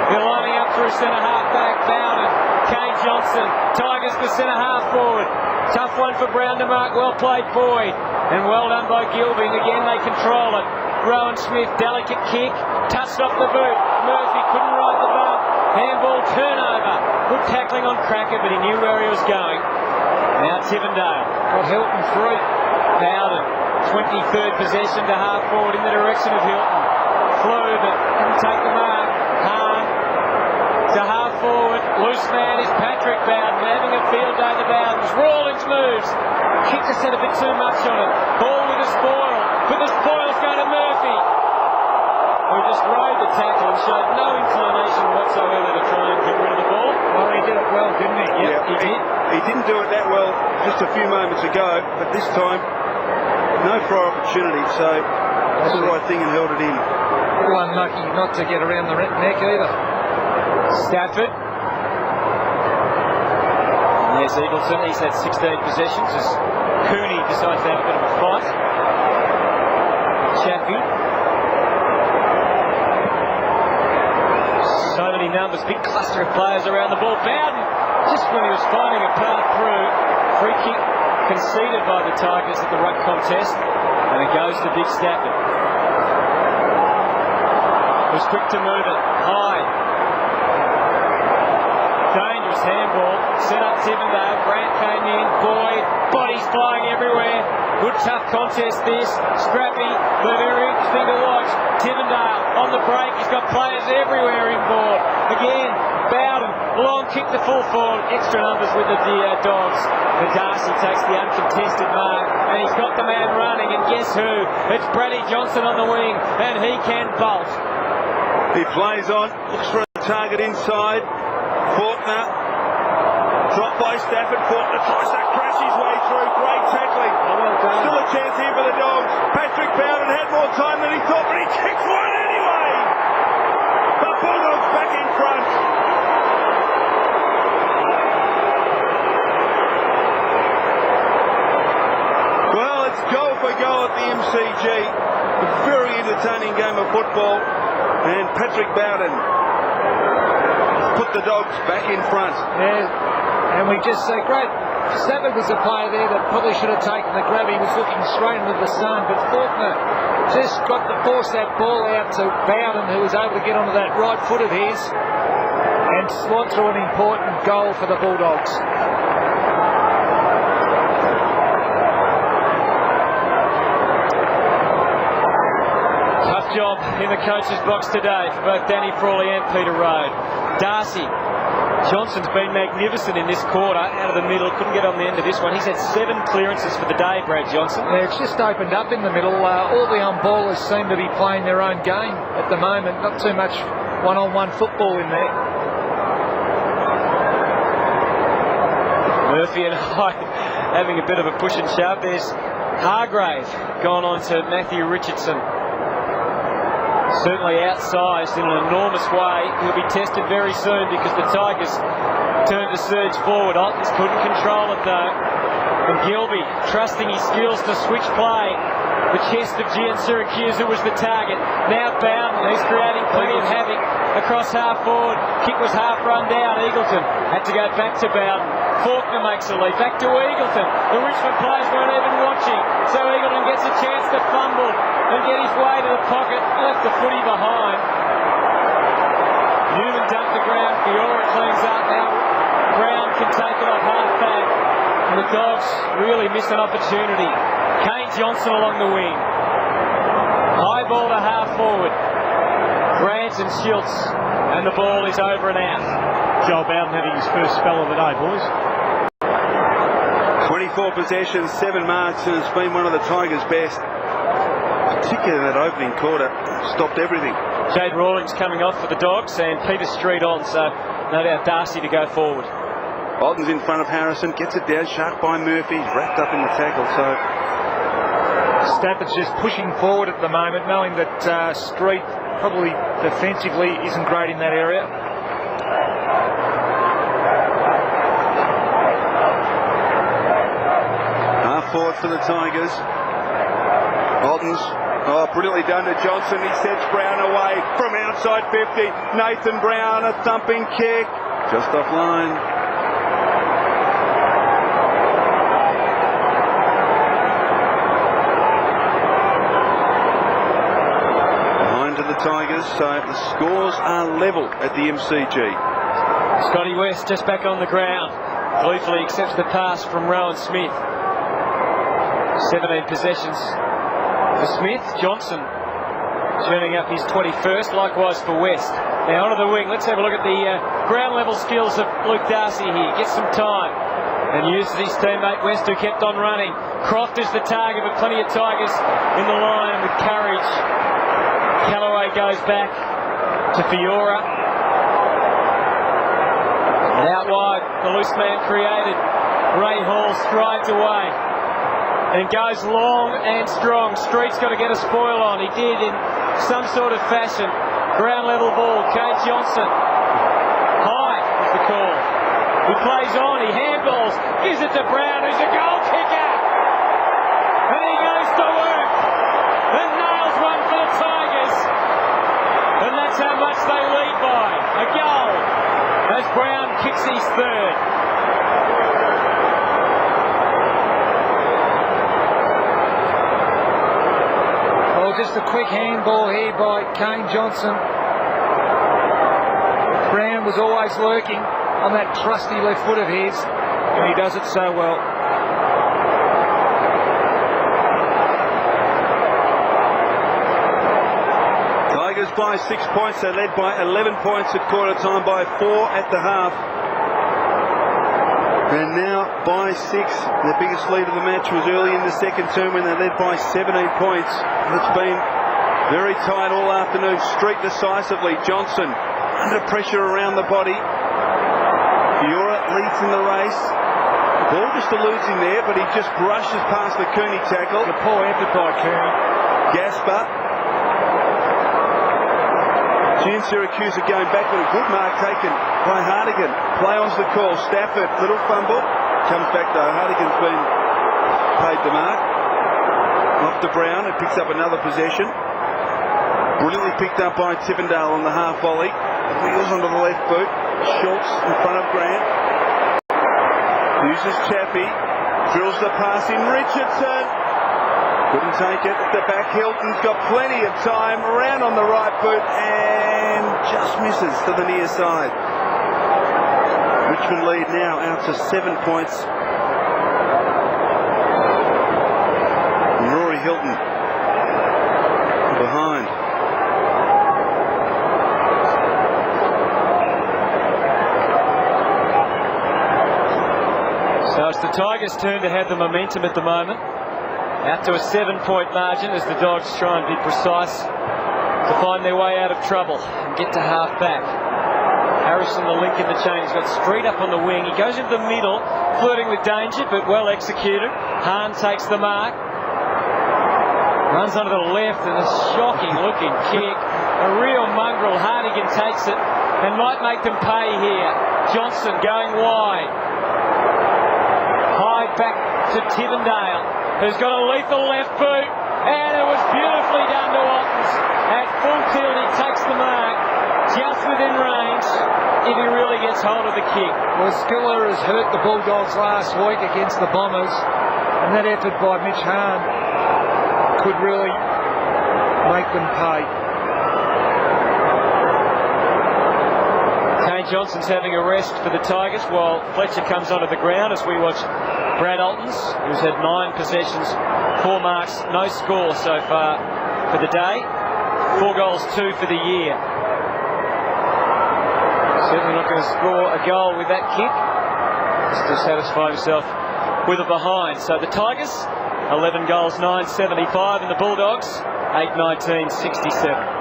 [SPEAKER 1] They're lining up for a centre half back. Bowden. Kane Johnson, Tigers the centre half forward. Tough one for Brown to mark. Well played, Boyd. And well done by Gilbing. Again, they control it. Rowan Smith, delicate kick. Touched off the boot. Murphy couldn't ride the bump. Handball turnover. Good tackling on Cracker, but he knew where he was going. Now Tivendale.
[SPEAKER 2] Got Hilton free.
[SPEAKER 1] Bowden, 23rd possession to half forward in the direction of Hilton. Flew, but didn't take the mark. Hahn To half forward, loose man is Patrick Bowden, having a field day to Bowden's. Rawlings moves, kicked us in a bit too much on it. Ball with a spoil, but the spoil's going to Murphy, who just rode the tackle and showed no inclination whatsoever to try and get rid of the ball.
[SPEAKER 2] Well, he did it well, didn't he?
[SPEAKER 1] Yep, he did.
[SPEAKER 3] He didn't do it that well just a few moments ago, but this time, no prior opportunity, so that's the right thing and held it in.
[SPEAKER 2] A little unlucky not to get around the neck either.
[SPEAKER 1] Stafford. And there's Eagleton. He's had 16 possessions as Cooney decides to have a bit of a fight. Chappie. So many numbers, big cluster of players around the ball. Bowden, just when he was finding a path through, free kick conceded by the Tigers at the ruck contest, and it goes to Big Stafford. Was quick to move it high. Dangerous handball. Set up Tivendale. Grant came in. Boyd. Bodies flying everywhere. Good tough contest this. Scrappy, but very interesting to watch. Tivendale on the break. He's got players everywhere inboard. Again, Bowden. Long kick to full forward. Extra numbers with the Dogs. But Darcy takes the uncontested mark. And he's got the man running. And guess who? It's Bradley Johnson on the wing. And he can bolt.
[SPEAKER 3] He plays on. Looks for a target inside. Faulkner. Dropped by Stafford. Faulkner tries to crash his way through. Great tackling. Still a chance here for the Dogs. Patrick Bowden had more time than he thought, but he kicks one anyway. The Bulldogs back in front. Well, it's goal for goal at the MCG. A very entertaining game of football. And Patrick Bowden put the Dogs back in front.
[SPEAKER 2] Yeah, and we just say, great. Stafford was a player there that probably should have taken the grab. He was looking straight into the sun, but Faulkner just got to force that ball out to Bowden, who was able to get onto that right foot of his and slot through an important goal for the Bulldogs.
[SPEAKER 1] Job in the coach's box today for both Danny Frawley and Peter Rode. Darcy. Johnson's been magnificent in this quarter, out of the middle, couldn't get on the end of this one. He's had 7 clearances for the day, Brad Johnson.
[SPEAKER 2] Yeah, it's just opened up in the middle. All the on-ballers seem to be playing their own game at the moment. Not too much one-on-one football in there.
[SPEAKER 1] Murphy and I having a bit of a push and shove. There's Hargrave gone on to Matthew Richardson. Certainly outsized in an enormous way. He'll be tested very soon because the Tigers turned to surge forward. Ottens couldn't control it though. And Gilby trusting his skills to switch play. The chest of Gian Syracuse, who was the target. Now Bowden, he's creating plenty of havoc across half forward. Kick was half run down. Eagleton had to go back to Bowden. Faulkner makes a lead. Back to Eagleton. The Richmond players weren't even watching. So Eagleton gets a chance to fumble and get his way to the pocket. Left the footy behind. Newman dumped the ground. Fiora cleans up now. Brown can take it off half back. And the Dogs really miss an opportunity. Kane Johnson along the wing. High ball to half forward. Grant and Schultz. And the ball is over and out.
[SPEAKER 11] Joel Bowden having his first spell of the day, boys.
[SPEAKER 3] 24 possessions, 7 marks, and it's been one of the Tigers' best. Particularly in that opening quarter. Stopped everything.
[SPEAKER 1] Jade Rawlings coming off for the Dogs and Peter Street on, so no doubt Darcy to go forward.
[SPEAKER 3] Ottens in front of Harrison, gets it down, sharp by Murphy, he's wrapped up in the tackle, so...
[SPEAKER 2] Stafford's just pushing forward at the moment, knowing that Street probably defensively isn't great in that area.
[SPEAKER 3] Half forward for the Tigers. Ottens, brilliantly done to Johnson. He sets Brown away from outside 50. Nathan Brown, a thumping kick. Just offline. Tigers, so the scores are level at the MCG.
[SPEAKER 1] Scotty West just back on the ground. Gleefully accepts the pass from Rowan Smith. 17 possessions for Smith. Johnson turning up his 21st, likewise for West. Now onto the wing. Let's have a look at the ground level skills of Luke Darcy here. Gets some time and uses his teammate West, who kept on running. Croft is the target, but plenty of Tigers in the line with courage. Callaway goes back to Fiora. And out wide, the loose man created. Ray Hall strides away and goes long and strong. Street's got to get a spoil on. He did in some sort of fashion. Ground level ball. Kane Johnson. High is the call. He plays on. He handballs. Gives it to Brown, who's a goal kicker. And he goes to work and nails one for the Tigers. And that's how much they lead by. A goal as Brown kicks his third.
[SPEAKER 2] Well, just a quick handball here by Kane Johnson. Brown was always lurking on that trusty left foot of his, and he does it so well.
[SPEAKER 3] Tigers by 6 points. They led by 11 points at quarter time, by 4 at the half. And now by 6. The biggest lead of the match was early in the second term when they led by 17 points. It's been very tight all afternoon. Street decisively. Johnson under pressure around the body. Fiora leads in the race. The ball just eludes him there, but he just brushes past the Cooney tackle.
[SPEAKER 2] A poor effort by Cooney.
[SPEAKER 3] Gasper. Gene Syracuse are going back with a good mark taken by Hartigan. Play on's the call. Stafford, little fumble. Comes back though. Hartigan's been paid the mark. Off to Brown, it picks up another possession. Brilliantly picked up by Tivendale on the half volley. Wheels onto the left boot. Schultz in front of Grant. Uses Chappie. Drills the pass in. Richardson. Couldn't take it. At the back, Hilton's got plenty of time. Around on the right boot and just misses to the near side. Richmond lead now out to 7 points. And Rory Hilton behind.
[SPEAKER 1] So it's the Tigers' turn to have the momentum at the moment. Out to a 7-point margin as the Dogs try and be precise to find their way out of trouble and get to half back. Harrison, the link in the chain, has got Street up on the wing. He goes into the middle, flirting with danger, but well executed. Hahn takes the mark. Runs onto the left and a shocking looking kick. A real mongrel. Hartigan takes it and might make them pay here. Johnson going wide. High back to Tivendale, who's got a lethal left boot, and it was beautifully done to Ottens. At full tilt, he takes the mark, just within range, if he really gets hold of the kick.
[SPEAKER 2] Well, Skiller has hurt the Bulldogs last week against the Bombers, and that effort by Mitch Hahn could really make them pay.
[SPEAKER 1] Kane Johnson's having a rest for the Tigers while Fletcher comes onto the ground as we watch Brad Altons, who's had 9 possessions, 4 marks, no score so far for the day. 4 goals, 2 for the year. Certainly not going to score a goal with that kick, just to satisfy himself with a behind. So the Tigers, 11 goals, 9.75, and the Bulldogs, 8.19.67.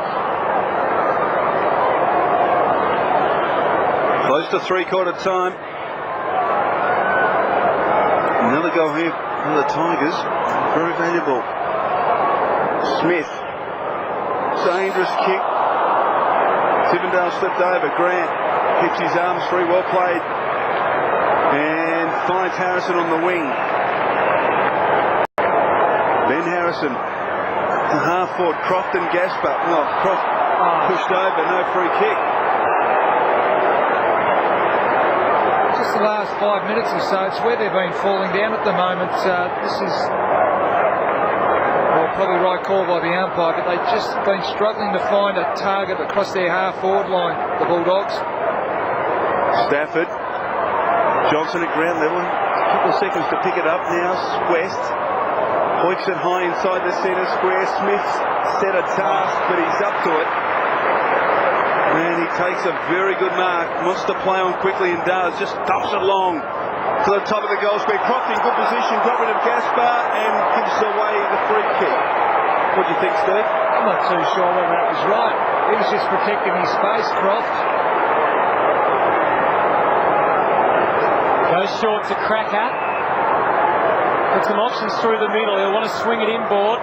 [SPEAKER 3] Close to three-quarter time. Another goal here for the Tigers. Very valuable. Smith. Dangerous kick. Tivendale slipped over. Grant keeps his arms free. Well played. And finds Harrison on the wing. Ben Harrison. The half forward. Croft and Gasper. No, Croft pushed over. No free kick.
[SPEAKER 2] Just the last 5 minutes or so, it's where they've been falling down at the moment. This is, well, probably right call by the umpire, but they've just been struggling to find a target across their half-forward line, the Bulldogs.
[SPEAKER 3] Stafford. Johnson at ground level. A couple of seconds to pick it up now. West. Hoiks it high inside the centre square. Smith's set a task, but he's up to it. And he takes a very good mark. Wants to play on quickly and does. Just dumps it long to the top of the goal square. Croft in good position. Got rid of Gaspar and gives away the free kick. What do you think, Steve?
[SPEAKER 2] I'm not too sure whether that was right. He was just protecting his space, Croft.
[SPEAKER 1] Goes short to Cracker. Got some options through the middle. He'll want to swing it inboard.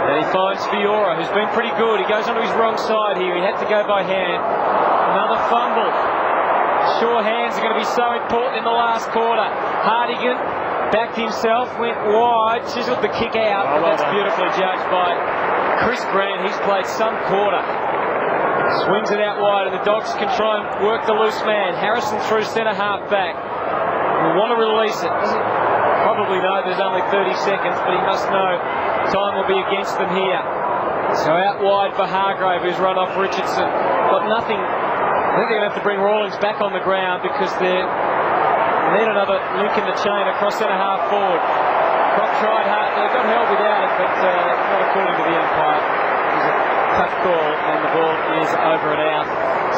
[SPEAKER 1] And he finds Fiora, who's been pretty good. He goes onto his wrong side here. He had to go by hand. Another fumble. Sure hands are going to be so important in the last quarter. Hardigan backed himself, went wide, chiseled the kick out. But that's beautifully judged by Chris Grant. He's played some quarter. Swings it out wide, and the Dogs can try and work the loose man. Harrison through centre half back. Will want to release it. Doesn't probably know there's only 30 seconds, but he must know time will be against them here. So out wide for Hargrave, who's run off Richardson. Got nothing. I think they're going to have to bring Rawlings back on the ground because they need another link in the chain across centre half forward. Croft tried hard. They got held without it, but not according to the umpire. It was a tough call, and the ball is over and out.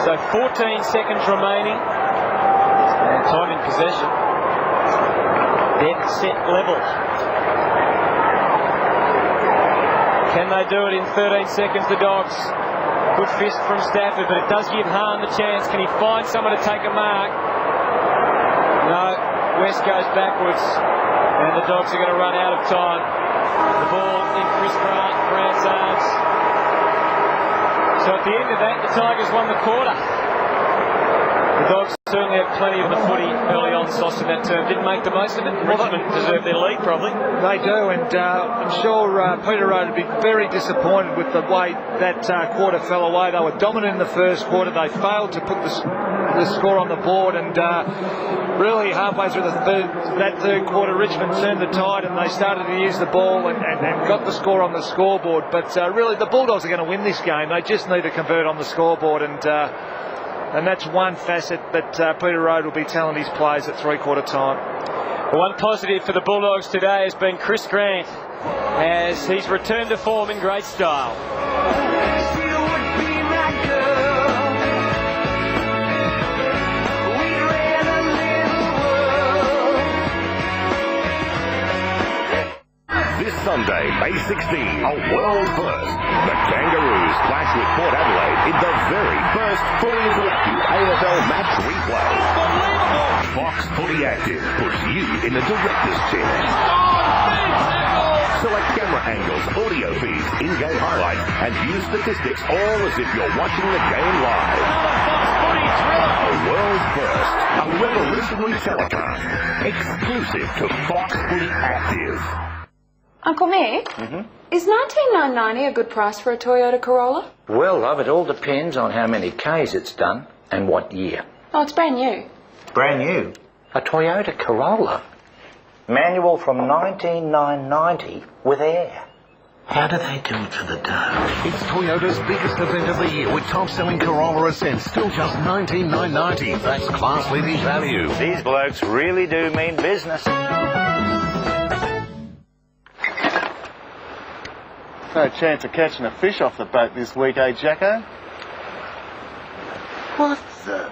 [SPEAKER 1] So 14 seconds remaining. And time in possession. Dead set level. Can they do it in 13 seconds, the Dogs? Good fist from Stafford, but it does give Hahn the chance. Can he find someone to take a mark? No. West goes backwards, and the Dogs are going to run out of time. The ball in Chris Grant's arms. So at the end of that, the Tigers won the quarter. The Dogs certainly had plenty of the footy early on, Sauce, in that term. Didn't make the most of it. Richmond deserved their lead, probably.
[SPEAKER 2] They do, and I'm sure Peter Road would be very disappointed with the way that quarter fell away. They were dominant in the first quarter. They failed to put the score on the board, and really halfway through that third quarter, Richmond turned the tide and they started to use the ball and got the score on the scoreboard. But really, the Bulldogs are going to win this game. They just need to convert on the scoreboard, and that's one facet that Peter Road will be telling his players at three-quarter time.
[SPEAKER 1] One positive for the Bulldogs today has been Chris Grant, as he's returned to form in great style.
[SPEAKER 4] This Sunday, May 16, a world first. The Kangaroos clash with Port Adelaide in the very first fully interactive AFL match replay. Fox Fully Active puts you in the director's chair. Select camera angles, audio feeds, in-game highlights, and view statistics all as if you're watching the game live. A world first, a revolutionary telecast, exclusive to Fox Fully Active.
[SPEAKER 5] Uncle Mick, is $19,990 a good price for a Toyota Corolla?
[SPEAKER 6] Well, love, it all depends on how many Ks it's done and what year.
[SPEAKER 5] Oh, it's brand new.
[SPEAKER 6] Brand new? A Toyota Corolla? Manual from 19990 with air. How do they do it for the dough?
[SPEAKER 24] It's Toyota's biggest event of the year with top-selling Corolla Ascent, still just $19,990. That's class-leading value.
[SPEAKER 6] These blokes really do mean business.
[SPEAKER 25] No chance of catching a fish off the boat this week, eh, Jacko? What the...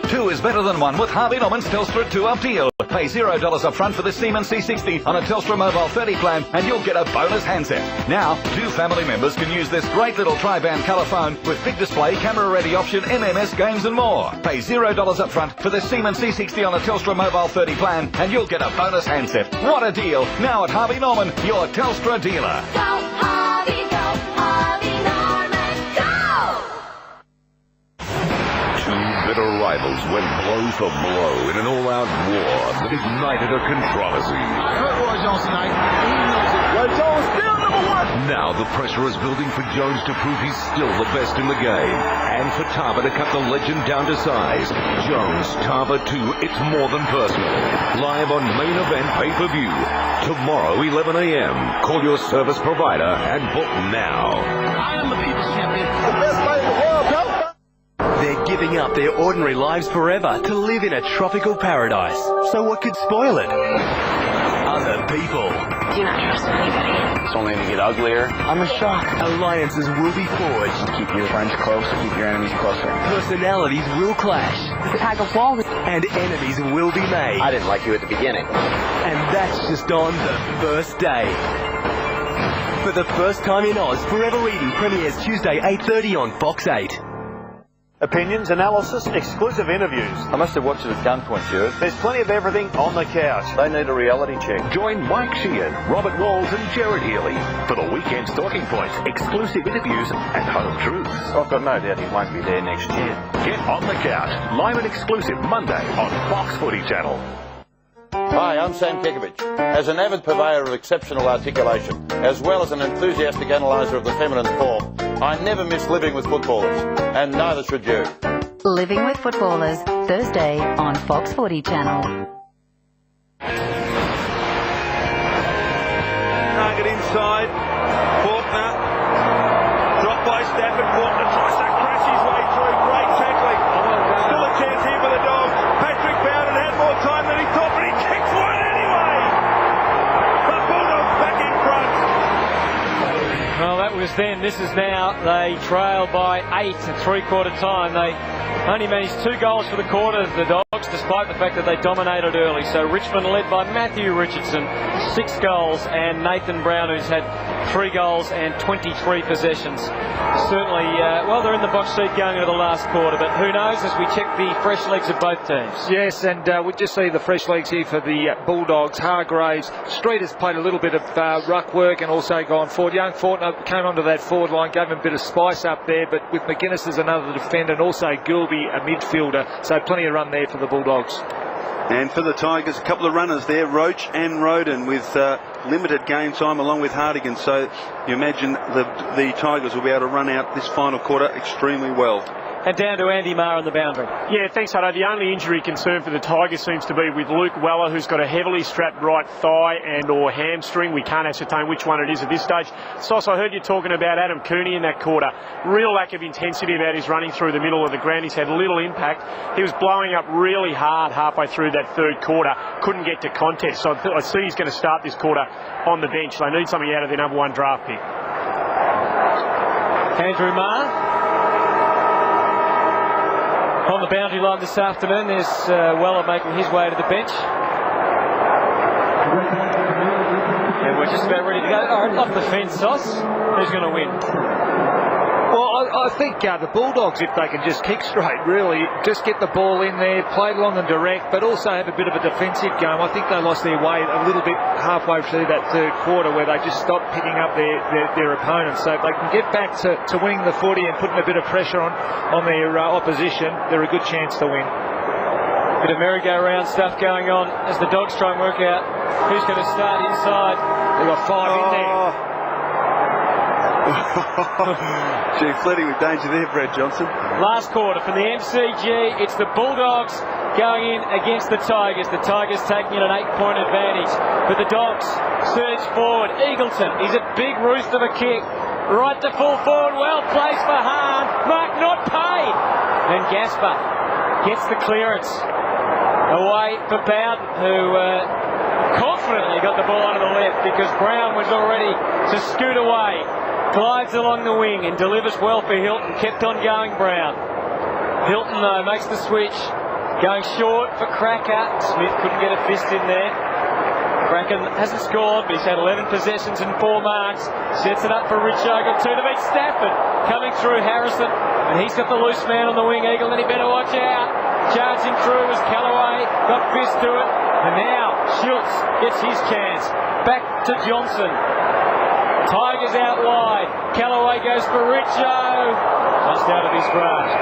[SPEAKER 7] Two is better than one with Harvey Norman's Telstra 2-up deal. Pay $0 up front for the Siemens C60 on a Telstra Mobile 30 plan and you'll get a bonus handset. Now, two family members can use this great little tri-band colour phone with big display, camera-ready option, MMS, games and more. Pay $0 up front for the Siemens C60 on a Telstra Mobile 30 plan and you'll get a bonus handset. What a deal! Now at Harvey Norman, your Telstra dealer.
[SPEAKER 8] Go, Harvey, Norman, go!
[SPEAKER 4] Two bitter rivals went blow for blow in an all-out war that ignited a controversy. Now the pressure is building for Jones to prove he's still the best in the game. And for Tarver to cut the legend down to size. Jones, Tarver 2, it's more than personal. Live on Main Event pay-per-view. Tomorrow, 11 a.m. Call your service provider and book now.
[SPEAKER 12] I am the people's champion. The best fight in the world, go!
[SPEAKER 13] They're giving up their ordinary lives forever to live in a tropical paradise. So what could spoil it? Other people.
[SPEAKER 10] Do not trust anybody.
[SPEAKER 13] It's only going to get uglier. I'm in shock. Alliances will be forged.
[SPEAKER 14] Keep your friends close, keep your enemies closer.
[SPEAKER 13] Personalities will clash.
[SPEAKER 10] The tag of wall.
[SPEAKER 13] And enemies will be made.
[SPEAKER 14] I didn't like you at the beginning.
[SPEAKER 13] And that's just on the first day. For the first time in Oz, Forever Reading premieres Tuesday 8:30 on Fox 8.
[SPEAKER 15] Opinions, analysis, exclusive interviews.
[SPEAKER 14] I must have watched it at gunpoint, Stuart.
[SPEAKER 15] There's plenty of everything on the couch.
[SPEAKER 14] They need a reality check.
[SPEAKER 4] Join Mike Sheehan, Robert Walls and Jared Healy for the weekend's talking points, exclusive interviews and home truths.
[SPEAKER 14] I've got no doubt he won't be there next year.
[SPEAKER 4] Get on the couch, live and exclusive Monday on Fox Footy Channel.
[SPEAKER 14] Hi, I'm Sam Kekovich. As an avid purveyor of exceptional articulation, as well as an enthusiastic analyser of the feminine form, I never miss living with footballers, and neither should you.
[SPEAKER 10] Living with Footballers, Thursday on Fox Footy Channel.
[SPEAKER 9] Target inside. Faulkner. Drop by Stafford. Faulkner tries to crash his way through. Great tackling. Still a chance here for the Dogs. Patrick Bowden had more time than he thought, but he kicks one anyway. The Bulldogs back in front.
[SPEAKER 1] Well, that was then. This is now. They trail by 8 at three-quarter time. They only managed 2 goals for the quarter, the Dogs, despite the fact that they dominated early. So Richmond led by Matthew Richardson, 6 goals, and Nathan Brown, who's had 3 goals and 23 possessions. Certainly, well, they're in the box seat going into the last quarter, but who knows as we check the fresh legs of both teams.
[SPEAKER 2] Yes, and we just see the fresh legs here for the Bulldogs. Hargraves, Street has played a little bit of ruck work and also gone forward. Young Faulkner came onto that forward line, gave him a bit of spice up there, but with McGuinness as another defender and also Gilby, a midfielder, so plenty of run there for the Bulldogs.
[SPEAKER 3] And for the Tigers, a couple of runners there, Roach and Roden, with limited game time along with Hardigan. So you imagine the Tigers will be able to run out this final quarter extremely well.
[SPEAKER 1] And down to Andy Marr on the boundary.
[SPEAKER 11] Yeah, thanks, Hutto. The only injury concern for the Tigers seems to be with Luke Weller, who's got a heavily strapped right thigh and or hamstring. We can't ascertain which one it is at this stage. Sauce, I heard you talking about Adam Cooney in that quarter. Real lack of intensity about his running through the middle of the ground. He's had little impact. He was blowing up really hard halfway through that third quarter. Couldn't get to contest. So I see he's going to start this quarter on the bench. They need something out of their number 1 draft pick.
[SPEAKER 1] Andrew Marr on the boundary line this afternoon. There's Weller making his way to the bench. And we're just about ready to go. All right, off the fence, Sauce. Who's going to win?
[SPEAKER 2] Well, I think the Bulldogs, if they can just kick straight, really, just get the ball in there, play long and direct, but also have a bit of a defensive game. I think they lost their way a little bit halfway through that third quarter where they just stopped picking up their opponents. So if they can get back to winning the footy and putting a bit of pressure on their opposition, they're a good chance to win.
[SPEAKER 1] Bit of merry-go-round stuff going on as the Dogs try and work out who's going to start inside.
[SPEAKER 2] They've got 5 in there.
[SPEAKER 3] Gee, flirting with danger there, Brad Johnson.
[SPEAKER 1] Last quarter from the MCG, it's the Bulldogs going in against the Tigers. The Tigers taking an 8-point advantage. But the Dogs surge forward. Eagleton, he's a big roost of a kick. Right to full forward, well placed for Hahn. Mark not paid. And Gasper gets the clearance. Away for Bowden, who confidently got the ball onto the left because Brown was already to scoot away. Glides along the wing and delivers well for Hilton. Kept on going, Brown. Hilton, though, makes the switch. Going short for Cracker. Smith couldn't get a fist in there. Cracker hasn't scored, but he's had 11 possessions and 4 marks. Sets it up for Richo. Got 2 to beat Stafford. Coming through Harrison. And he's got the loose man on the wing, Eagle, and he better watch out. Charging through was Callaway. Got fist to it. And now Schultz gets his chance. Back to Johnson. Tigers out wide. Callaway goes for Richo. Just out of his grasp.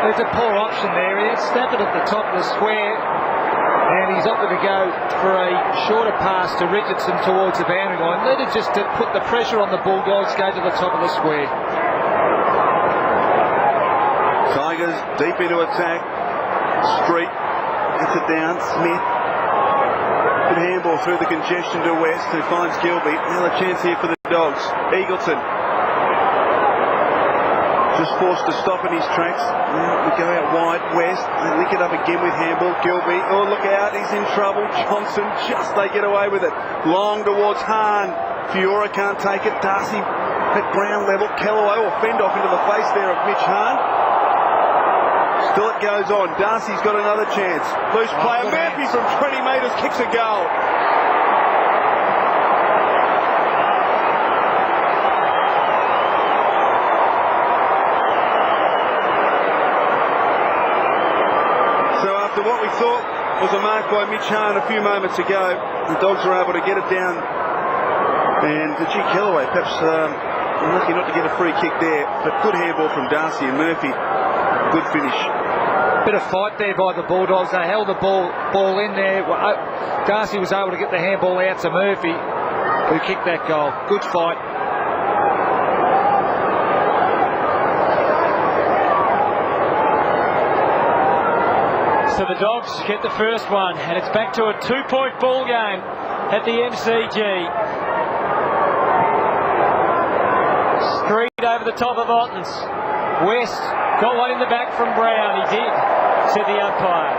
[SPEAKER 2] There's a poor option there. He had Stafford at the top of the square. And he's opted to go for a shorter pass to Richardson towards the boundary line. Needed just to put the pressure on the Bulldogs, go to the top of the square.
[SPEAKER 3] Tigers deep into attack. Street gets it down. Smith. Good handball through the congestion to West, who finds Gilby. Another chance here for the Dogs. Eagleton. Just forced to stop in his tracks. Now we go out wide. West. They link it up again with handball. Gilby. Oh, look out. He's in trouble. Johnson. Just they get away with it. Long towards Hahn. Fiora can't take it. Darcy at ground level. Kellaway will fend off into the face there of Mitch Hahn. Still it goes on. Darcy's got another chance. Loose player. Murphy from 20 metres kicks a goal. So after what we thought was a mark by Mitch Hahn a few moments ago, the Dogs were able to get it down. And G. Kellaway perhaps unlucky not to get a free kick there, but good handball from Darcy and Murphy. Good finish.
[SPEAKER 2] Bit of fight there by the Bulldogs. They held the ball in there. Darcy was able to get the handball out to Murphy, who kicked that goal. Good fight.
[SPEAKER 1] So the Dogs get the first one, and it's back to a 2-point ball game at the MCG. Street over the top of Ottens. West got one in the back from Brown. He did, said the umpire.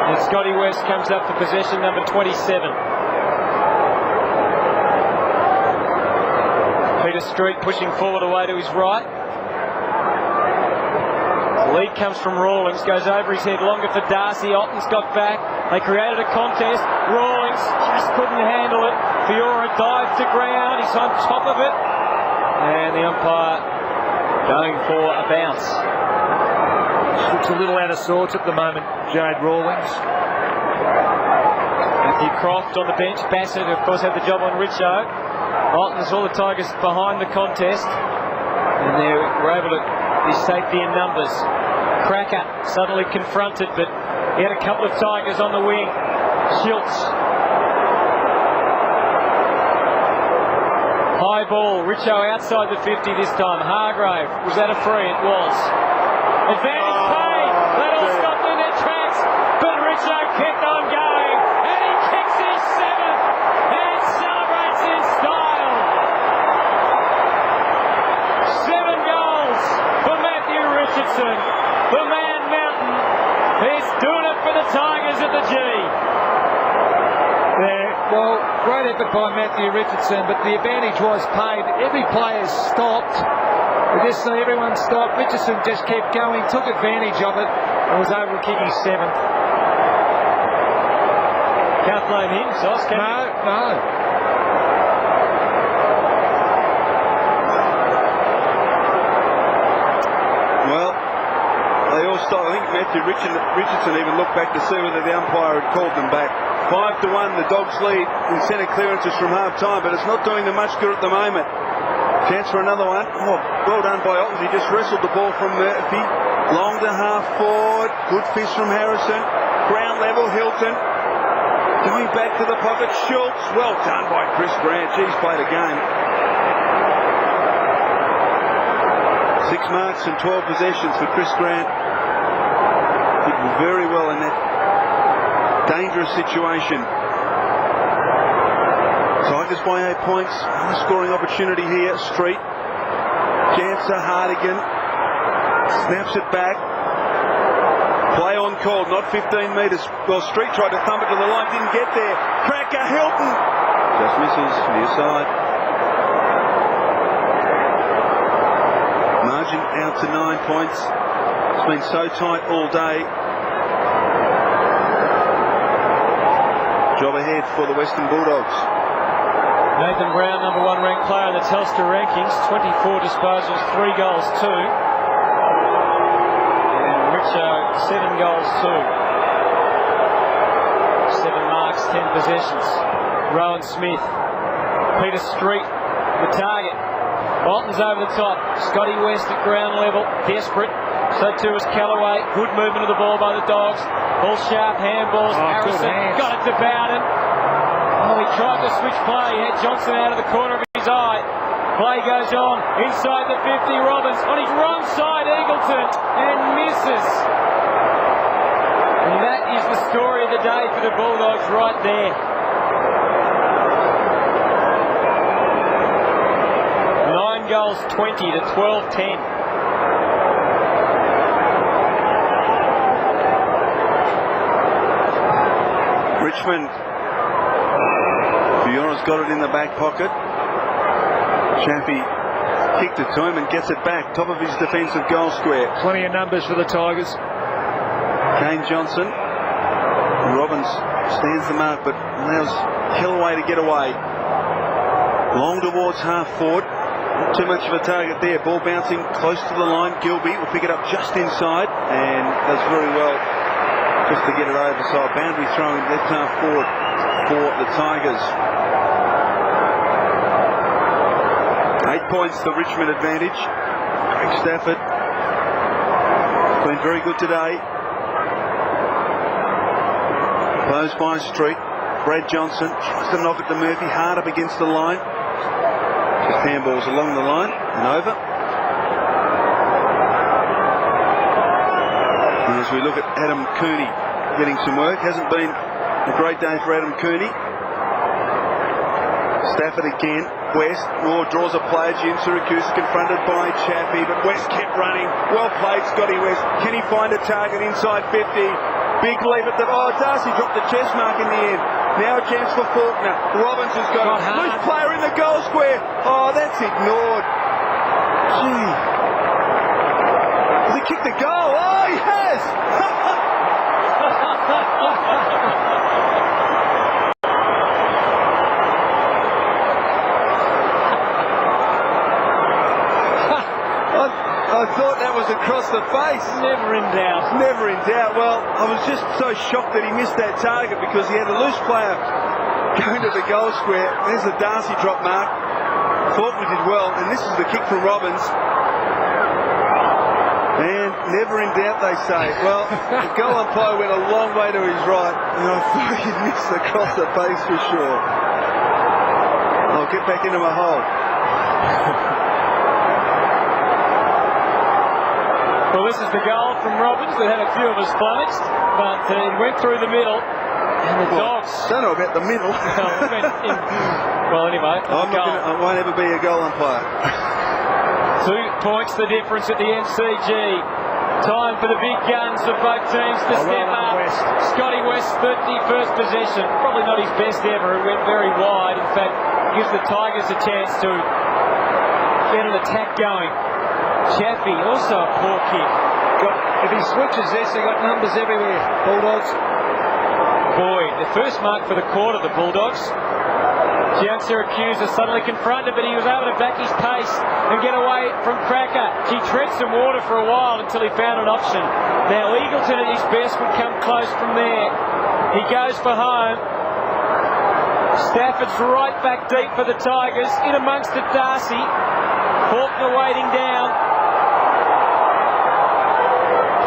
[SPEAKER 1] And Scotty West comes up for possession number 27. Peter Street pushing forward away to his right. The lead comes from Rawlings, goes over his head, longer for Darcy. Ottens got back. They created a contest. Rawlings just couldn't handle it. Fiora dived to ground. He's on top of it. And the umpire going for a bounce.
[SPEAKER 2] Looks a little out of sorts at the moment, Jade Rawlings.
[SPEAKER 1] Matthew Croft on the bench. Bassett, of course, had the job on Richo. Ottens, all the Tigers behind the contest. And they were able to be safety in numbers. Cracker suddenly confronted, but he had a couple of Tigers on the wing. Schultz. High ball. Richo outside the 50 this time. Hargrave. Was that a free? It was. Advantage paid. They all stopped in their tracks, but Richo kept on going, and he kicks his 7th and celebrates in style. 7 goals for Matthew Richardson. The Man Mountain. He's doing it for the Tigers at the G.
[SPEAKER 2] Yeah, well, great effort by Matthew Richardson, but the advantage was paid. Every player stopped. We just saw everyone stop. Richardson just kept going, took advantage of it, and was able to kick his 7th.
[SPEAKER 1] Can't blame him, Sos, can you?
[SPEAKER 2] No.
[SPEAKER 3] Well, they all stopped. I think Matthew Richardson even looked back to see whether the umpire had called them back. 5-1, the Dogs lead in centre clearances from half-time, but it's not doing them much good at the moment. Chance for another one. Oh, well done by Ottens. He just wrestled the ball from Murphy. Long to half forward. Good fish from Harrison. Ground level, Hilton. Going back to the pocket, Schultz. Well done by Chris Grant. He's played a game. 6 marks and 12 possessions for Chris Grant. Did very well in that dangerous situation. Tigers by 8 points. Another scoring opportunity here. Street. Janser, Hardigan. Snaps it back. Play on call, not 15 metres. Well, Street tried to thump it to the line, didn't get there. Cracker, Hilton. Just misses, near side. Margin out to 9 points. It's been so tight all day. Job ahead for the Western Bulldogs.
[SPEAKER 1] Nathan Brown, number 1 ranked player in the Telstra rankings. 24 disposals, 3 goals, 2. And Richo, 7 goals, 2. 7 marks, 10 possessions. Rowan Smith. Peter Street, the target. Ottens over the top. Scotty West at ground level. Desperate. So too is Callaway. Good movement of the ball by the Dogs. All sharp handballs. Harrison got it to Bowden. Oh, he tried to switch play. He had Johnson out of the corner of his eye. Play goes on. Inside the 50, Robbins. On his wrong side, Eagleton. And misses. And that is the story of the day for the Bulldogs right there. 9 goals 20 to 12-10.
[SPEAKER 3] Richmond. Fiona's got it in the back pocket. Chappie kicked it to him and gets it back. Top of his defensive goal square.
[SPEAKER 2] Plenty of numbers for the Tigers.
[SPEAKER 3] Kane Johnson. Robbins stands the mark but allows Callaway to get away. Long towards half forward. Not too much of a target there. Ball bouncing close to the line. Gilby will pick it up just inside and does very well just to get it over. So a boundary throw in left half forward for the Tigers. 8 points the Richmond advantage. Craig Stafford been very good today. Opposed by Street. Brad Johnson tries to knock it to Murphy, hard up against the line. Just handballs along the line and over. And as we look at Adam Cooney getting some work, hasn't been a great day for Adam Cooney. Stafford again. West draws a play. Jim Syracuse confronted by Chappie, but West kept running. Well played, Scotty West. Can he find a target inside 50? Big leap at the... Oh, Darcy dropped the chest mark in the end. Now a chance for Faulkner. Robbins has got a loose player in the goal square. Oh, that's ignored. Gee. Has he kicked the goal? Oh, he has! I thought that was across the face.
[SPEAKER 1] Never in doubt.
[SPEAKER 3] Never in doubt. Well, I was just so shocked that he missed that target because he had a loose player going to the goal square. There's the Darcy drop mark. Faulkner did well, and this is the kick from Robbins. And never in doubt, they say. Well, the goal umpire went a long way to his right, and I thought he'd missed across the face for sure. I'll get back into my hole.
[SPEAKER 1] Well, this is the goal from Robbins. We had a few of us flummoxed, but it went through the middle. And the Dogs.
[SPEAKER 3] Don't know about the middle.
[SPEAKER 1] Well, anyway,
[SPEAKER 3] I won't ever be a goal umpire.
[SPEAKER 1] 2 points the difference at the MCG. Time for the big guns of both teams to step up. Scotty West's 31st possession. Probably not his best ever. It went very wide. In fact, gives the Tigers a chance to get an attack going. Chaffee, also a poor kick.
[SPEAKER 2] If he switches this, they've got numbers everywhere. Bulldogs.
[SPEAKER 1] Boy, the first mark for the quarter, the Bulldogs. Gian Syracuse is suddenly confronted, but he was able to back his pace and get away from Cracker. He tread some water for a while until he found an option. Now Eagleton at his best would come close from there. He goes for home. Stafford's right back deep for the Tigers. In amongst it, Darcy. Faulkner waiting down.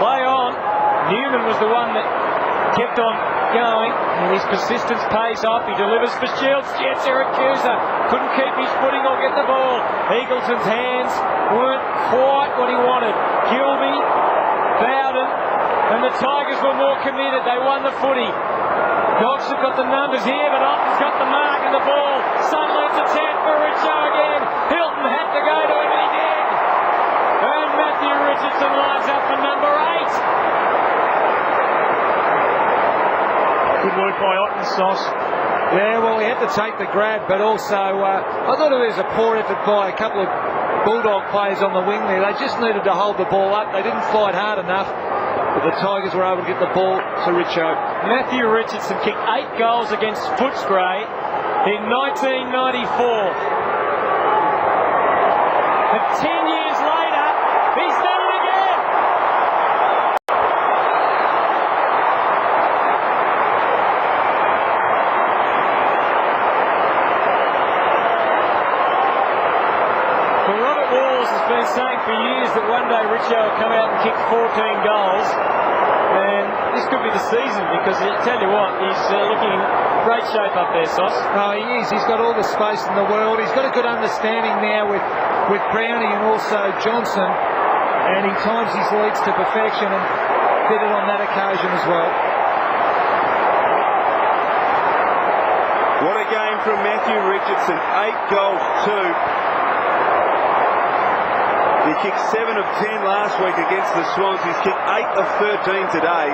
[SPEAKER 1] Play on. Newman was the one that kept on going, and his persistence pays off. He delivers for Shields. Yes, Syracuse couldn't keep his footing or get the ball. Eagleton's hands weren't quite what he wanted. Gilby, Bowden, and the Tigers were more committed. They won the footy. Dogs have got the numbers here, but Otten's got the mark and the ball. Suddenly it's a chance for Richo again. Hilton had to go to him, and he did. And Matthew Richardson lines up for number 8.
[SPEAKER 11] Good work by Otten, Sauce.
[SPEAKER 2] Yeah, well, he had to take the grab, but also I thought it was a poor effort by a couple of Bulldog players on the wing there. They just needed to hold the ball up. They didn't fight hard enough, but the Tigers were able to get the ball to Richo.
[SPEAKER 1] Matthew Richardson kicked 8 goals against Footscray in 1994. And 10 years later, he's done it again. For Robert Wall, course, has been saying for years that one day Richo will come out and kick 14 goals. And this could be the season, because I tell you what, he's looking in great shape up there, Sauce.
[SPEAKER 2] Oh, he is. He's got all the space in the world. He's got a good understanding now with Brownie and also Johnson. And he times his leads to perfection and did it on that occasion as well.
[SPEAKER 3] What a game from Matthew Richardson. 8 goals, 2. He kicked 7 of 10 last week against the Swans. He's kicked 8 of 13 today.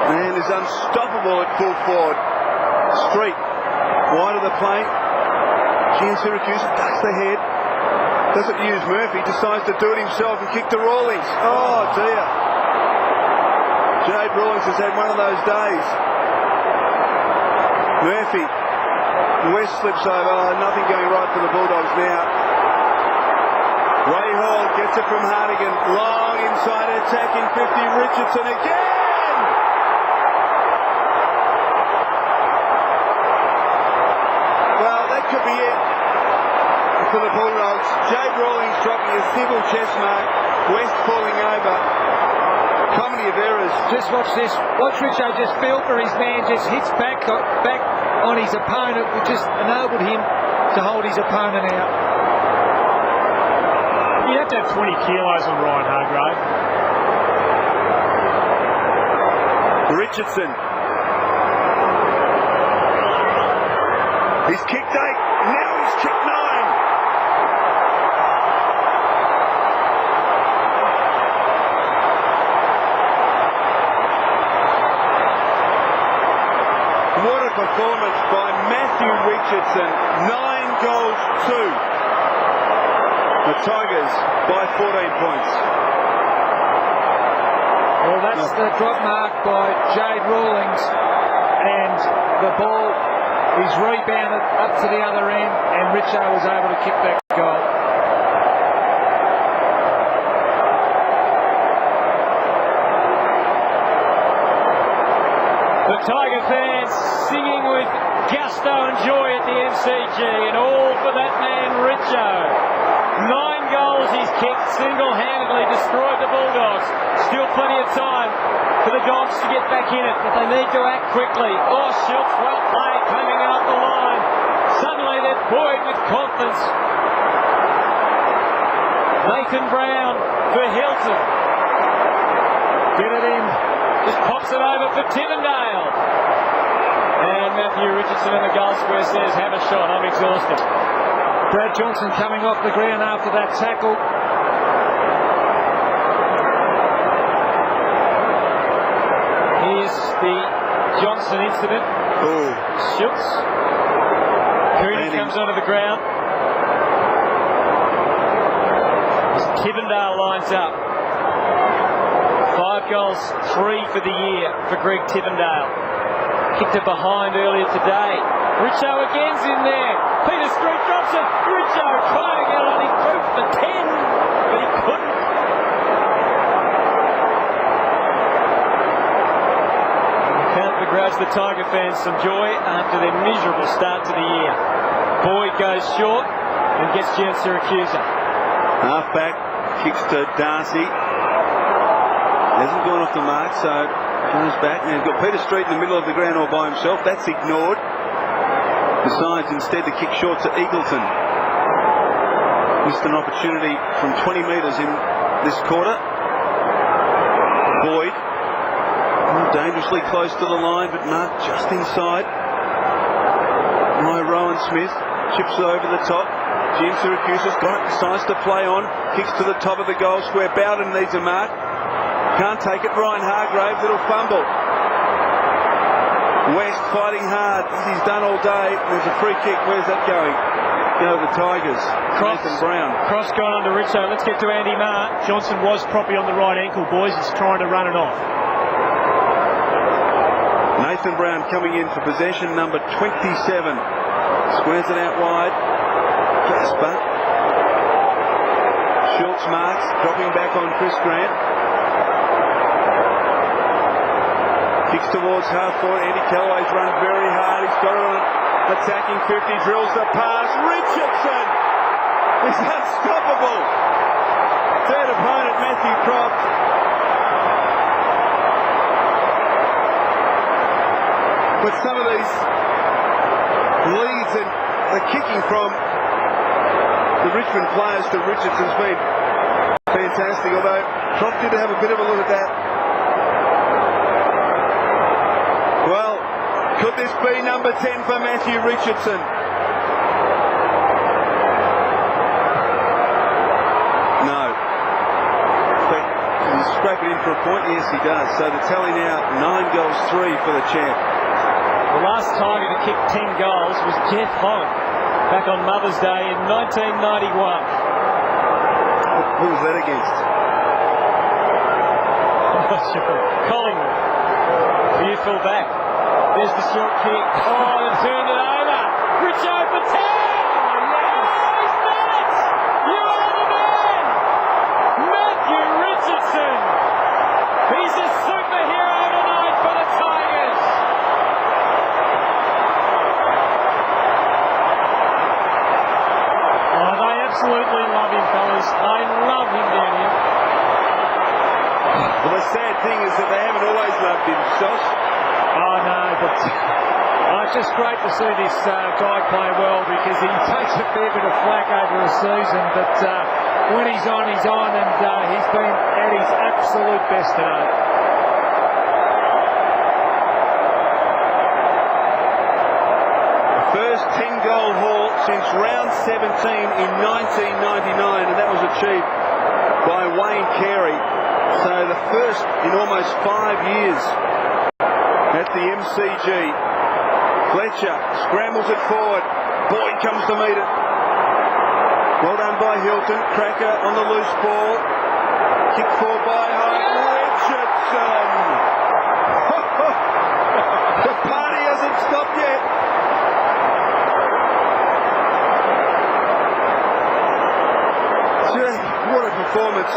[SPEAKER 3] Man is unstoppable at full forward. Street, wide of the plate. Gian Syracuse ducks the head. Doesn't use Murphy, decides to do it himself and kick to Rawlings. Oh dear. Jade Rawlings has had one of those days. Murphy. West slips over. Oh, nothing going right for the Bulldogs now. Ray Hall gets it from Hardigan. Long inside attacking 50. Richardson again. Well, that could be it for the Bulldogs. Jade Rawlings dropping a single chest mark. West falling over. Comedy of errors.
[SPEAKER 2] Just watch this. Watch Richo just feel for his man. Just hits back on his opponent. It just enabled him to hold his opponent out.
[SPEAKER 11] You have to have 20 kilos on Ryan Hargrave.
[SPEAKER 3] Richardson. He's kicked 8. Now he's kicked 9. What a performance by Matthew Richardson. 9 goals, 2. The Tigers by 14 points.
[SPEAKER 2] Well, that's the drop mark by Jade Rawlings, and the ball is rebounded up to the other end, and Richo was able to kick that goal.
[SPEAKER 1] The Tiger fans singing with gusto and joy at the MCG, and all for that man Richo. 9 goals he's kicked, single-handedly destroyed the Bulldogs. Still plenty of time for the Dogs to get back in it, but they need to act quickly. Oh, Schultz, well played, coming out the line. Suddenly they're buoyed with confidence. Nathan Brown for Hilton. Get it in. Just pops it over for Tivendale. And Matthew Richardson in the goal square says, have a shot, I'm exhausted.
[SPEAKER 2] Brad Johnson coming off the ground after that tackle.
[SPEAKER 1] Here's the Johnson incident.
[SPEAKER 3] Oh.
[SPEAKER 1] Schultz. Cooney comes onto the ground. As Tivendale lines up. 5 goals, 3 for the year for Greg Tivendale. Kicked it behind earlier today. Richo again's in there. Peter Street drops it. Richo trying to get on his proof for 10, but he couldn't. Can't begrudge the Tiger fans some joy after their miserable start to the year. Boyd goes short and gets Gian Syracuse.
[SPEAKER 3] Half back, kicks to Darcy. Hasn't gone off the mark, so goes back. And he's got Peter Street in the middle of the ground all by himself. That's ignored. Decides instead to kick short to Eagleton. Missed an opportunity from 20 metres in this quarter. Boyd. Dangerously close to the line, but not just inside. Rowan Smith chips it over the top. Gian Syracuse has got it, decides to play on. Kicks to the top of the goal square. Bowden needs a mark. Can't take it. Ryan Hargrave, little fumble. West fighting hard, as he's done all day. There's a free kick. Where's that going? Go the Tigers. Nathan Brown.
[SPEAKER 11] Cross gone under Richo. Let's get to Andy Marr. Johnson was properly on the right ankle, boys. He's trying to run it off.
[SPEAKER 3] Nathan Brown coming in for possession number 27. Squares it out wide. Jasper. Schultz marks, dropping back on Chris Grant. Kicks towards half forward. Andy Callaway's run very hard. He's got it on attacking 50. Drills the pass. Richardson!
[SPEAKER 9] is unstoppable. Third opponent, Matthew Croft. But some of these leads and the kicking from the Richmond players to Richardson's been fantastic, although Croft did have a bit of a look at that. Well, could this be number 10 for Matthew Richardson? No. But he's scrape it in for a point? Yes, he does. So the tally now, 9 goals, 3 for the champ.
[SPEAKER 1] The last time to kick 10 goals was Jeff Hogg back on Mother's Day in 1991.
[SPEAKER 3] Who was that against?
[SPEAKER 1] I'm not sure. Collingwood. Beautiful back. There's the short kick. Oh, they've turned it over. Richo Patel! Yes, he's done it! You are the man! Matthew Richardson! He's a superhero tonight for the Tigers! Oh, they absolutely love him, fellas. They love him down here.
[SPEAKER 9] Well, the sad thing is that they haven't always loved him, Josh.
[SPEAKER 2] Oh no, but it's just great to see this guy play well, because he takes a fair bit of flack over a season, but when he's on, and he's been at his absolute best today.
[SPEAKER 9] First 10-goal haul since round 17 in 1999, and that was achieved by Wayne Carey. So the first in almost 5 years at the MCG. Fletcher scrambles it forward. Boyd comes to meet it. Well done by Hilton. Cracker on the loose ball. Kick forward by Richardson. The party hasn't stopped yet. Gee, what a performance.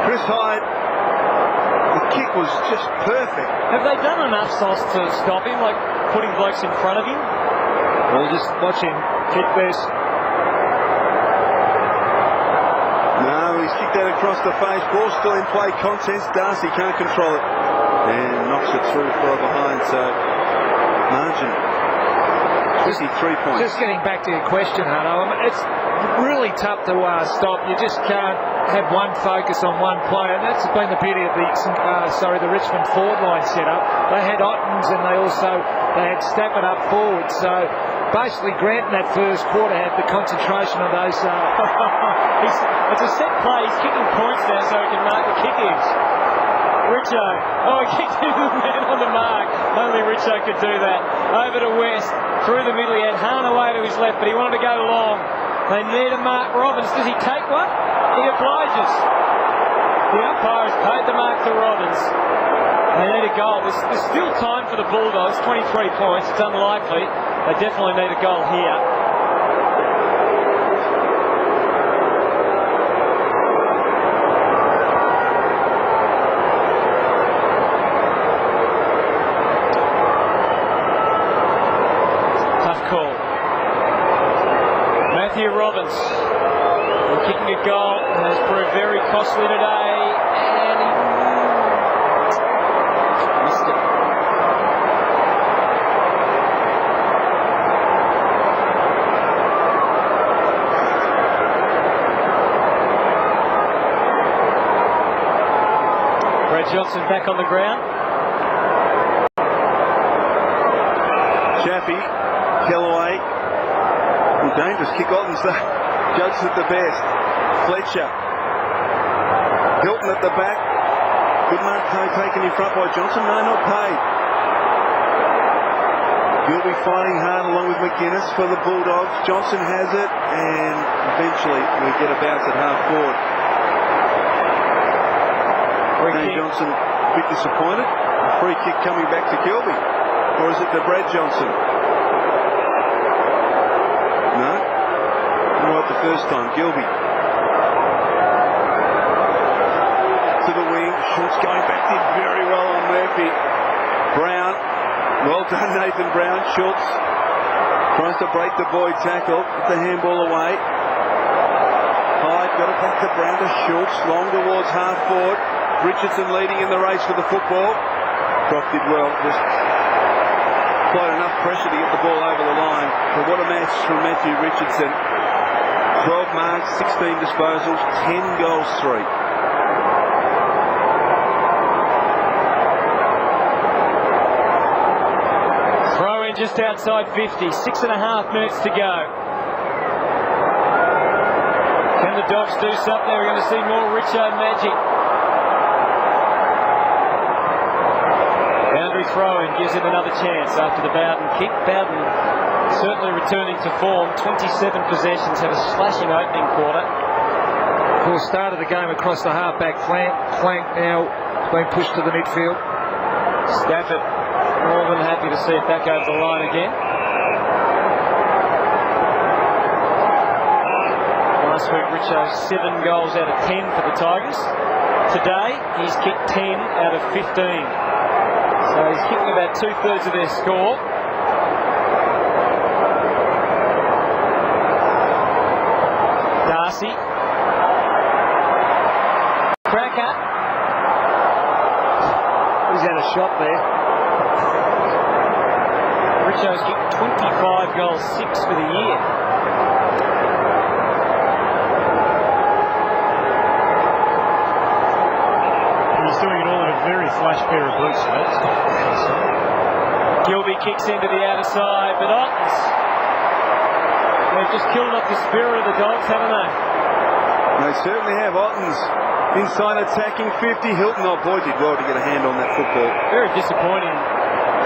[SPEAKER 9] Chris Hyde, the kick was just perfect.
[SPEAKER 1] Have they done enough, Sauce, to stop him, like putting blokes in front of him?
[SPEAKER 2] Well, just watch him kick this.
[SPEAKER 9] No, he's kicked that across the face. Ball still in play. Contest. Darcy can't control it. And knocks it through far behind. So, margin. 53 points.
[SPEAKER 2] Just getting back to your question, Hutto, it's really tough to stop. You just can't have one focus on one player, and that's been the beauty of the Richmond forward line setup. They had Ottens, and they had Stafford up forward. So basically, Grant in that first quarter had the concentration of those.
[SPEAKER 1] It's a set play. He's kicking points now, so he can mark the kick-ins. Richo. Oh, he kicked into the man on the mark. Only Richo could do that. Over to West. Through the middle. He had Hahn away to his left, but he wanted to go long. They need a mark. Robbins. Does he take one? He obliges. The umpire has paid the mark to Robbins. They need a goal. There's still time for the Bulldogs. 23 points. It's unlikely. They definitely need a goal here. Call. Matthew Robbins kicking a goal has proved very costly today, and he missed it. Brad Johnson back on the ground.
[SPEAKER 9] Chaffee. Kellaway, dangerous kick. Ottens judges at the best. Fletcher, Hilton at the back. Good mark taken in front by Johnson. No, not paid. Gilby fighting hard along with McGuinness for the Bulldogs. Johnson has it, and eventually we get a bounce at half forward. Dane Johnson a bit disappointed. A free kick coming back to Gilby, or is it to Brad Johnson? No, right the first time. Gilby to the wing. Schultz going back in very well on Murphy. Brown, well done Nathan Brown. Schultz
[SPEAKER 3] Tries to break the Boyd tackle. Get the handball away. Hyde got it back to Brown to Schultz. Long towards half forward. Richardson leading in the race for the football. Croft did well. Just quite enough pressure to get the ball over the line. But what a match from Matthew Richardson. 12 marks, 16 disposals, 10 goals, 3.
[SPEAKER 1] Throw in just outside 50, 6.5 minutes to go. Can the Dogs do something? We're going to see more Richo magic. Boundary throw-in gives him another chance after the Bowden kick. Bowden certainly returning to form. 27 possessions, had a slashing opening quarter.
[SPEAKER 2] Of course, started the game across the half-back flank now being pushed to the midfield.
[SPEAKER 1] Stafford more than happy to see it back over the line again. Last week, Richo 7 goals out of 10 for the Tigers. Today, he's kicked 10 out of 15. So he's kicking about 2/3 of their score. Darcy. Cracker.
[SPEAKER 2] He's had a shot there.
[SPEAKER 1] Richo's kicked 25 goals, 6 for the year.
[SPEAKER 11] He's doing it all in a very flash pair of boots, mate.
[SPEAKER 1] Gilby kicks into the outer side, but Ottens, they've just killed off the spirit of the Dogs, haven't they?
[SPEAKER 3] They certainly have. Ottens inside attacking 50. Hilton, oh boy, did well to get a hand on that football.
[SPEAKER 1] Very disappointing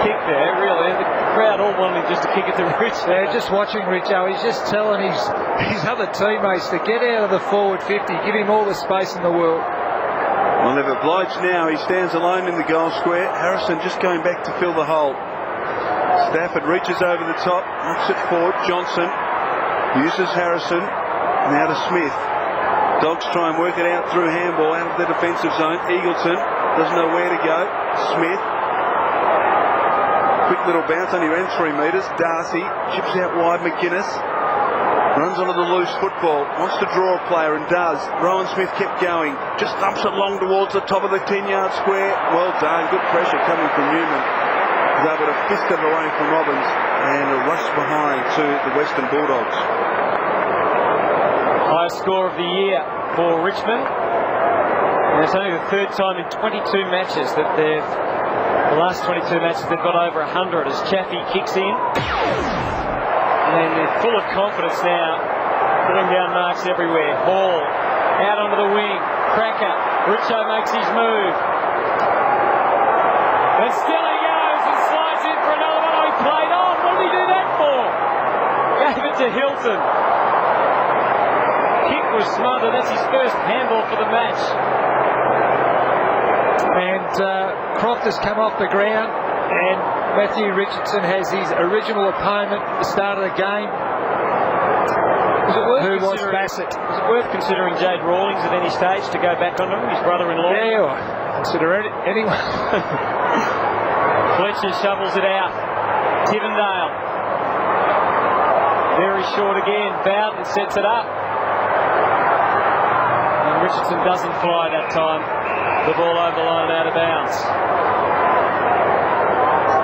[SPEAKER 1] kick there, really. The crowd all wanted just to kick it to Richo.
[SPEAKER 2] Yeah, just watching Richo, he's just telling his other teammates to get out of the forward 50, give him all the space in the world.
[SPEAKER 3] Well, they've obliged now. He stands alone in the goal square. Harrison just going back to fill the hole. Stafford reaches over the top, knocks it forward. Johnson uses Harrison. Now to Smith. Dogs try and work it out through handball out of the defensive zone. Eagleton doesn't know where to go. Smith. Quick little bounce, only ran 3 metres. Darcy chips out wide. McGuinness runs onto the loose football. Wants to draw a player and does. Rowan Smith kept going. Just dumps it long towards the top of the 10-yard square. Well done. Good pressure coming from Newman. He's able to fist it away from Robbins and a rush behind to the Western Bulldogs.
[SPEAKER 1] Highest score of the year for Richmond. And it's only the 3rd time in 22 matches that the last 22 matches they've got over 100 as Chaffee kicks in. And they're full of confidence now, putting down marks everywhere. Hall out onto the wing. Cracker. Richo makes his move. And still he goes and slides in for another one. Oh, he played on. What did he do that for? Gave it to Hilton. Kick was smothered. That's his first handball for the match.
[SPEAKER 2] And Croft has come off the ground, and Matthew Richardson has his original opponent at the start of the game. Who was Bassett?
[SPEAKER 1] Was it worth considering Jade Rawlings at any stage to go back onto him, his brother-in-law?
[SPEAKER 2] Yeah, consider anyone.
[SPEAKER 1] Fletcher shovels it out. Tivendale. Very short again. Bowden sets it up. And Richardson doesn't fly that time. The ball over the line out of bounds.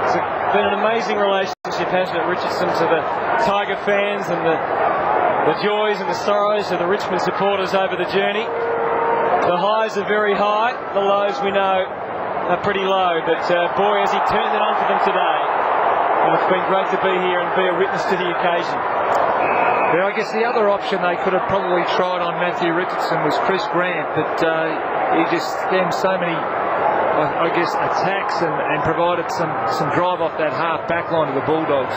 [SPEAKER 1] It's been an amazing relationship, hasn't it, Richardson, to the Tiger fans and the joys and the sorrows of the Richmond supporters over the journey. The highs are very high, the lows we know are pretty low, but boy, has he turned it on for them today. And it's been great to be here and be a witness to the occasion.
[SPEAKER 2] Yeah, I guess the other option they could have probably tried on Matthew Richardson was Chris Grant, but he just stemmed so many, I guess, attacks and provided some drive off that half back line of the Bulldogs.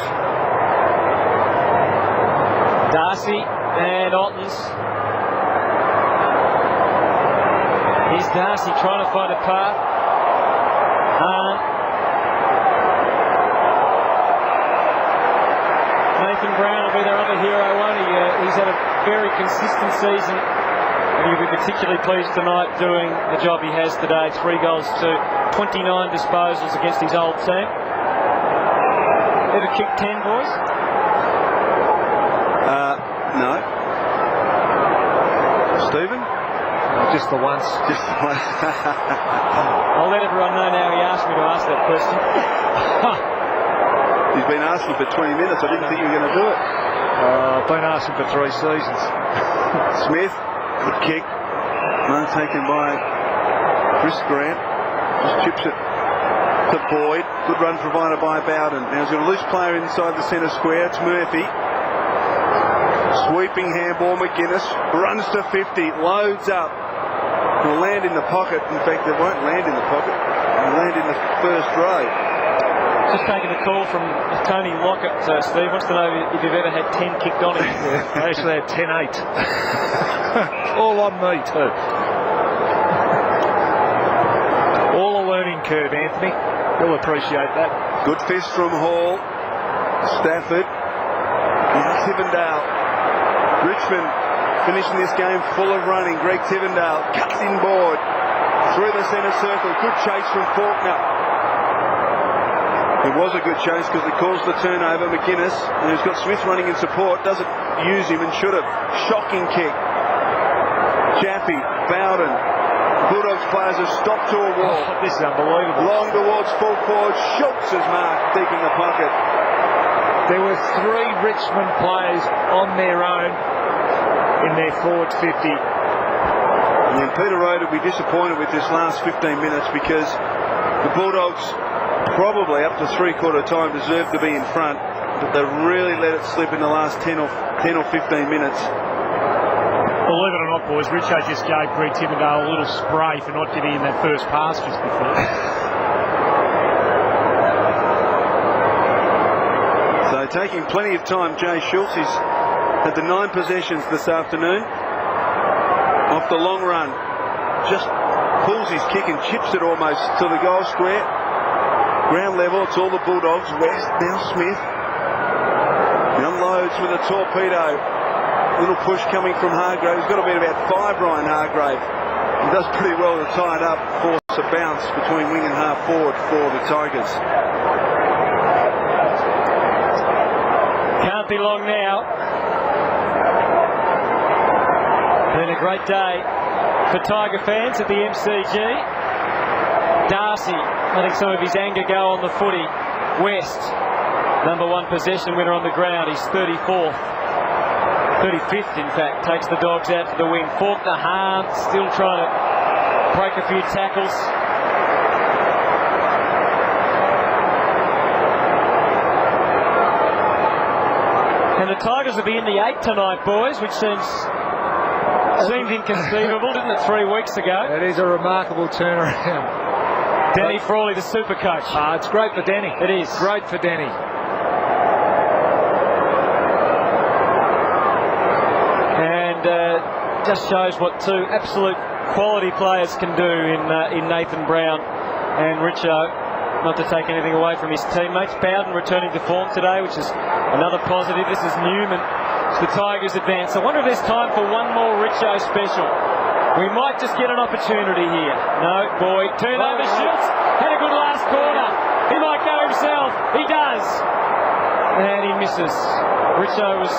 [SPEAKER 1] Darcy and Ottens. Here's Darcy trying to find a path. Nathan Brown will be their other hero, won't he? He's had a very consistent season. And he'll be particularly pleased tonight doing the job he has today. 3 goals to 29 disposals against his old team. Ever kicked 10, boys?
[SPEAKER 2] Just the once.
[SPEAKER 1] I'll let everyone know now he asked me to ask that question.
[SPEAKER 3] He's been asking for 20 minutes. I didn't think you were going to do it.
[SPEAKER 2] I've been asking for 3 seasons.
[SPEAKER 3] Smith, good kick. One taken by Chris Grant. Just chips it to Boyd. Good run provided by Bowden. Now he's got a loose player inside the centre square. It's Murphy. Sweeping handball. McGuinness runs to 50. Loads up. Will land in the pocket. In fact, it won't land in the pocket. It'll land in the first row.
[SPEAKER 1] Just taking a call from Tony Lockett. Steve wants to know if you've ever had 10 kicked on him.
[SPEAKER 2] Yeah, I actually had 10-8. All on me too. All a learning curve, Anthony. You'll appreciate that.
[SPEAKER 3] Good fist from Hall. Stafford. Tivendale. Richmond finishing this game full of running. Greg Tivendale cuts in board through the centre circle. Good chase from Faulkner. It was a good chase because it caused the turnover. McGuinness, who's got Smith running in support, doesn't use him and should have. Shocking kick. Jaffe, Bowden. Bulldogs players have stopped to a wall.
[SPEAKER 2] This is unbelievable.
[SPEAKER 3] Long towards full forward. Schultz is marked deep in the pocket.
[SPEAKER 2] There were 3 Richmond players on their own in their forward 50.
[SPEAKER 3] And Peter Road will be disappointed with this last 15 minutes because the Bulldogs probably up to three-quarter time deserve to be in front, but they really let it slip in the last 10 or 15 minutes.
[SPEAKER 11] Believe it or not, boys, Richo just gave Greg Tivendale a little spray for not getting in that first pass just before.
[SPEAKER 3] So taking plenty of time, Jay Schultz. He's had the 9 possessions this afternoon. Off the long run, just pulls his kick and chips it almost to the goal square. Ground level, it's all the Bulldogs. West, now Smith. He unloads with a torpedo. Little push coming from Hargrave. He's got to be about 5, Ryan Hargrave. He does pretty well to tie it up, force a bounce between wing and half forward for the Tigers.
[SPEAKER 1] Can't be long now. Been a great day for Tiger fans at the MCG. Darcy letting some of his anger go on the footy. West, number 1 possession winner on the ground. He's 34th. 35th, in fact, takes the Dogs out to the wing. Faulkner, Hahn, still trying to break a few tackles. And the Tigers will be in the 8 tonight, boys, which seemed inconceivable, didn't it, 3 weeks ago?
[SPEAKER 2] It is a remarkable turnaround.
[SPEAKER 1] Danny Frawley, the super coach.
[SPEAKER 2] It's great for Danny.
[SPEAKER 1] It is.
[SPEAKER 2] Great for Danny.
[SPEAKER 1] And just shows what 2 absolute quality players can do in Nathan Brown and Richo. Not to take anything away from his teammates. Bowden returning to form today, which is another positive. This is Newman. The Tigers advance. I wonder if there's time for one more Richo special. We might just get an opportunity here. No, Boyd. Turnover, Schultz. Had a good last corner. He might go himself. He does. And he misses. Richo looks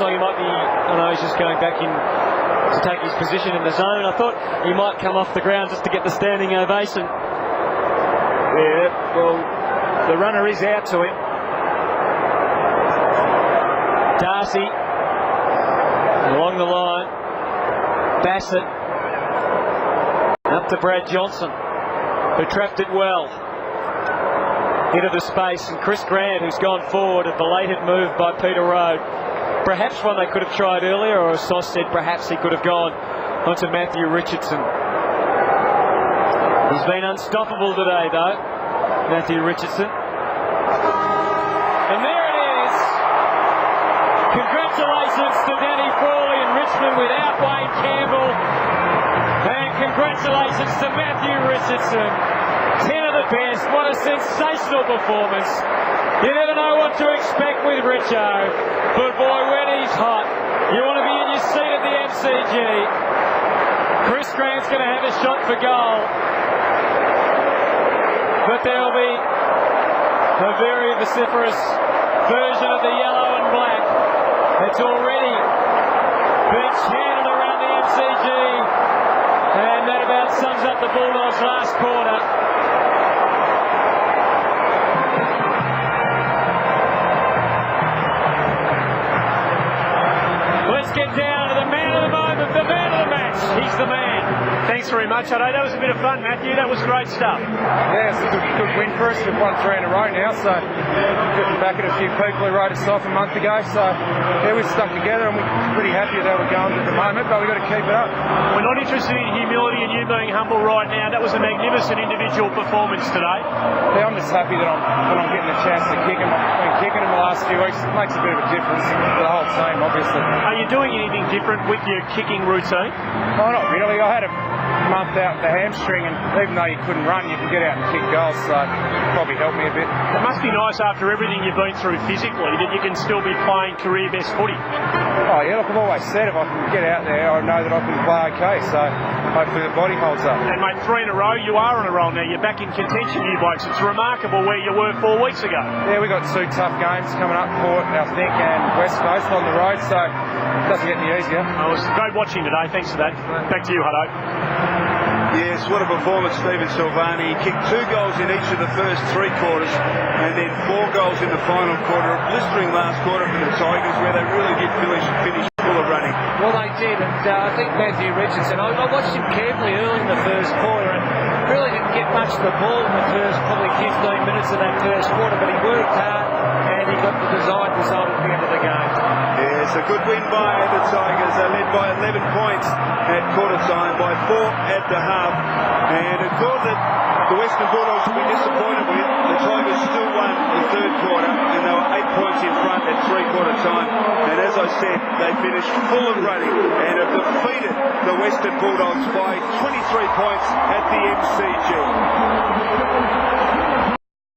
[SPEAKER 1] like he might be... Oh no, he's just going back in to take his position in the zone. I thought he might come off the ground just to get the standing ovation.
[SPEAKER 2] Yeah, well, the runner is out to him.
[SPEAKER 1] Darcy. Along the line. Bassett. Up to Brad Johnson, who trapped it well. Into the space, and Chris Grant, who's gone forward, a belated move by Peter Rowe. Perhaps one they could have tried earlier, or as Sauce said, perhaps he could have gone onto Matthew Richardson. He's been unstoppable today, though, Matthew Richardson. And there it is. Congratulations to Danny Frawley in Richmond without Wayne Campbell. And congratulations to Matthew Richardson. 10 of the best. What a sensational performance. You never know what to expect with Richo. But boy, when he's hot, you want to be in your seat at the MCG. Chris Grant's going to have a shot for goal. But there'll be a very vociferous version of the yellow and black. It's already been chanted around the MCG. up the Bulldogs last quarter. Let's get down to the man of the moment, the man of the match. He's the man.
[SPEAKER 11] Thanks very much, Hutto. That was a bit of fun, Matthew. That was great stuff.
[SPEAKER 17] Yeah, it's a good win for us. We've won 3 in a row now, so getting back at a few people who wrote us off a month ago. So, yeah, we've stuck together and we're pretty happy with how we're going at the moment, but we've got to keep it up.
[SPEAKER 11] We're not interested in humility and you being humble right now. That was a magnificent individual performance today.
[SPEAKER 17] Yeah, I'm just happy that I'm getting a chance to kick him. I've been kicking him the last few weeks. It makes a bit of a difference for the whole team, obviously.
[SPEAKER 11] Are you doing anything different with your kicking routine?
[SPEAKER 17] Oh, not really. I had a month out the hamstring, and even though you couldn't run, you could get out and kick goals, so it probably helped me a bit.
[SPEAKER 11] It must be nice after everything you've been through physically that you can still be playing career best footy.
[SPEAKER 17] Oh yeah, look, I've always said if I can get out there, I know that I can play okay, so hopefully the body holds up.
[SPEAKER 11] And mate, 3 in a row, you are on a roll now. You're back in contention, you blokes. It's remarkable where you were 4 weeks ago.
[SPEAKER 17] Yeah, we got 2 tough games coming up, Port, I think, and West Coast on the road, so it doesn't get any easier.
[SPEAKER 11] Oh, it was great watching today. Thanks for that. Back to you, Hutto.
[SPEAKER 3] Yes, what a performance, Stephen Silvani. He kicked 2 goals in each of the first 3 quarters and then 4 goals in the final quarter. A blistering last quarter for the Tigers where they really did finish full of running.
[SPEAKER 2] Well, they did, and I think Matthew Richardson, I watched him carefully early in the first quarter and really didn't get much of the ball in the first probably 15 minutes of that first quarter, but he worked hard and he got the desired result at the end of the game.
[SPEAKER 3] Yes, a good win by the Tigers. They led by 11 points at quarter time, by 4 at the half. And a goal that the Western Bulldogs will be disappointed with. The Tigers still won the third quarter, and they were 8 points in front at 3-quarter time. And as I said, they finished full of running and have defeated the Western Bulldogs by 23 points at the MCG.